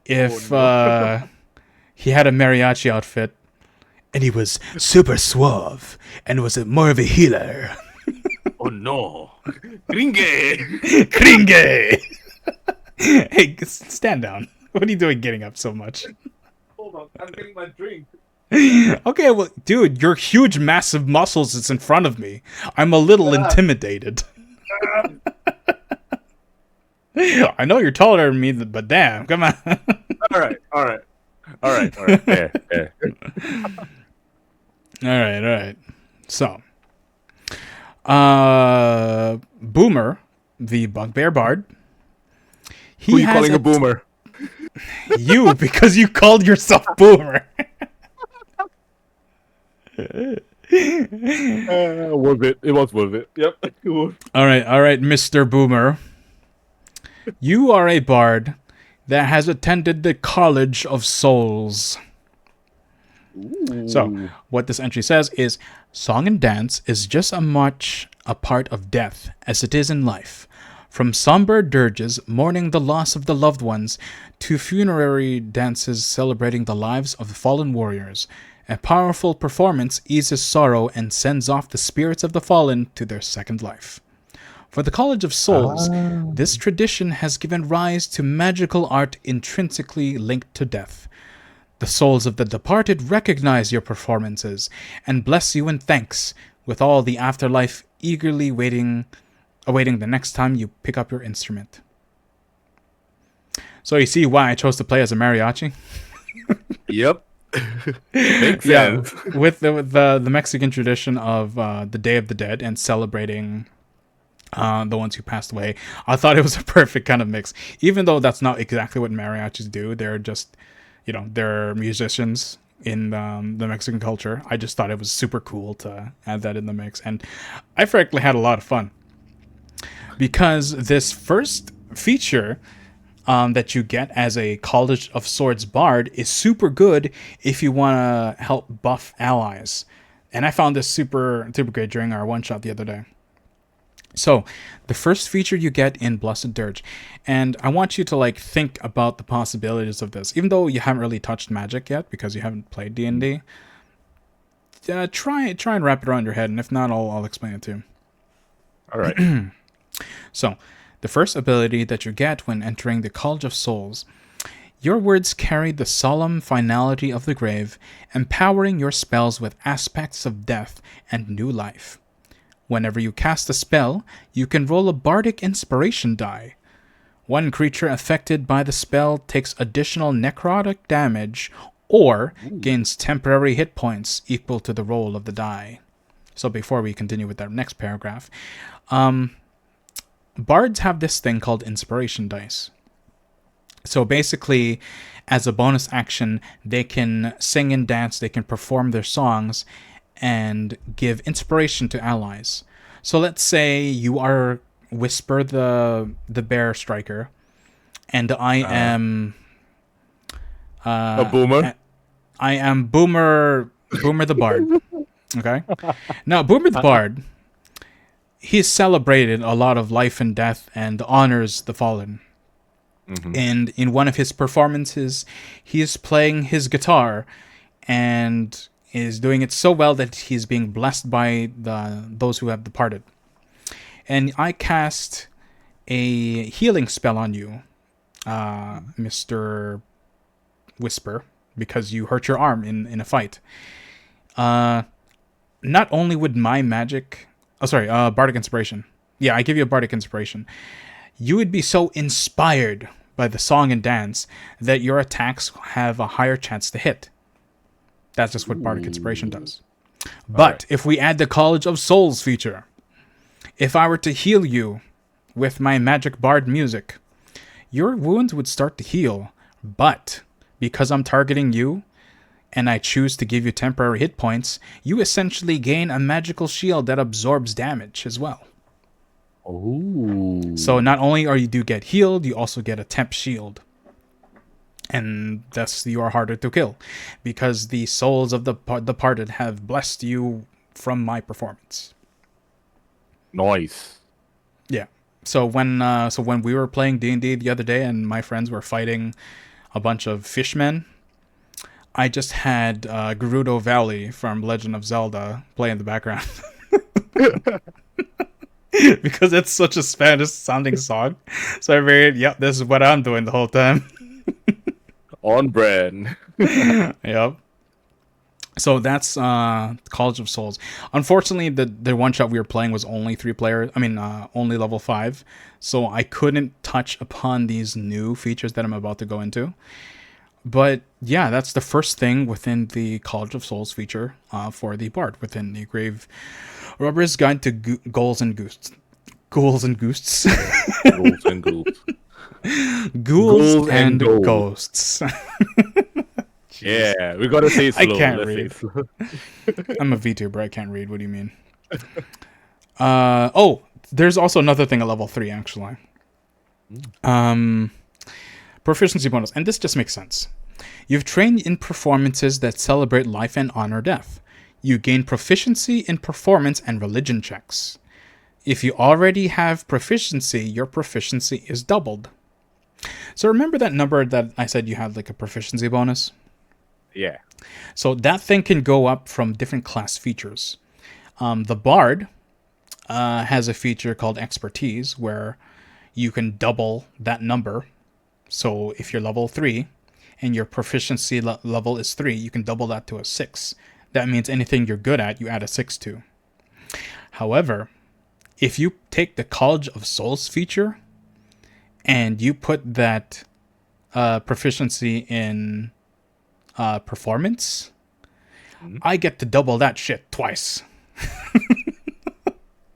if he had a mariachi outfit and he was super suave and was more of a healer. Oh no. Gringe. Kringe! Hey, stand down. What are you doing getting up so much? Hold on, I'm getting my drink. Okay, well, dude, your huge, massive muscles is in front of me. I'm a little intimidated. I know you're taller than me, but damn, come on. All right. There. All right. So, Boomer, the bugbear bard. Who are you calling a boomer? You, because you called yourself Boomer. Worth it. It was worth it. Yep. All right, Mr. Boomer. You are a bard that has attended the College of Souls. So, what this entry says is, song and dance is just as much a part of death as it is in life. From somber dirges mourning the loss of the loved ones to funerary dances celebrating the lives of the fallen warriors, a powerful performance eases sorrow and sends off the spirits of the fallen to their second life. For the College of Souls, this tradition has given rise to magical art intrinsically linked to death. The souls of the departed recognize your performances and bless you in thanks, with all the afterlife eagerly awaiting the next time you pick up your instrument. So you see why I chose to play as a mariachi? Yep. Makes sense. With the Mexican tradition of the Day of the Dead and celebrating the ones who passed away, I thought it was a perfect kind of mix. Even though that's not exactly what mariachis do, they're just, they're musicians in the Mexican culture. I just thought it was super cool to add that in the mix, and I frankly had a lot of fun because this first feature that you get as a College of Swords bard is super good if you want to help buff allies. And I found this super great during our one shot the other day. So, the first feature you get in Blessed Dirge, and I want you to think about the possibilities of this, even though you haven't really touched Magic yet because you haven't played D&D. Try and wrap it around your head, and if not, I'll explain it to you. All right. So, the first ability that you get when entering the College of Souls, your words carry the solemn finality of the grave, empowering your spells with aspects of death and new life. Whenever you cast a spell, you can roll a bardic inspiration die. One creature affected by the spell takes additional necrotic damage or gains temporary hit points equal to the roll of the die. So before we continue with that next paragraph, bards have this thing called inspiration dice. So basically, as a bonus action, they can sing and dance, they can perform their songs, and give inspiration to allies. So let's say you are Whisper the bear striker, and I am a boomer. I am Boomer the bard. Okay, now Boomer the bard, he's celebrated a lot of life and death and honors the fallen. Mm-hmm. And in one of his performances, he is playing his guitar and is doing it so well that he's being blessed by those who have departed. And I cast a healing spell on you, Mr. Whisper, because you hurt your arm in a fight. Not only would my magic... Bardic Inspiration. Yeah, I give you a Bardic Inspiration. You would be so inspired by the song and dance that your attacks have a higher chance to hit. That's just what Bardic Inspiration does. But if we add the College of Souls feature, if I were to heal you with my magic bard music, your wounds would start to heal. But because I'm targeting you, and I choose to give you temporary hit points, you essentially gain a magical shield that absorbs damage as well. Oh. So not only do you get healed, you also get a temp shield. And thus you are harder to kill, because the souls of the departed have blessed you from my performance. Nice. Yeah. So when we were playing D&D the other day, and my friends were fighting a bunch of fishmen, I just had Gerudo Valley from Legend of Zelda play in the background. Because it's such a Spanish sounding song. So I figured, yep, this is what I'm doing the whole time. On brand. Yep. So that's College of Souls. Unfortunately, the one shot we were playing was only 3 players. Only level 5. So I couldn't touch upon these new features that I'm about to go into. But yeah, that's the first thing within the College of Souls feature for the bard within the Graverobber's Guide to Ghouls and Ghosts. Ghouls and Ghosts. Ghouls and Ghouls. Ghouls Ghouls and and ghosts. ghosts. Yeah, we gotta say it I slow. can't Let's say read. it slow. I'm a VTuber. I can't read. What do you mean? There's also another thing at level 3, actually. Proficiency bonus. And this just makes sense. You've trained in performances that celebrate life and honor death. You gain proficiency in performance and religion checks. If you already have proficiency, your proficiency is doubled. So remember that number that I said you had like a proficiency bonus? Yeah. So that thing can go up from different class features. The Bard has a feature called Expertise where you can double that number. So if you're level 3 and your proficiency level is 3, you can double that to a 6. That means anything you're good at, you add a 6 to. However, if you take the College of Souls feature and you put that proficiency in performance, I get to double that shit twice.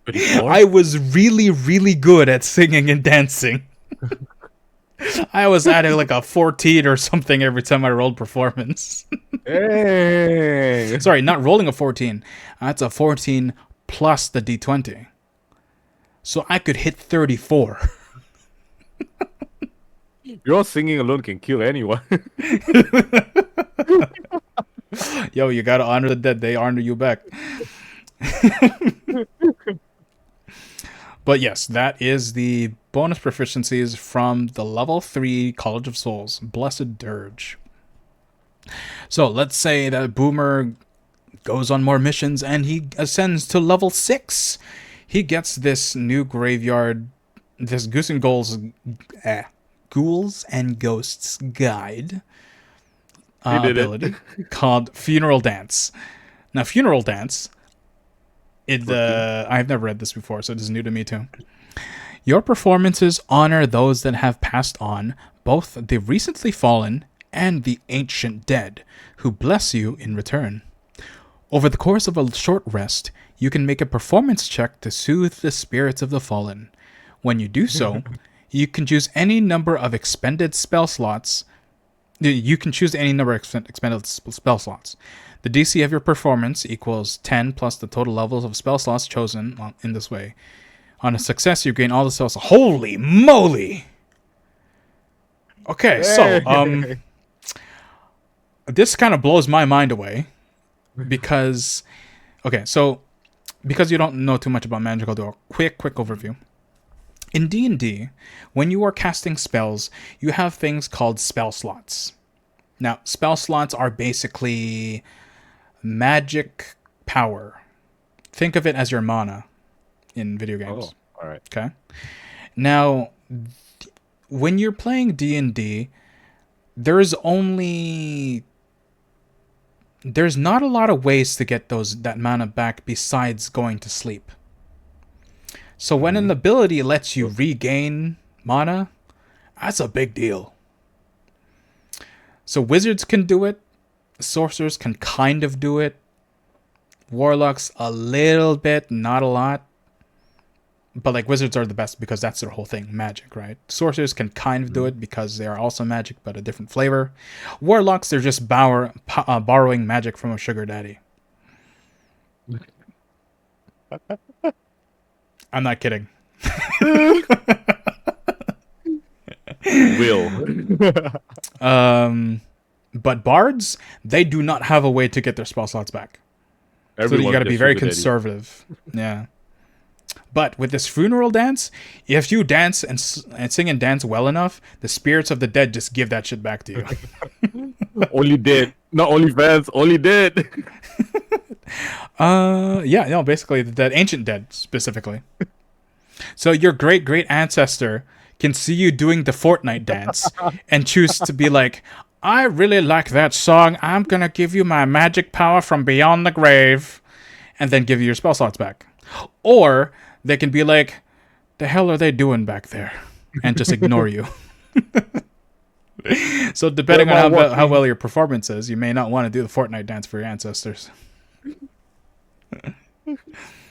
I was really, really good at singing and dancing. I was adding like a 14 or something every time I rolled performance. Hey. Sorry, not rolling a 14. That's a 14 plus the d20. So I could hit 34. Your singing alone can kill anyone. Yo, you gotta honor the dead. They honor you back. But yes, that is the bonus proficiencies from the level 3 College of Souls, Blessed Dirge. So let's say that Boomer goes on more missions and he ascends to level 6. He gets this new graveyard, this Ghouls and Ghosts guide ability called Funeral Dance. Now, Funeral Dance, I've never read this before, so it is new to me too. Your performances honor those that have passed on, both the recently fallen and the ancient dead, who bless you in return. Over the course of a short rest, you can make a performance check to soothe the spirits of the fallen. When you do so, you can choose any number of expended spell slots. You can choose any number of expended spell slots. The DC of your performance equals 10 plus the total levels of spell slots chosen in this way. On a success, you gain all the spells. Holy moly! Okay, so this kind of blows my mind away because because you don't know too much about magic, I'll do a quick overview. In D&D, when you are casting spells, you have things called spell slots. Now, spell slots are basically magic power. Think of it as your mana in video games. Oh, all right. Okay. Now, when you're playing D&D, there's not a lot of ways to get that mana back besides going to sleep. So when an ability lets you regain mana, that's a big deal. So wizards can do it. Sorcerers can kind of do it. Warlocks a little bit, not a lot. But like wizards are the best because that's their whole thing, magic, right? Sorcerers can kind of do it because they are also magic but a different flavor. Warlocks, they're just borrowing magic from a sugar daddy. I'm not kidding. But bards, they do not have a way to get their spell slots back. So you got to be very conservative. Yeah. But with this funeral dance, if you dance and sing and dance well enough, the spirits of the dead just give that shit back to you. Only dead, not only fans, only dead. Basically the dead, ancient dead specifically. So your great ancestor can see you doing the Fortnite dance and choose to be like, I really like that song. I'm gonna give you my magic power from beyond the grave, and then give you your spell slots back. Or they can be like, the hell are they doing back there? And just ignore you. So depending on how well your performance is, you may not want to do the Fortnite dance for your ancestors.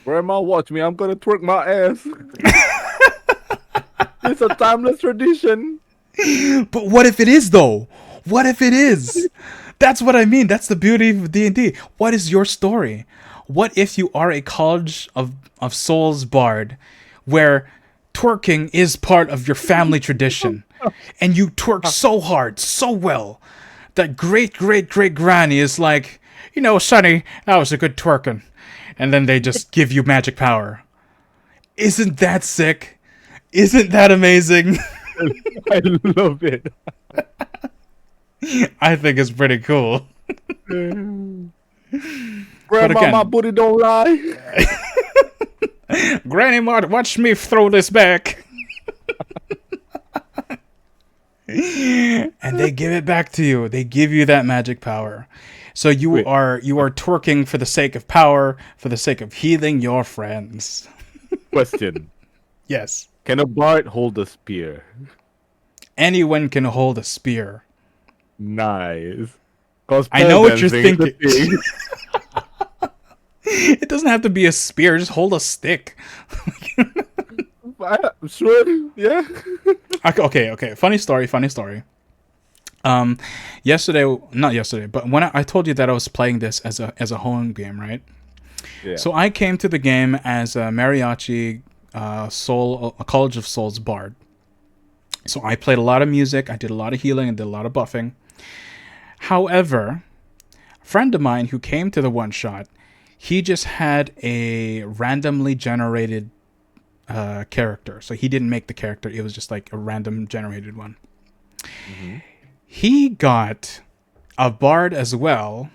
Grandma, watch me. I'm gonna twerk my ass. It's a timeless tradition. But what if it is though? What if it is? That's what I mean. That's the beauty of D&D. What is your story? What if you are a College of Souls bard where twerking is part of your family tradition and you twerk so hard, so well that great granny is like, you know, Sonny, that was a good twerking. And then they just give you magic power. Isn't that sick? Isn't that amazing? I love it. I think it's pretty cool. Grandma, again- my booty don't lie. Granny, watch me throw this back. And they give it back to you. They give you that magic power. So you are twerking for the sake of power, for the sake of healing your friends. Question. Yes. Can a bard hold a spear? Anyone can hold a spear. Nice. 'Cause I know what you're dancing is a thinking. thing. It doesn't have to be a spear, just hold a stick. Sure, yeah. Okay. Funny story. Not yesterday, but when I told you that I was playing this as a home game, right? Yeah. So I came to the game as a mariachi a College of Souls bard. So I played a lot of music, I did a lot of healing, and did a lot of buffing. However, a friend of mine who came to the one shot, he just had a randomly generated character. So he didn't make the character, it was just like a random generated one. Mm-hmm. He got a bard as well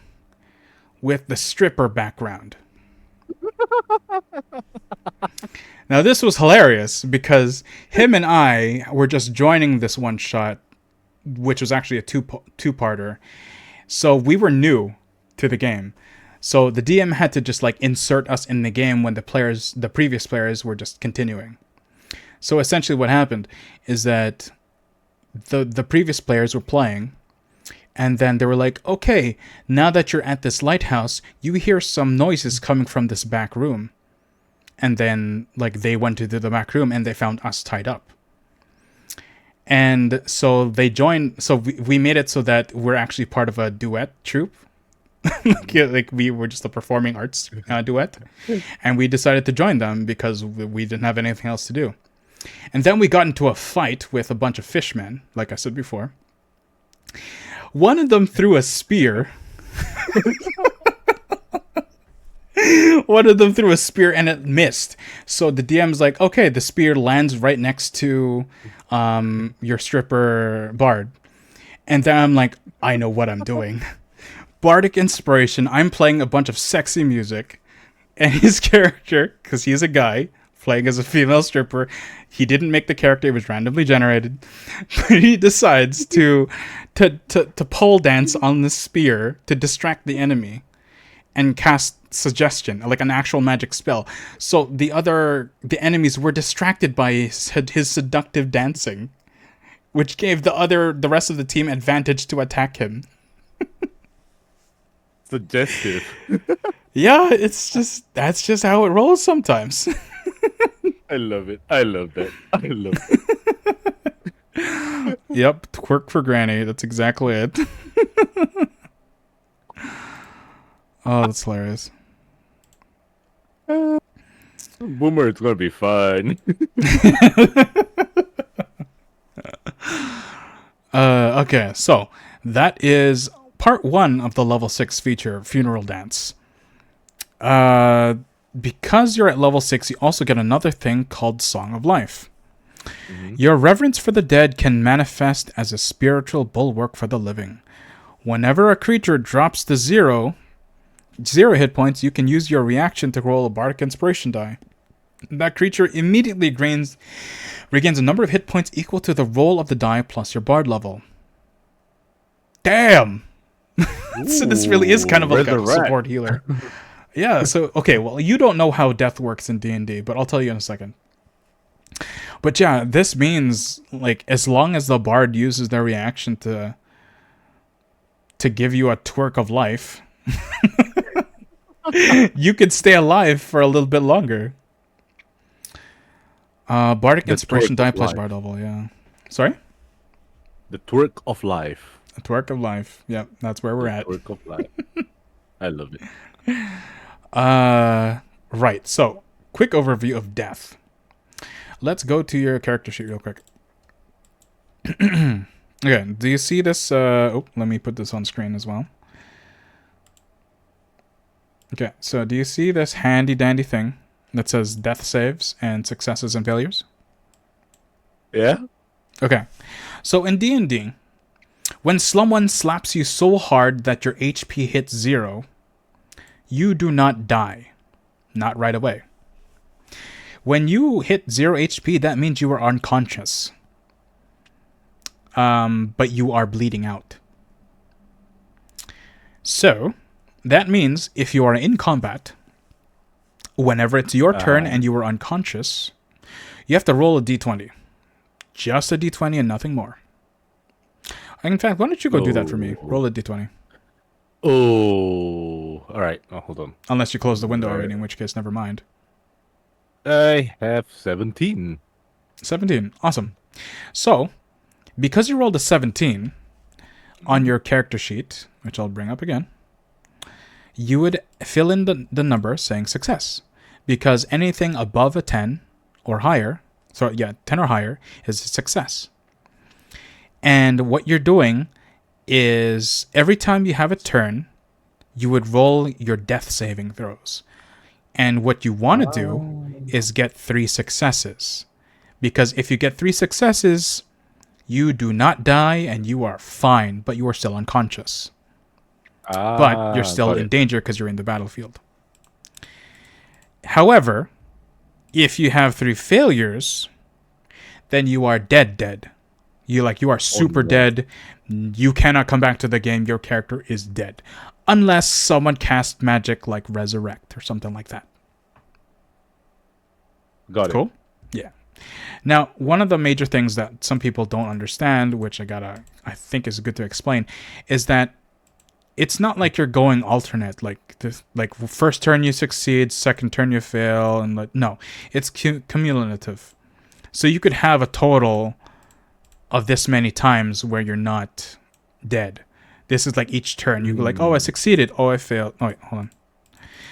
with the stripper background. Now this was hilarious because him and I were just joining this one shot, which was actually a two-parter. So we were new to the game. So the DM had to just like insert us in the game when the previous players were just continuing. So essentially what happened is that the previous players were playing, and then they were like, okay, now that you're at this lighthouse, you hear some noises coming from this back room. And then like they went to the back room and they found us tied up. And so they joined, so we made it so that we're actually part of a duet troupe. like we were just a performing arts duet. And we decided to join them because we didn't have anything else to do. And then we got into a fight with a bunch of fishmen, like I said before. One of them threw a spear. One of them threw a spear and it missed. So the DM's like, okay, the spear lands right next to your stripper bard. And then I'm like, I know what I'm doing. Bardic inspiration. I'm playing a bunch of sexy music. And his character, because he's a guy playing as a female stripper, he didn't make the character, it was randomly generated. But he decides to pole dance on the spear to distract the enemy and cast suggestion, like an actual magic spell. So the enemies were distracted by his seductive dancing, which gave the rest of the team advantage to attack him. Suggestive. Yeah, that's just how it rolls sometimes. I love it. I love that. I love it. Yep, twerk for granny. That's exactly it. Oh, that's hilarious. Boomer, it's gonna be fun. Okay, so that is part 1 of the level 6 feature, Funeral Dance. Because you're at level 6, you also get another thing called Song of Life. Mm-hmm. Your reverence for the dead can manifest as a spiritual bulwark for the living. Whenever a creature drops to 0 hit points, you can use your reaction to roll a bardic inspiration die. That creature immediately regains a number of hit points equal to the roll of the die plus your bard level. Damn! So this really is kind of like a support healer. Yeah, so, okay, well, you don't know how death works in D&D, but I'll tell you in a second. But yeah, this means, like, as long as the bard uses their reaction to give you a twerk of life, you could stay alive for a little bit longer. Bardic Inspiration die plus bard level, yeah. Sorry? The twerk of life. A twerk of life. Yep, that's where we're at. Twerk of life. I love it. Right. So, quick overview of death. Let's go to your character sheet real quick. Okay, do you see this? Let me put this on screen as well. Okay, so do you see this handy dandy thing that says death saves and successes and failures? Yeah? Okay, so in D&D, when someone slaps you so hard that your HP hits 0, you do not die. Not right away. When you hit 0 HP, that means you are unconscious. But you are bleeding out. So, that means if you are in combat, whenever it's your turn and you are unconscious, you have to roll a d20. Just a d20 and nothing more. In fact, why don't you go do that for me? Roll a d20. Oh, all right. Oh, hold on. Unless you close the window already, in which case, never mind. I have 17. 17. Awesome. So, because you rolled a 17 on your character sheet, which I'll bring up again, you would fill in the number saying success. Because anything above a 10 or higher, 10 or higher, is a success. And what you're doing is every time you have a turn, you would roll your death saving throws. And what you want to do is get 3 successes. Because if you get 3 successes, you do not die and you are fine, but you are still unconscious. But you're still in danger because you're in the battlefield. However, if you have 3 failures, then you are dead. You are super dead. You cannot come back to the game. Your character is dead. Unless someone casts magic like Resurrect or something like that. Got it. Cool? Yeah. Now, one of the major things that some people don't understand, which I think is good to explain, is that it's not like you're going alternate. Like first turn you succeed, second turn you fail, and no, it's cumulative. So you could have a total of this many times where you're not dead. This is like each turn. You go like, oh, I succeeded. Oh, I failed. Oh, wait, hold on.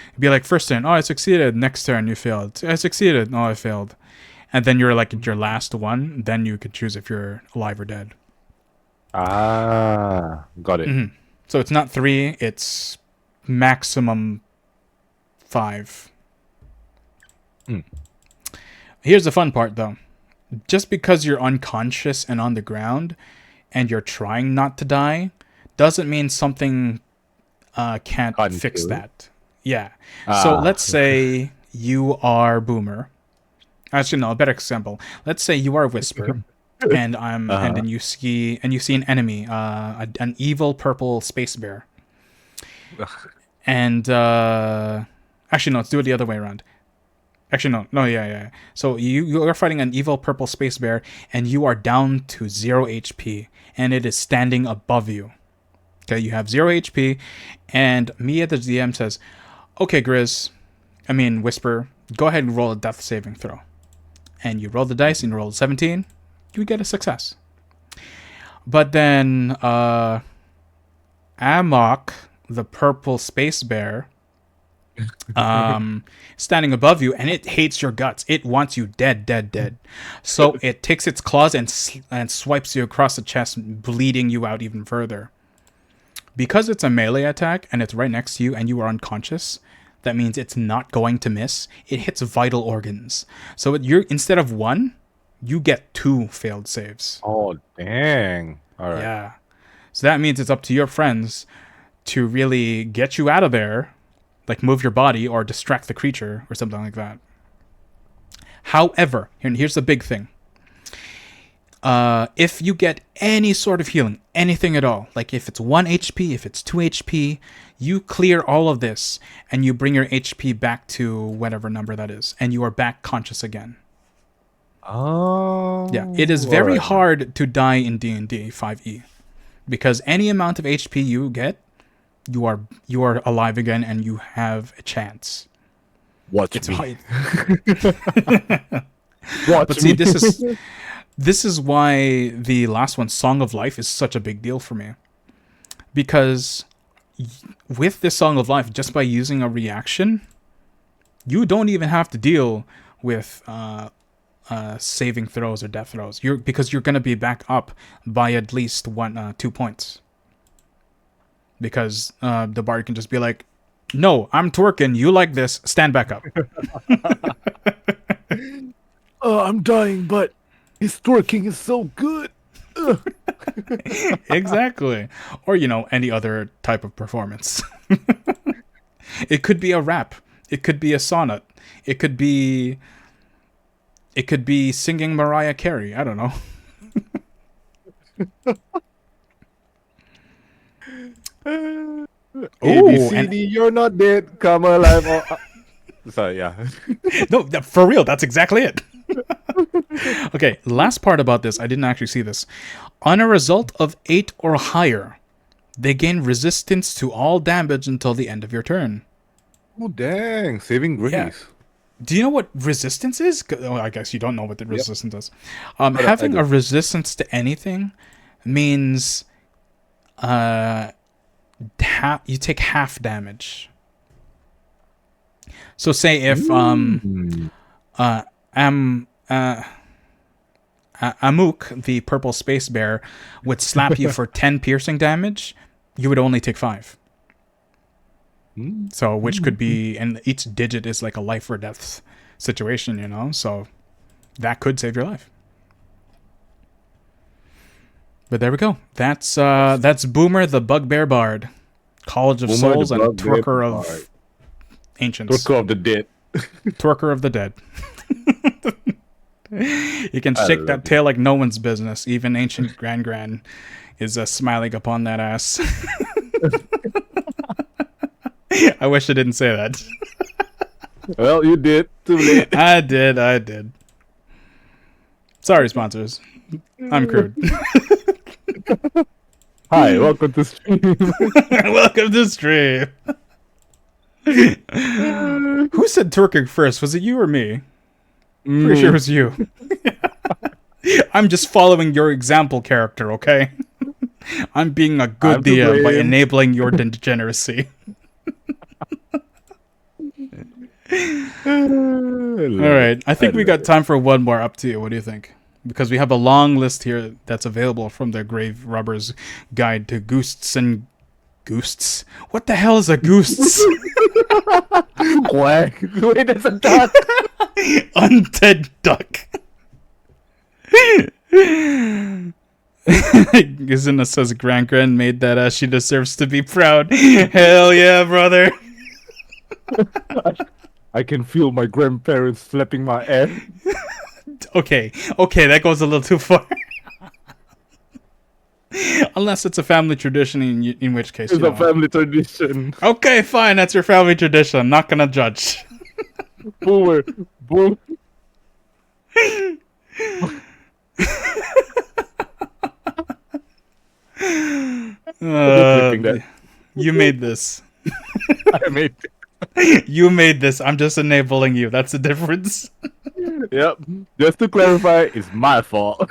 It'd be like first turn. Oh, I succeed. Next turn, you failed. I succeeded. Oh, I failed. And then you're like at your last one. Then you could choose if you're alive or dead. Got it. Mm-hmm. So it's not 3. It's maximum 5. Here's the fun part, though. Just because you're unconscious and on the ground and you're trying not to die doesn't mean something can't fix that. Yeah. So let's say you are Boomer. Actually, no, a better example. Let's say you are Whisper, and and then you see an enemy, an evil purple space bear. And actually, no, let's do it the other way around. Actually, no, yeah. So you are fighting an evil purple space bear, and you are down to 0 HP, and it is standing above you. Okay, you have 0 HP, and me at the DM says, "Okay, Whisper, go ahead and roll a death saving throw." And you roll the dice, and you roll a 17, you get a success. But then Amok, the purple space bear, standing above you, and it hates your guts. It wants you dead. So it takes its claws and swipes you across the chest, bleeding you out even further. Because it's a melee attack and it's right next to you and you are unconscious, that means it's not going to miss. It hits vital organs. So you're instead of 1, you get 2 failed saves. Oh, dang. All right. Yeah. So that means it's up to your friends to really get you out of there, like move your body or distract the creature or something like that. However, here's the big thing. If you get any sort of healing, anything at all, like if it's 1 HP, if it's 2 HP, you clear all of this and you bring your HP back to whatever number that is, and you are back conscious again. Oh. Yeah, it is very hard to die in D&D 5e because any amount of HP you get, you are alive again and you have a chance. Watch it's me. Hard. Watch But see, me. This is why the last one, Song of Life, is such a big deal for me. Because with this Song of Life, just by using a reaction, you don't even have to deal with saving throws or death throws. Because you're gonna be back up by at least 2 points. Because the bard can just be like, "No, I'm twerking. You like this? Stand back up." I'm dying, but his twerking is so good. Exactly. Or any other type of performance. It could be a rap. It could be a sonnet. It could be singing Mariah Carey. I don't know. A B C D, you're not dead. Come alive. Sorry, yeah. No, for real, that's exactly it. Okay, last part about this, I didn't actually see this. On a result of 8 or higher, they gain resistance to all damage until the end of your turn. Oh dang, saving grace. Yeah. Do you know what resistance is? Oh, I guess you don't know what the resistance is. I Having do. a resistance to anything means you take half damage. So say if Amuk, the purple space bear, would slap you for 10 piercing damage, you would only take 5. So, which could be, and each digit is like a life or death situation, so that could save your life. But there we go. That's Boomer the Bugbear Bard, College of Boomer Souls, the and Bugbear Twerker of Bard. Ancients. Twerker of the dead. Twerker of the Dead. You can shake that tail like no one's business. Even ancient Gran is smiling upon that ass. I wish I didn't say that. Well, you did. Too late. I did. Sorry, sponsors. I'm crude. Hi, welcome to stream. Welcome to stream. Who said twerking first? Was it you or me? Pretty sure it was you. I'm just following your example character, okay? I'm being a good DM by enabling your degeneracy. Alright, I think we got time for one more. Up to you. What do you think? Because we have a long list here that's available from the Graverobber's Guide to Ghouls and Ghouls. What the hell is a Ghouls? Quack. Wait, that's a duck. Undead duck. Gizina says Gran made that as she deserves to be proud. Hell yeah, brother. I can feel my grandparents slapping my ass. Okay, that goes a little too far. Unless it's a family tradition, in which case It's a family tradition. Okay, fine, that's your family tradition. I'm not gonna judge. Boomer. Boom. You made this. I made it. You made this. I'm just enabling you. That's the difference. Yep. Just to clarify, it's my fault.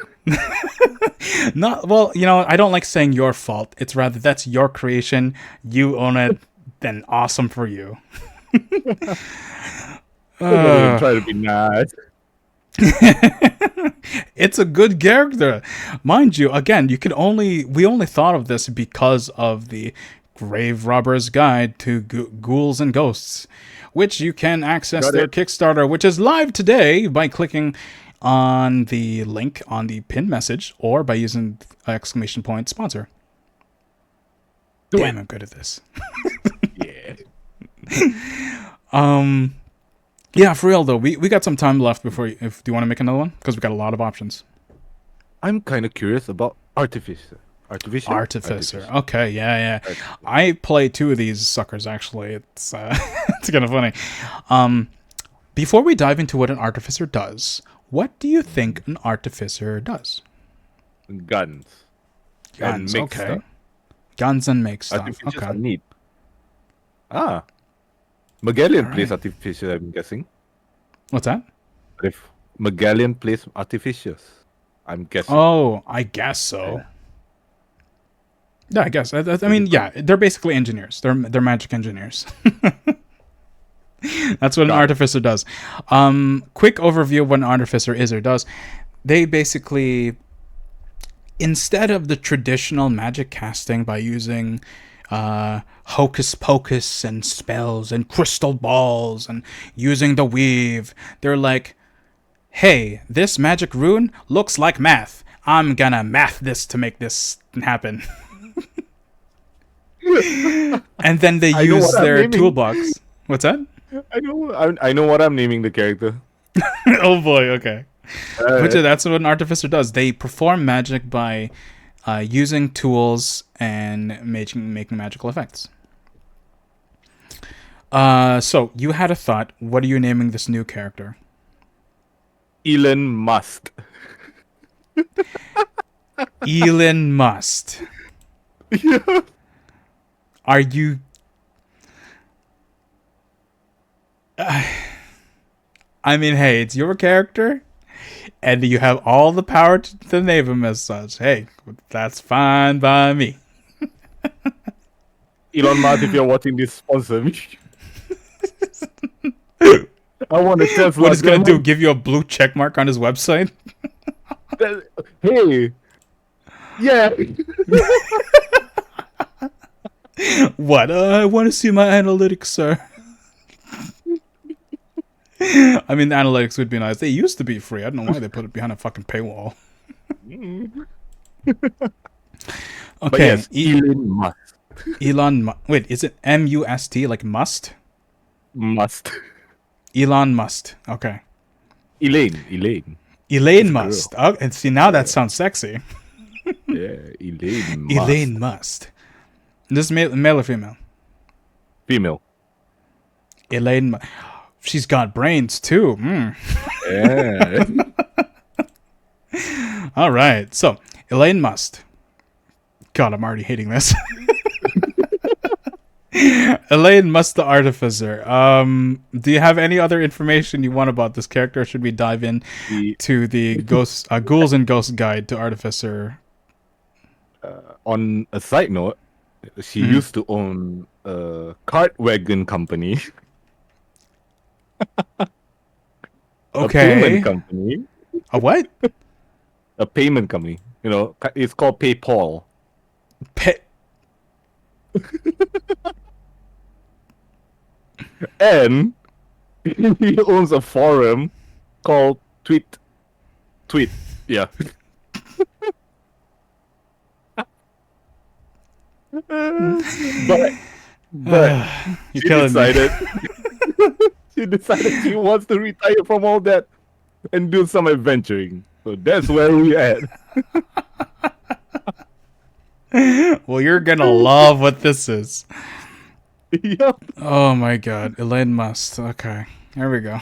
Not well, I don't like saying your fault. It's rather that's your creation. You own it. Then awesome for you. Try to be nice. It's a good character, mind you. Again, we only thought of this because of the Graverobber's Guide to Ghouls and Ghosts, which you can access their Kickstarter, which is live today by clicking on the link on the pinned message or by using !sponsor. Damn, I'm good at this. Yeah. Yeah, for real though, we got some time left before do you want to make another one? Because we got a lot of options. I'm kind of curious about Artificer. Artificer. Okay, yeah. I play 2 of these suckers actually. It's it's kind of funny. Before we dive into what an Artificer does, what do you think an Artificer does? Guns. Guns, okay. Stuff. Guns and make stuff. Artificers are neat. Magellan plays Artificer, I'm guessing. What's that? If Magellan plays Artificers. I'm guessing. Oh, I guess so. Yeah, I guess. I mean, yeah, they're basically engineers. They're magic engineers. That's what an artificer does. Quick overview of what an artificer is or does. They basically, instead of the traditional magic casting by using hocus pocus and spells and crystal balls and using the weave, they're like, hey, this magic rune looks like math. I'm gonna math this to make this happen. And then they use their toolbox. What's that? I know what I'm naming the character. Oh boy, okay. But yeah, that's what an artificer does. They perform magic by using tools and making magical effects. So you had a thought. What are you naming this new character? Elon Musk. Elon Musk. Yeah. Are you? I mean, hey, it's your character, and you have all the power to name him as such. Hey, that's fine by me. Elon Musk, if you're watching this, sponsor me. I want to test what it's gonna do? Give you a blue check mark on his website? Hey, yeah. What? I want to see my analytics, sir. I mean, the analytics would be nice. They used to be free. I don't know why they put it behind a fucking paywall. Okay. But yes, Elon Musk. Wait, is it M-U-S-T, like must? Must. Elon Musk. Okay. Elaine Musk. Oh, and see, now that sounds sexy. Yeah, Elaine Musk. Elaine Musk. This is male or female? Female. Elaine Musk. She's got brains, too. Yeah. All right. So, Elaine Musk. God, I'm already hating this. Elaine Musk, the artificer. Do you have any other information you want about this character, or should we dive in to the Ghouls and Ghosts guide to artificer? On a side note, she used to own a cart wagon company. Okay. A payment company. A what? A payment company. You know, it's called PayPal. And he owns a forum called Tweet. Yeah. but You're killing me. She decided she wants to retire from all that and do some adventuring. So that's where we at. Well, you're gonna love what this is. Yep. Oh my god, Elaine Musk. Okay, here we go.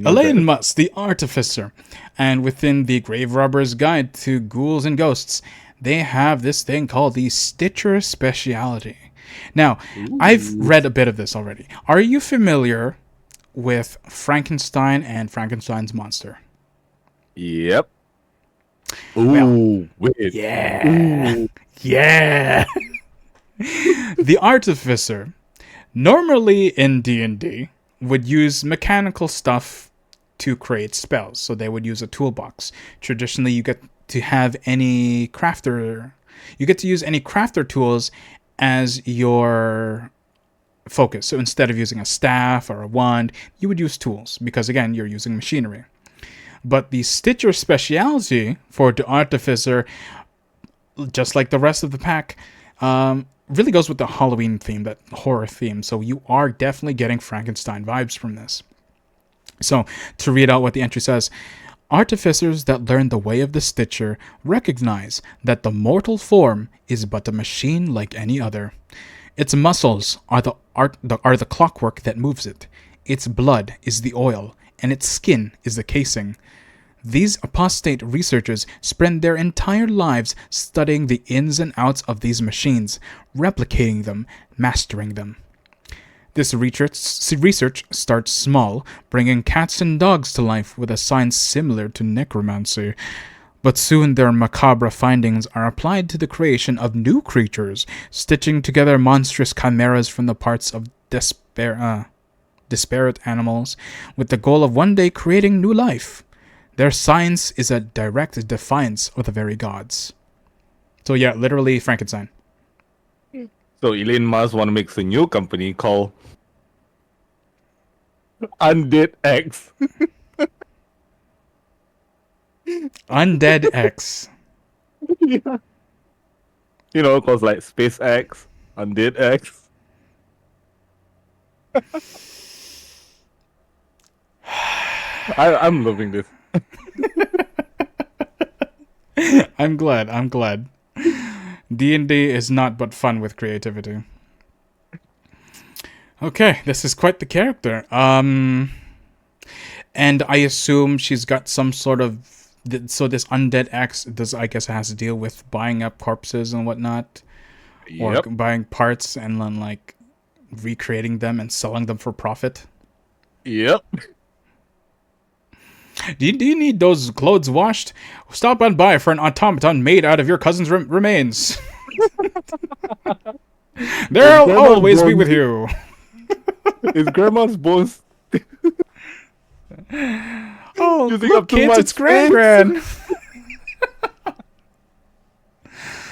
Elaine Musk, the artificer, and within the Graverobber's Guide to Ghouls and Ghosts, they have this thing called the Stitcher Speciality. Now, I've read a bit of this already. Are you familiar with Frankenstein and Frankenstein's monster? Yep. Ooh, wait. Yeah. Ooh. Yeah. The artificer, normally in D&D, would use mechanical stuff to create spells. So they would use a toolbox. Traditionally, you get to have any crafter. You get to use any crafter tools as your focus. So instead of using a staff or a wand, you would use tools because, again, you're using machinery. But the Stitcher speciality for the artificer, just like the rest of the pack, really goes with the Halloween theme, that horror theme. So you are definitely getting Frankenstein vibes from this. So to read out what the entry says, artificers that learn the way of the Stitcher recognize that the mortal form is but a machine like any other. Its muscles are the clockwork that moves it. Its blood is the oil, and its skin is the casing. These apostate researchers spend their entire lives studying the ins and outs of these machines, replicating them, mastering them. This research starts small, bringing cats and dogs to life with a science similar to necromancy. But soon their macabre findings are applied to the creation of new creatures, stitching together monstrous chimeras from the parts of disparate animals, with the goal of one day creating new life. Their science is a direct defiance of the very gods. So yeah, literally Frankenstein. So Elon Musk want to make a new company called Undead X. Undead X. Yeah. You know, cause like SpaceX, Undead X. I'm loving this. I'm glad. D&D is not but fun with creativity. Okay, this is quite the character. And I assume she's got some sort of... So this Undead X, I guess, has to deal with buying up corpses and whatnot. Or Yep. buying parts and then, like, recreating them and selling them for profit. Yep. Do you need those clothes washed? Stop on by for an automaton made out of your cousin's remains. They'll Grandma's always be bones- with you. Is grandma's bones Oh, using look, up too kids, much it's Gran.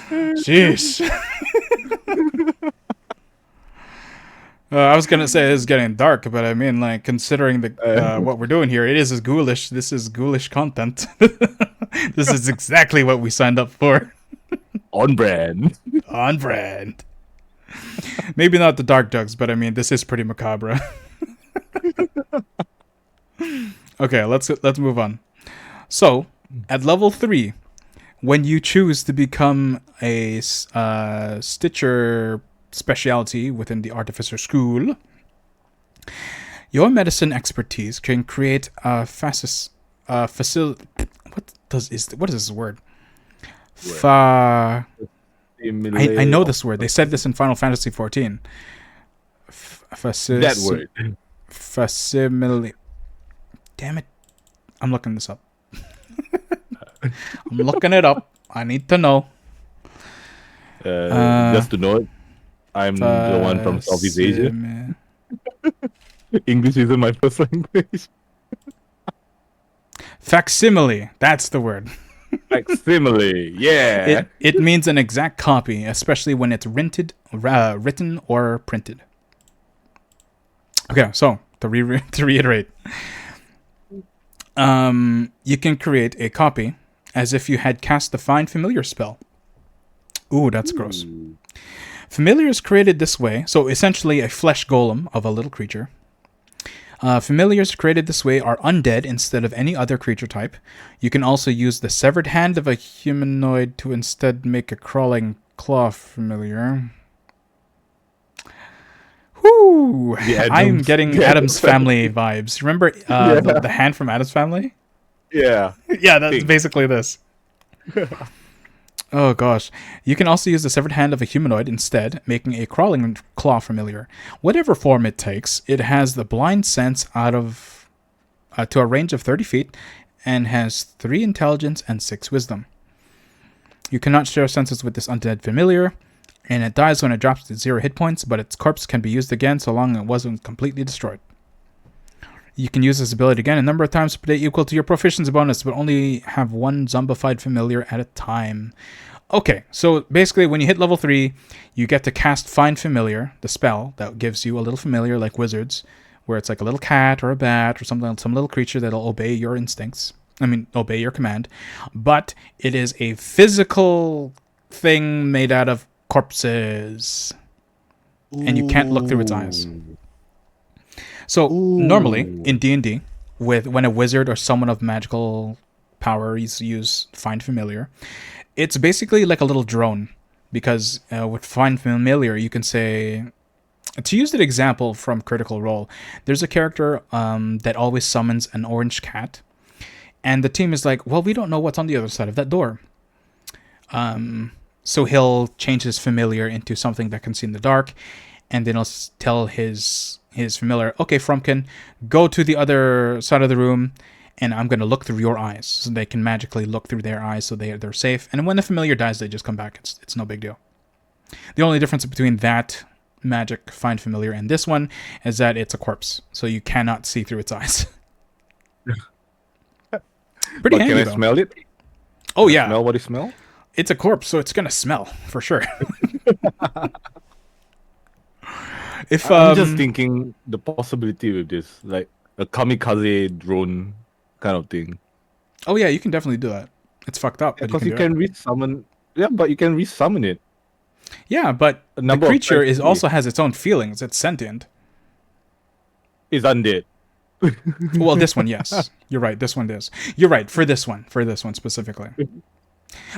Jeez. I was gonna say it's getting dark, but I mean, like, considering the what we're doing here, it is ghoulish. This is ghoulish content. This is exactly what we signed up for. on brand? On brand. Maybe not the dark jokes, but I mean, this is pretty macabre. Okay, let's move on. So, at level 3, when you choose to become a Stitcher specialty within the Artificer School, your medicine expertise can create a facility. What is this word? I know this word. They said this in Final Fantasy 14. That word. Facsimile. Damn it. I'm looking this up. I'm looking it up. I need to know. Just to know it, I'm the one from Southeast Asia. English isn't my first language. Facsimile. That's the word. Facsimile, yeah. It means an exact copy, especially when it's written or printed. Okay, so to reiterate, you can create a copy as if you had cast the Find Familiar spell. Ooh, that's gross. Familiar is created this way, so essentially a flesh golem of a little creature. Familiars created this way are undead instead of any other creature type. You can also use the severed hand of a humanoid to instead make a crawling claw familiar. Whoo! I'm getting Addams Family vibes. Remember the hand from Addams Family? Yeah. Yeah, that's basically this. Oh gosh. You can also use the severed hand of a humanoid instead, making a crawling claw familiar. Whatever form it takes, it has the blind sense out of to a range of 30 feet and has 3 intelligence and 6 wisdom. You cannot share senses with this undead familiar, and it dies when it drops to 0 hit points, but its corpse can be used again so long it wasn't completely destroyed. You can use this ability again a number of times per day equal to your proficiency bonus, but only have 1 zombified familiar at a time. Okay, so basically when you hit level 3, you get to cast Find Familiar, the spell that gives you a little familiar like wizards, where it's like a little cat or a bat or something, some little creature that'll obey your instincts. Obey your command. But it is a physical thing made out of corpses. And you can't look through its eyes. So normally in D&D, when a wizard or someone of magical power use Find Familiar, it's basically like a little drone, because with Find Familiar you can say, to use the example from Critical Role, there's a character that always summons an orange cat, and the team is like, well, we don't know what's on the other side of that door. So he'll change his familiar into something that can see in the dark, and then he'll tell his familiar, okay, Frumpkin, go to the other side of the room, and I'm going to look through your eyes. So they can magically look through their eyes so they're safe. And when the familiar dies, they just come back. It's no big deal. The only difference between that magic find familiar and this one is that it's a corpse. So you cannot see through its eyes. Pretty But handy, can I though. smell it? Oh, yeah. Smell what it smell? It's a corpse, so it's going to smell, for sure. If I'm just thinking the possibility with this, like a kamikaze drone kind of thing. Oh, yeah, you can definitely do that. It's fucked up, but Because you you can do can it. resummon. Yeah, but you can resummon it. Yeah, but A the number of creature times is a day. also has its own feelings. It's sentient. It's undead. Well, this one, yes. You're right. This one is. You're right. For this one specifically.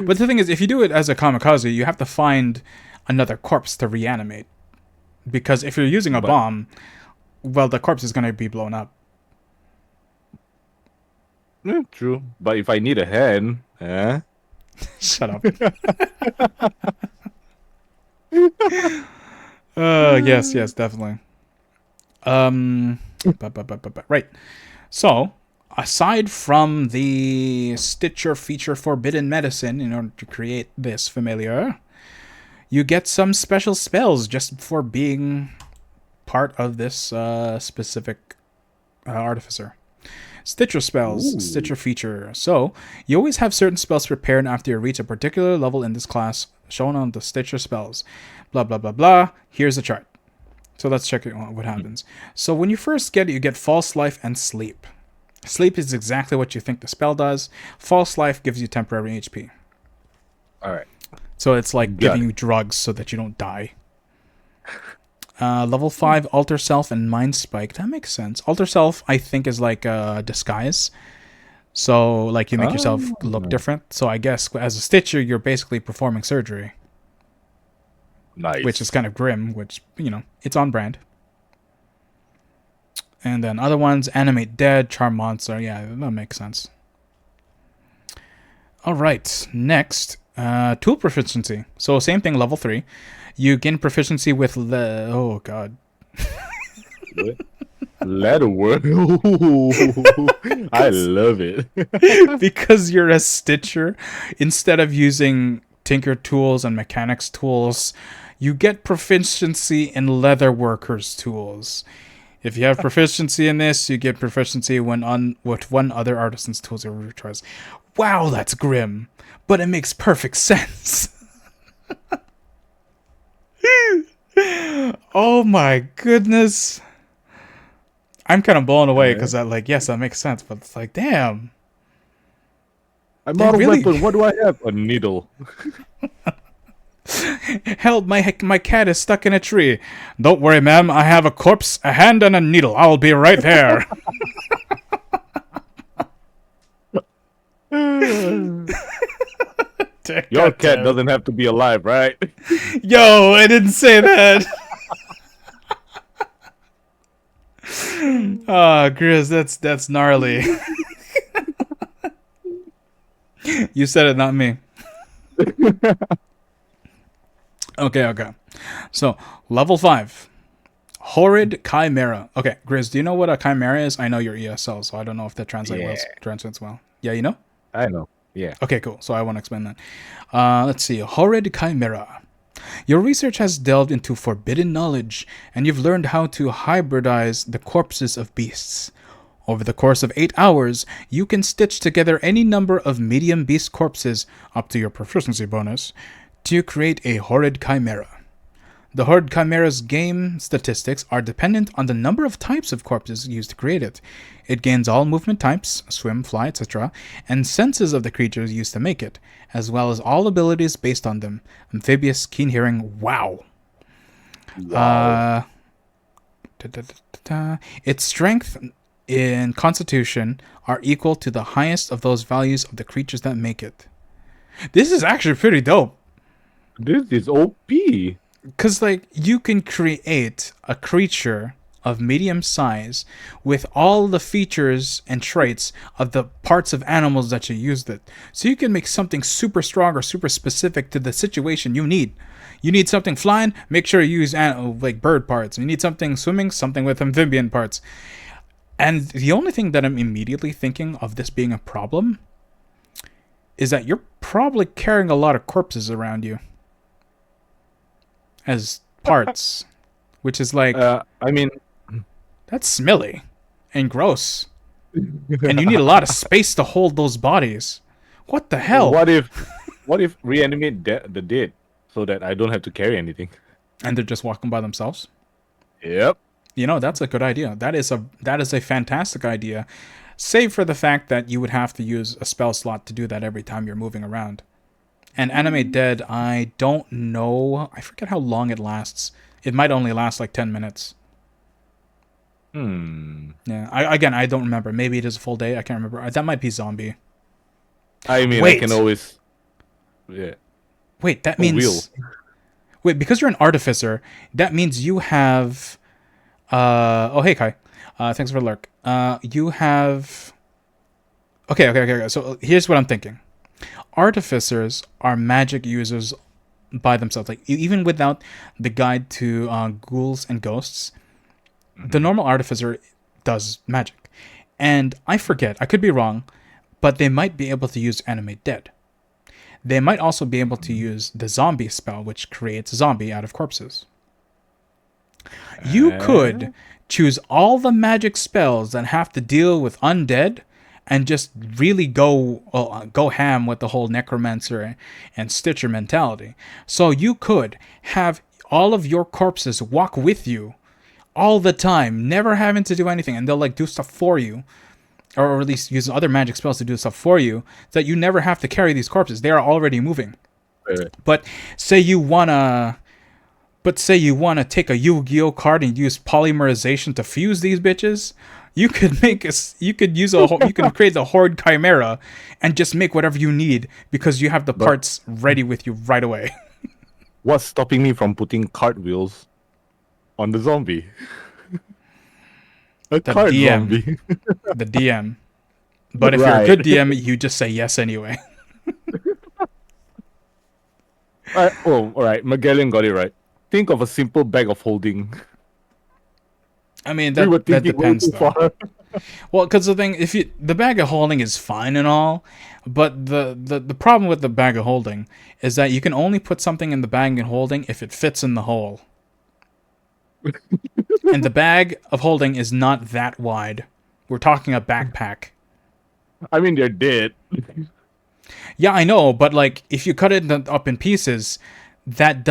But the thing is, if you do it as a kamikaze, you have to find another corpse to reanimate. Because if you're using a But- bomb, well, the corpse is going to be blown up. Yeah, true. But if I need a hand, Shut up. Yes, definitely. Right. So, aside from the Stitcher feature Forbidden Medicine in order to create this familiar, you get some special spells just for being part of this specific artificer. Stitcher spells, Ooh. Stitcher feature. So, you always have certain spells prepared after you reach a particular level in this class, shown on the Stitcher spells. Blah, blah, blah, blah. Here's the chart. So let's check what happens. So when you first get it, you get False Life and Sleep. Sleep is exactly what you think the spell does. False Life gives you temporary HP. alright. So it's like Got giving it. you drugs so that you don't die. Level 5, Alter Self and Mind Spike. That makes sense. Alter Self, I think, is like a disguise. So, like, you make yourself look different. So I guess as a Stitcher, you're basically performing surgery. Nice. Which is kind of grim, which, it's on brand. And then other ones, Animate Dead, Charm Monster. Yeah, that makes sense. All right, next, tool proficiency. So same thing, level 3. You gain proficiency with the... Oh, God. Letter work. I love it. Because you're a Stitcher, instead of using Tinker tools and Mechanics tools, you get proficiency in Leatherworkers tools. If you have proficiency in this, you get proficiency with one other artisan's tools or choice. Wow, that's grim, but it makes perfect sense. Oh my goodness. I'm kind of blown away because yes, that makes sense, but it's like, damn. I'm They out of really- weapon. What do I have? A needle. Help, my cat is stuck in a tree. Don't worry, ma'am. I have a corpse, a hand, and a needle. I'll be right there. Your cat doesn't have to be alive, right? Yo, I didn't say that. Grizz, that's gnarly. You said it, not me. Okay. So, level 5. Horrid Chimera. Okay, Grizz, do you know what a chimera is? I know you're ESL, so I don't know if that translates well. Yeah, you know? I know. Yeah. Okay, cool. So I want to explain that. Let's see. Horrid Chimera. Your research has delved into forbidden knowledge, and you've learned how to hybridize the corpses of beasts. Over the course of 8 hours, you can stitch together any number of medium beast corpses, up to your proficiency bonus, to create a Horrid Chimera. The Horrid Chimera's game statistics are dependent on the number of types of corpses used to create it. It gains all movement types, swim, fly, etc., and senses of the creatures used to make it, as well as all abilities based on them. Amphibious, keen hearing, wow. Its strength and constitution are equal to the highest of those values of the creatures that make it. This is actually pretty dope. This is OP. Because, you can create a creature of medium size with all the features and traits of the parts of animals that you used it. So you can make something super strong or super specific to the situation you need. You need something flying, make sure you use like bird parts. You need something swimming, something with amphibian parts. And the only thing that I'm immediately thinking of this being a problem is that you're probably carrying a lot of corpses around you as parts, which is like, I mean, that's smelly and gross. And you need a lot of space to hold those bodies. What the hell? what if reanimate the dead so that I don't have to carry anything? And they're just walking by themselves? Yep. You know, that's a good idea. That is a fantastic idea. Save for the fact that you would have to use a spell slot to do that every time you're moving around. And Animate Dead, I don't know. I forget how long it lasts. It might only last like 10 minutes. Yeah. I don't remember. Maybe it is a full day. I can't remember. That might be zombie. I mean, Wait. I can always. Yeah. Wait, that means. Wait, because you're an artificer, that means you have. Oh, hey, Kai. Thanks for the lurk. You have. Okay. So here's what I'm thinking. Artificers are magic users by themselves. Like, even without the guide to ghouls and ghosts, the normal artificer does magic. And I forget, I could be wrong, but they might be able to use Animate Dead. They might also be able to use the zombie spell, which creates zombie out of corpses. You could choose all the magic spells that have to deal with undead and just really go ham with the whole necromancer and Stitcher mentality. So you could have all of your corpses walk with you all the time, never having to do anything, and they'll like do stuff for you, or at least use other magic spells to do stuff for you, so that you never have to carry these corpses. They are already moving. Right. But say you wanna take a Yu-Gi-Oh card and use polymerization to fuse these bitches. You could you could create the Horde Chimera and just make whatever you need because you have the parts ready with you right away. What's stopping me from putting cartwheels on the zombie? The DM. Zombie. The DM. But if you're a good DM, you just say yes anyway. All right. Magellan got it right. Think of a simple bag of holding. I mean, that depends, though. Well, because the bag of holding is fine and all, but the problem with the bag of holding is that you can only put something in the bag of holding if it fits in the hole. And the bag of holding is not that wide. We're talking a backpack. I mean, they're dead. Yeah, I know, but like if you cut it up in pieces, that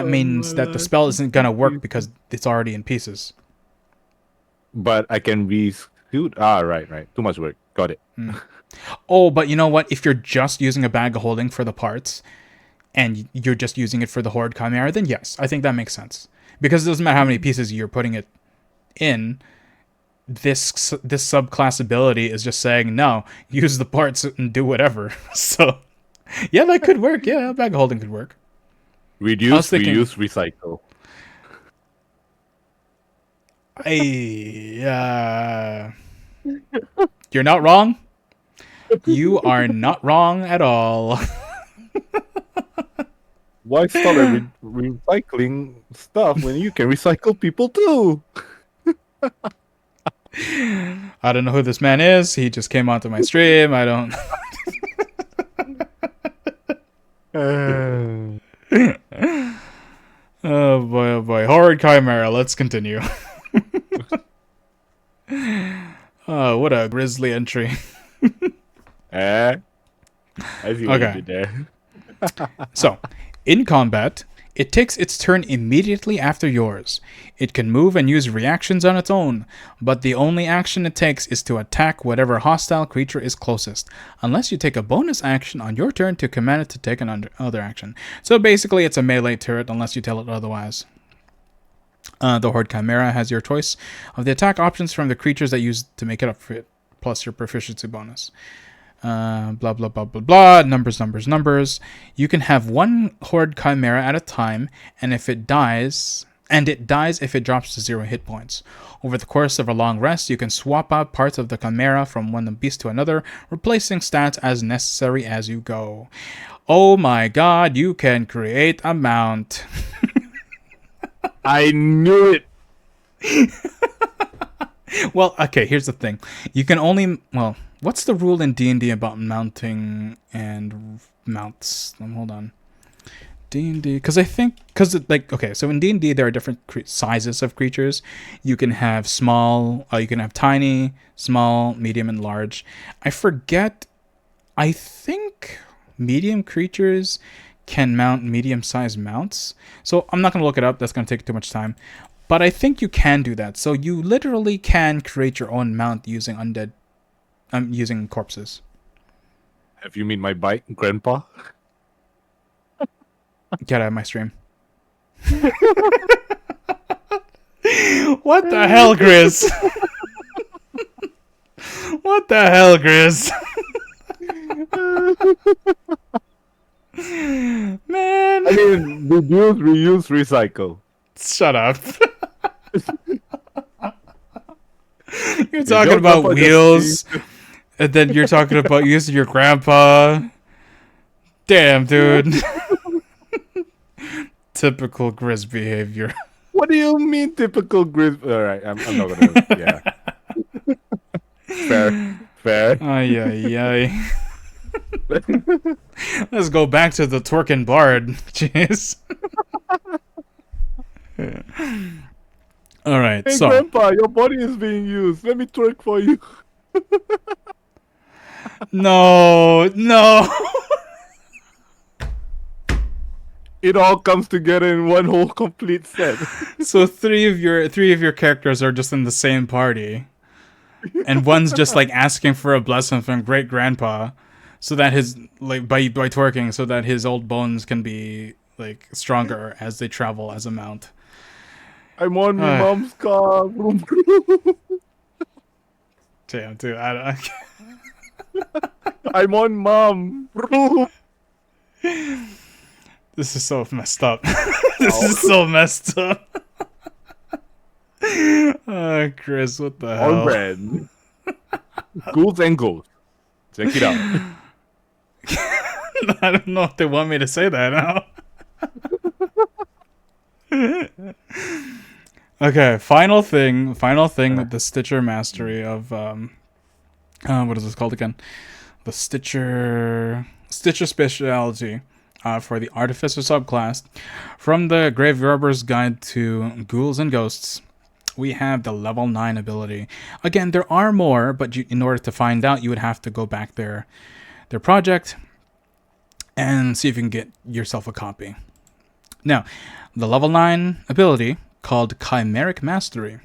means that the spell isn't gonna work because it's already in pieces. But I can reshoot. Right. Too much work. Got it. Oh, but you know what? If you're just using a bag of holding for the parts, and you're just using it for the Horde Chimera, then yes, I think that makes sense. Because it doesn't matter how many pieces you're putting it in. This subclass ability is just saying, no, use the parts and do whatever. So, yeah, that could work. Yeah, a bag of holding could work. Reduce, reuse, recycle. You're not wrong. You are not wrong at all. Why stop at recycling stuff when you can recycle people too? I don't know who this man is. He just came onto my stream. I don't. Oh boy. Horde Chimera. Let's continue. Oh, what a grisly entry. I see what you did there. So, in combat, it takes its turn immediately after yours. It can move and use reactions on its own, but the only action it takes is to attack whatever hostile creature is closest, unless you take a bonus action on your turn to command it to take another action. So basically, it's a melee turret unless you tell it otherwise. The Horde Chimera has your choice of the attack options from the creatures that use to make it up for it, plus your proficiency bonus. Blah, blah, blah, blah, blah. Numbers. You can have one Horde Chimera at a time, and if it dies and it dies if it drops to 0 hit points. Over the course of a long rest, you can swap out parts of the Chimera from one beast to another, replacing stats as necessary as you go. Oh my god, you can create a mount. I knew it. Well, okay, here's the thing. You can only... Well, what's the rule in D&D about mounting and mounts? Hold on. D&D, because I think, okay, so in D&D there are different sizes of creatures. You can have small, you can have tiny, small, medium, and large. I think medium creatures can mount medium-sized mounts. So I'm not going to look it up, that's going to take too much time. But I think you can do that. So you literally can create your own mount using using corpses. Have you mean my bike, Grandpa? Get out of my stream. What the hell, Grizz? What the hell, Grizz? Man. I mean, reduce, reuse, recycle. Shut up. You're talking about wheels, and then you're talking about using your grandpa. Damn, dude. Typical Grizz behavior. What do you mean typical Grizz? Alright, I'm not gonna... Yeah. Fair. Ay, ay, ay. Let's go back to the Twerkin Bard. Jeez. Alright, Hey, so... Grandpa, your body is being used. Let me twerk for you. No. It all comes together in one whole complete set. So three of your characters are just in the same party, and one's just like asking for a blessing from great grandpa, so that his by twerking, so that his old bones can be like stronger as they travel as a mount. I'm on my mom's car. Vroom, vroom. Damn, dude, I'm on mom. Vroom. This is so messed up. This is so messed up. Chris, what the hell? On brand. Ghouls and Ghosts. Check it out. I don't know if they want me to say that now. Okay, final thing with the Stitcher mastery of what is this called again? The Stitcher specialty for the Artificer subclass. From the Graverobber's Guide to Ghouls and Ghosts, we have the level 9 ability. Again, there are more, but in order to find out, you would have to go back their project and see if you can get yourself a copy. Now, the level 9 ability, called Chimeric Mastery.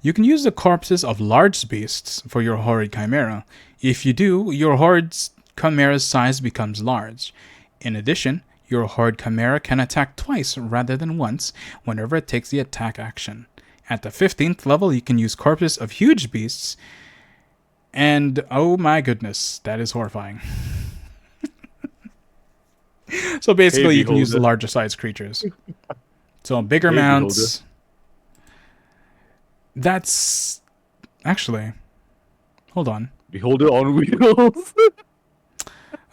You can use the corpses of large beasts for your horrid chimera. If you do, your horrid chimera's size becomes large. In addition, your horrid chimera can attack twice rather than once whenever it takes the attack action. At the 15th level, you can use corpses of huge beasts, and oh my goodness, that is horrifying. So basically, you can use the larger sized creatures. So bigger mounts. That's actually, hold on. Beholder on wheels.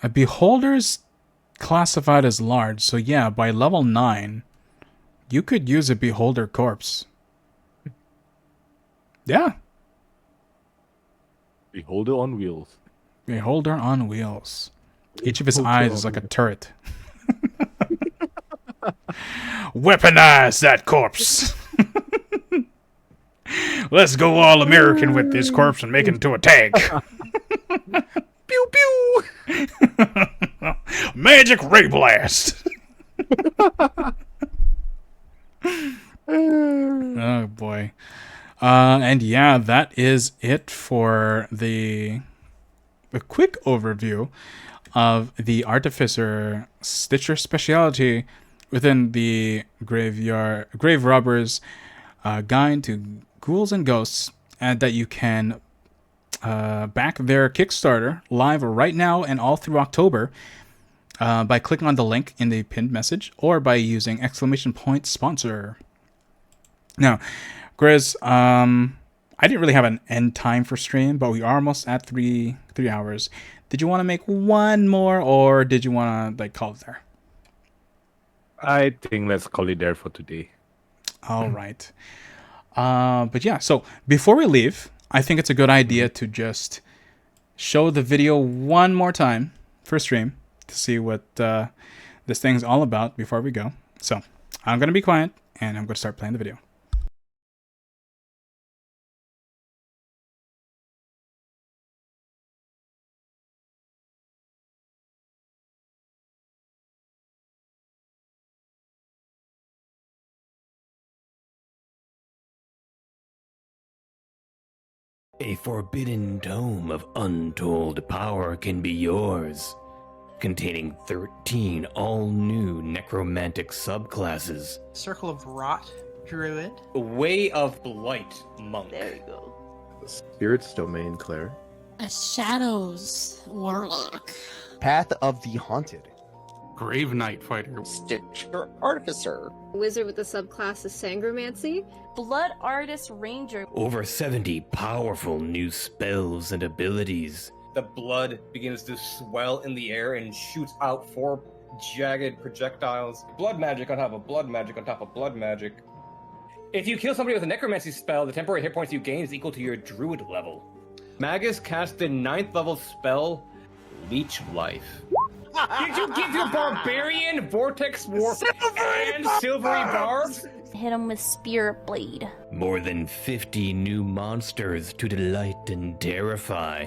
A beholder's classified as large, so yeah, by level 9, you could use a beholder corpse. Yeah. Beholder on wheels. Beholder on wheels. Each of his eyes is like a turret. Weaponize that corpse. Let's go all American with this corpse and make it into a tank. Pew pew. Magic ray blast. Oh boy. And yeah, that is it for a quick overview of the Artificer Stitcher specialty within the Graverobber's Guide to Ghouls and Ghosts, and that you can back their Kickstarter live right now and all through October by clicking on the link in the pinned message or by using !sponsor. Now, Grizz, I didn't really have an end time for stream, but we are almost at three hours. Did you want to make one more, or did you want to like call it there? I think let's call it there for today. All right. But yeah, so before we leave, I think it's a good idea to just show the video one more time for stream to see what this thing's all about before we go. So I'm going to be quiet and I'm going to start playing the video. A forbidden tome of untold power can be yours, containing 13 all-new necromantic subclasses. Circle of Rot Druid. Way of Blight Monk. There you go. Spirit's Domain Cleric. A Shadows Warlock. Path of the Haunted. Grave Knight Fighter. Stitcher Artificer. Wizard with the subclass of Sangromancy. Blood Artist Ranger. Over 70 powerful new spells and abilities. The blood begins to swell in the air and shoots out 4 jagged projectiles. Blood magic on top of blood magic on top of blood magic. If you kill somebody with a necromancy spell, the temporary hit points you gain is equal to your druid level. Magus cast the 9th level spell, Leech Life. Did you give your barbarian Vortex Warp and Silvery Barbs? Hit him with Spirit Blade. More than 50 new monsters to delight and terrify.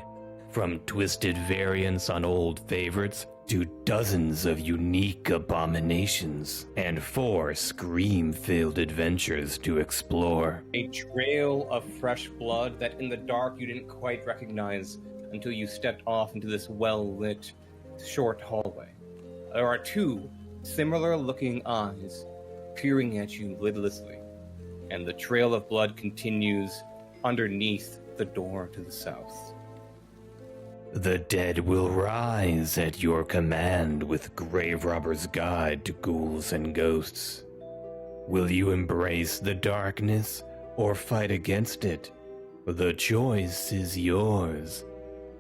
From twisted variants on old favorites to dozens of unique abominations, and 4 scream-filled adventures to explore. A trail of fresh blood that in the dark you didn't quite recognize until you stepped off into this well-lit, short hallway. There are 2 similar-looking eyes peering at you lidlessly, and the trail of blood continues underneath the door to the south. The dead will rise at your command with Graverobber's Guide to Ghouls and Ghosts. Will you embrace the darkness or fight against it? The choice is yours.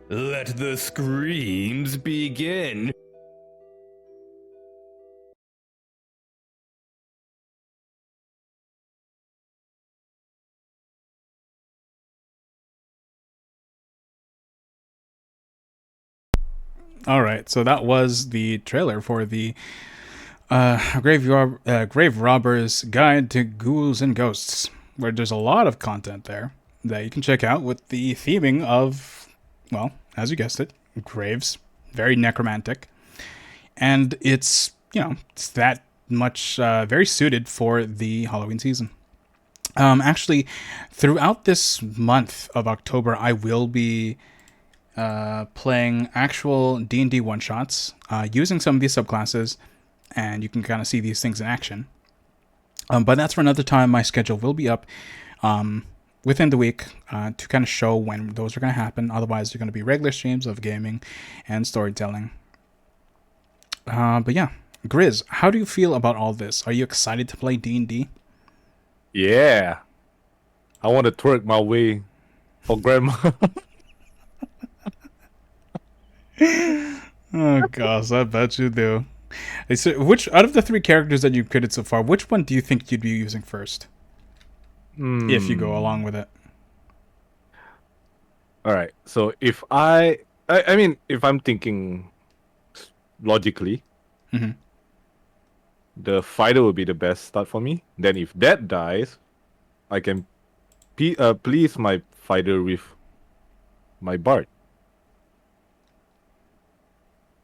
Let the screams begin! All right, so that was the trailer for the Grave Robber's Guide to Ghouls and Ghosts, where there's a lot of content there that you can check out with the theming of, well, as you guessed it, graves, very necromantic, and it's, you know, it's that much very suited for the Halloween season. Actually, throughout this month of October, I will be playing actual D&D one-shots using some of these subclasses, and you can kind of see these things in action. But that's for another time. My schedule will be up within the week to kind of show when those are going to happen. Otherwise, they're going to be regular streams of gaming and storytelling. But yeah, Grizz, how do you feel about all this? Are you excited to play D&D? Yeah. I want to twerk my way for grandma. Oh gosh, I bet you do. So which out of the 3 characters that you've created so far, which one do you think you'd be using first? If you go along with it. All right. So if I mean, if I'm thinking logically, the fighter will be the best start for me. Then if that dies, I can please my fighter with my bard.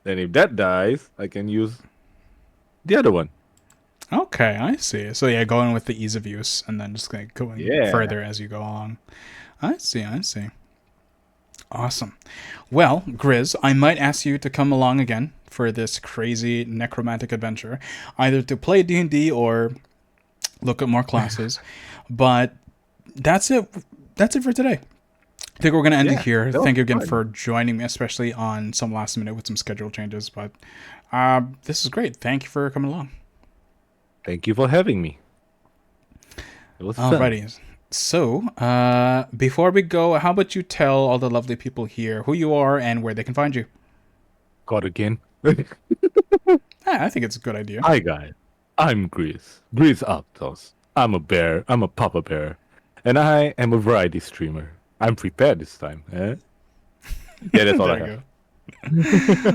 Then if that dies, I can use the other one. Okay, I see. So yeah, going with the ease of use and then just like going further as you go along. I see. Awesome. Well, Grizz, I might ask you to come along again for this crazy necromantic adventure, either to play D&D or look at more classes. But that's it. That's it for today. I think we're going to end it here. Thank you again for joining me, especially on some last minute with some schedule changes. But this is great. Thank you for coming along. Thank you for having me. It was fun. Alrighty. So, before we go, how about you tell all the lovely people here who you are and where they can find you? God again. I think it's a good idea. Hi guys, I'm GriizArctos. I'm a bear. I'm a papa bear, and I am a variety streamer. I'm prepared this time. Eh? Yeah, that's all There I you have.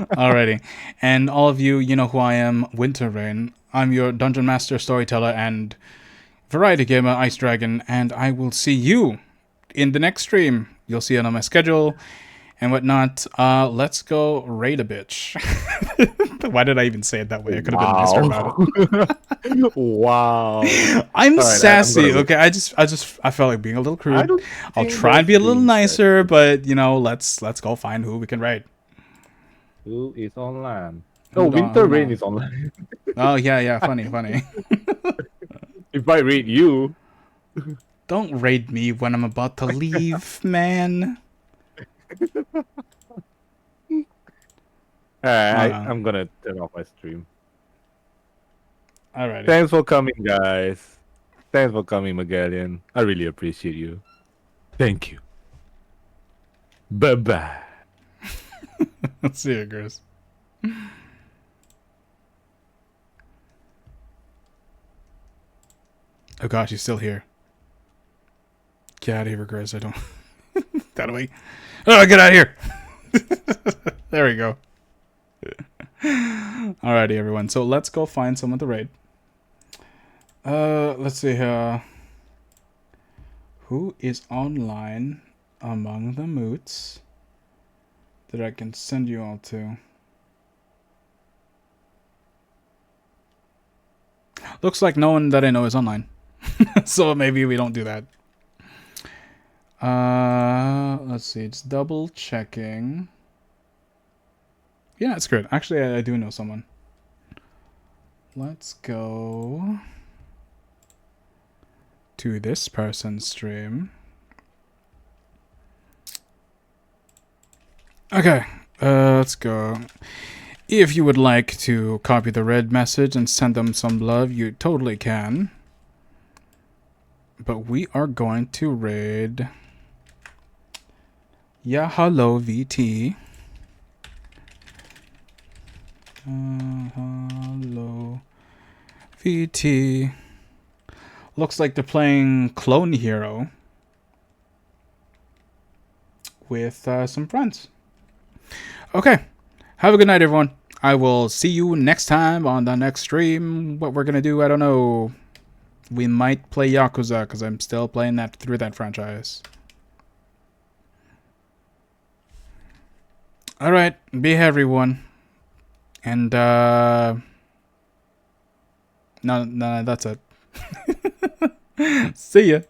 go. Alrighty. And all of you, you know who I am, Winter Rain. I'm your Dungeon Master, Storyteller, and Variety Gamer, Ice Dragon, and I will see you in the next stream. You'll see it on my schedule and whatnot. Let's go raid a bitch. Why did I even say it that way? I could have been nicer about it. Wow. I'm All right, sassy, I'm okay? I felt like being a little crude. I'll think try and be a little that's nicer, but you know, let's go find who we can raid. Who is online? Hold on, Winter hold Rain on. is online. Oh yeah, funny. If I raid you, Don't raid me when I'm about to leave, man. I'm gonna turn off my stream. Alrighty. Thanks for coming, guys. Thanks for coming, Magellan. I really appreciate you. Thank you. Bye bye. Let's see it, Grizz. Oh gosh, he's still here. Get out of here, Grizz. I don't. That way. Oh, get out of here. There we go. Alrighty, everyone. So let's go find someone to raid. Let's see here. Who is online among the moots that I can send you all to? Looks like no one that I know is online. So maybe we don't do that. Let's see. It's double checking. Yeah, it's good. Actually, I do know someone. Let's go to this person's stream. Okay, let's go. If you would like to copy the red message and send them some love, you totally can. But we are going to raid hello VT. Hello VT. Looks like they're playing Clone Hero with some friends. Okay. Have a good night, everyone. I will see you next time on the next stream. What we're going to do, I don't know. We might play Yakuza because I'm still playing that through that franchise. Alright. Be here, everyone. And, no, that's it. See ya.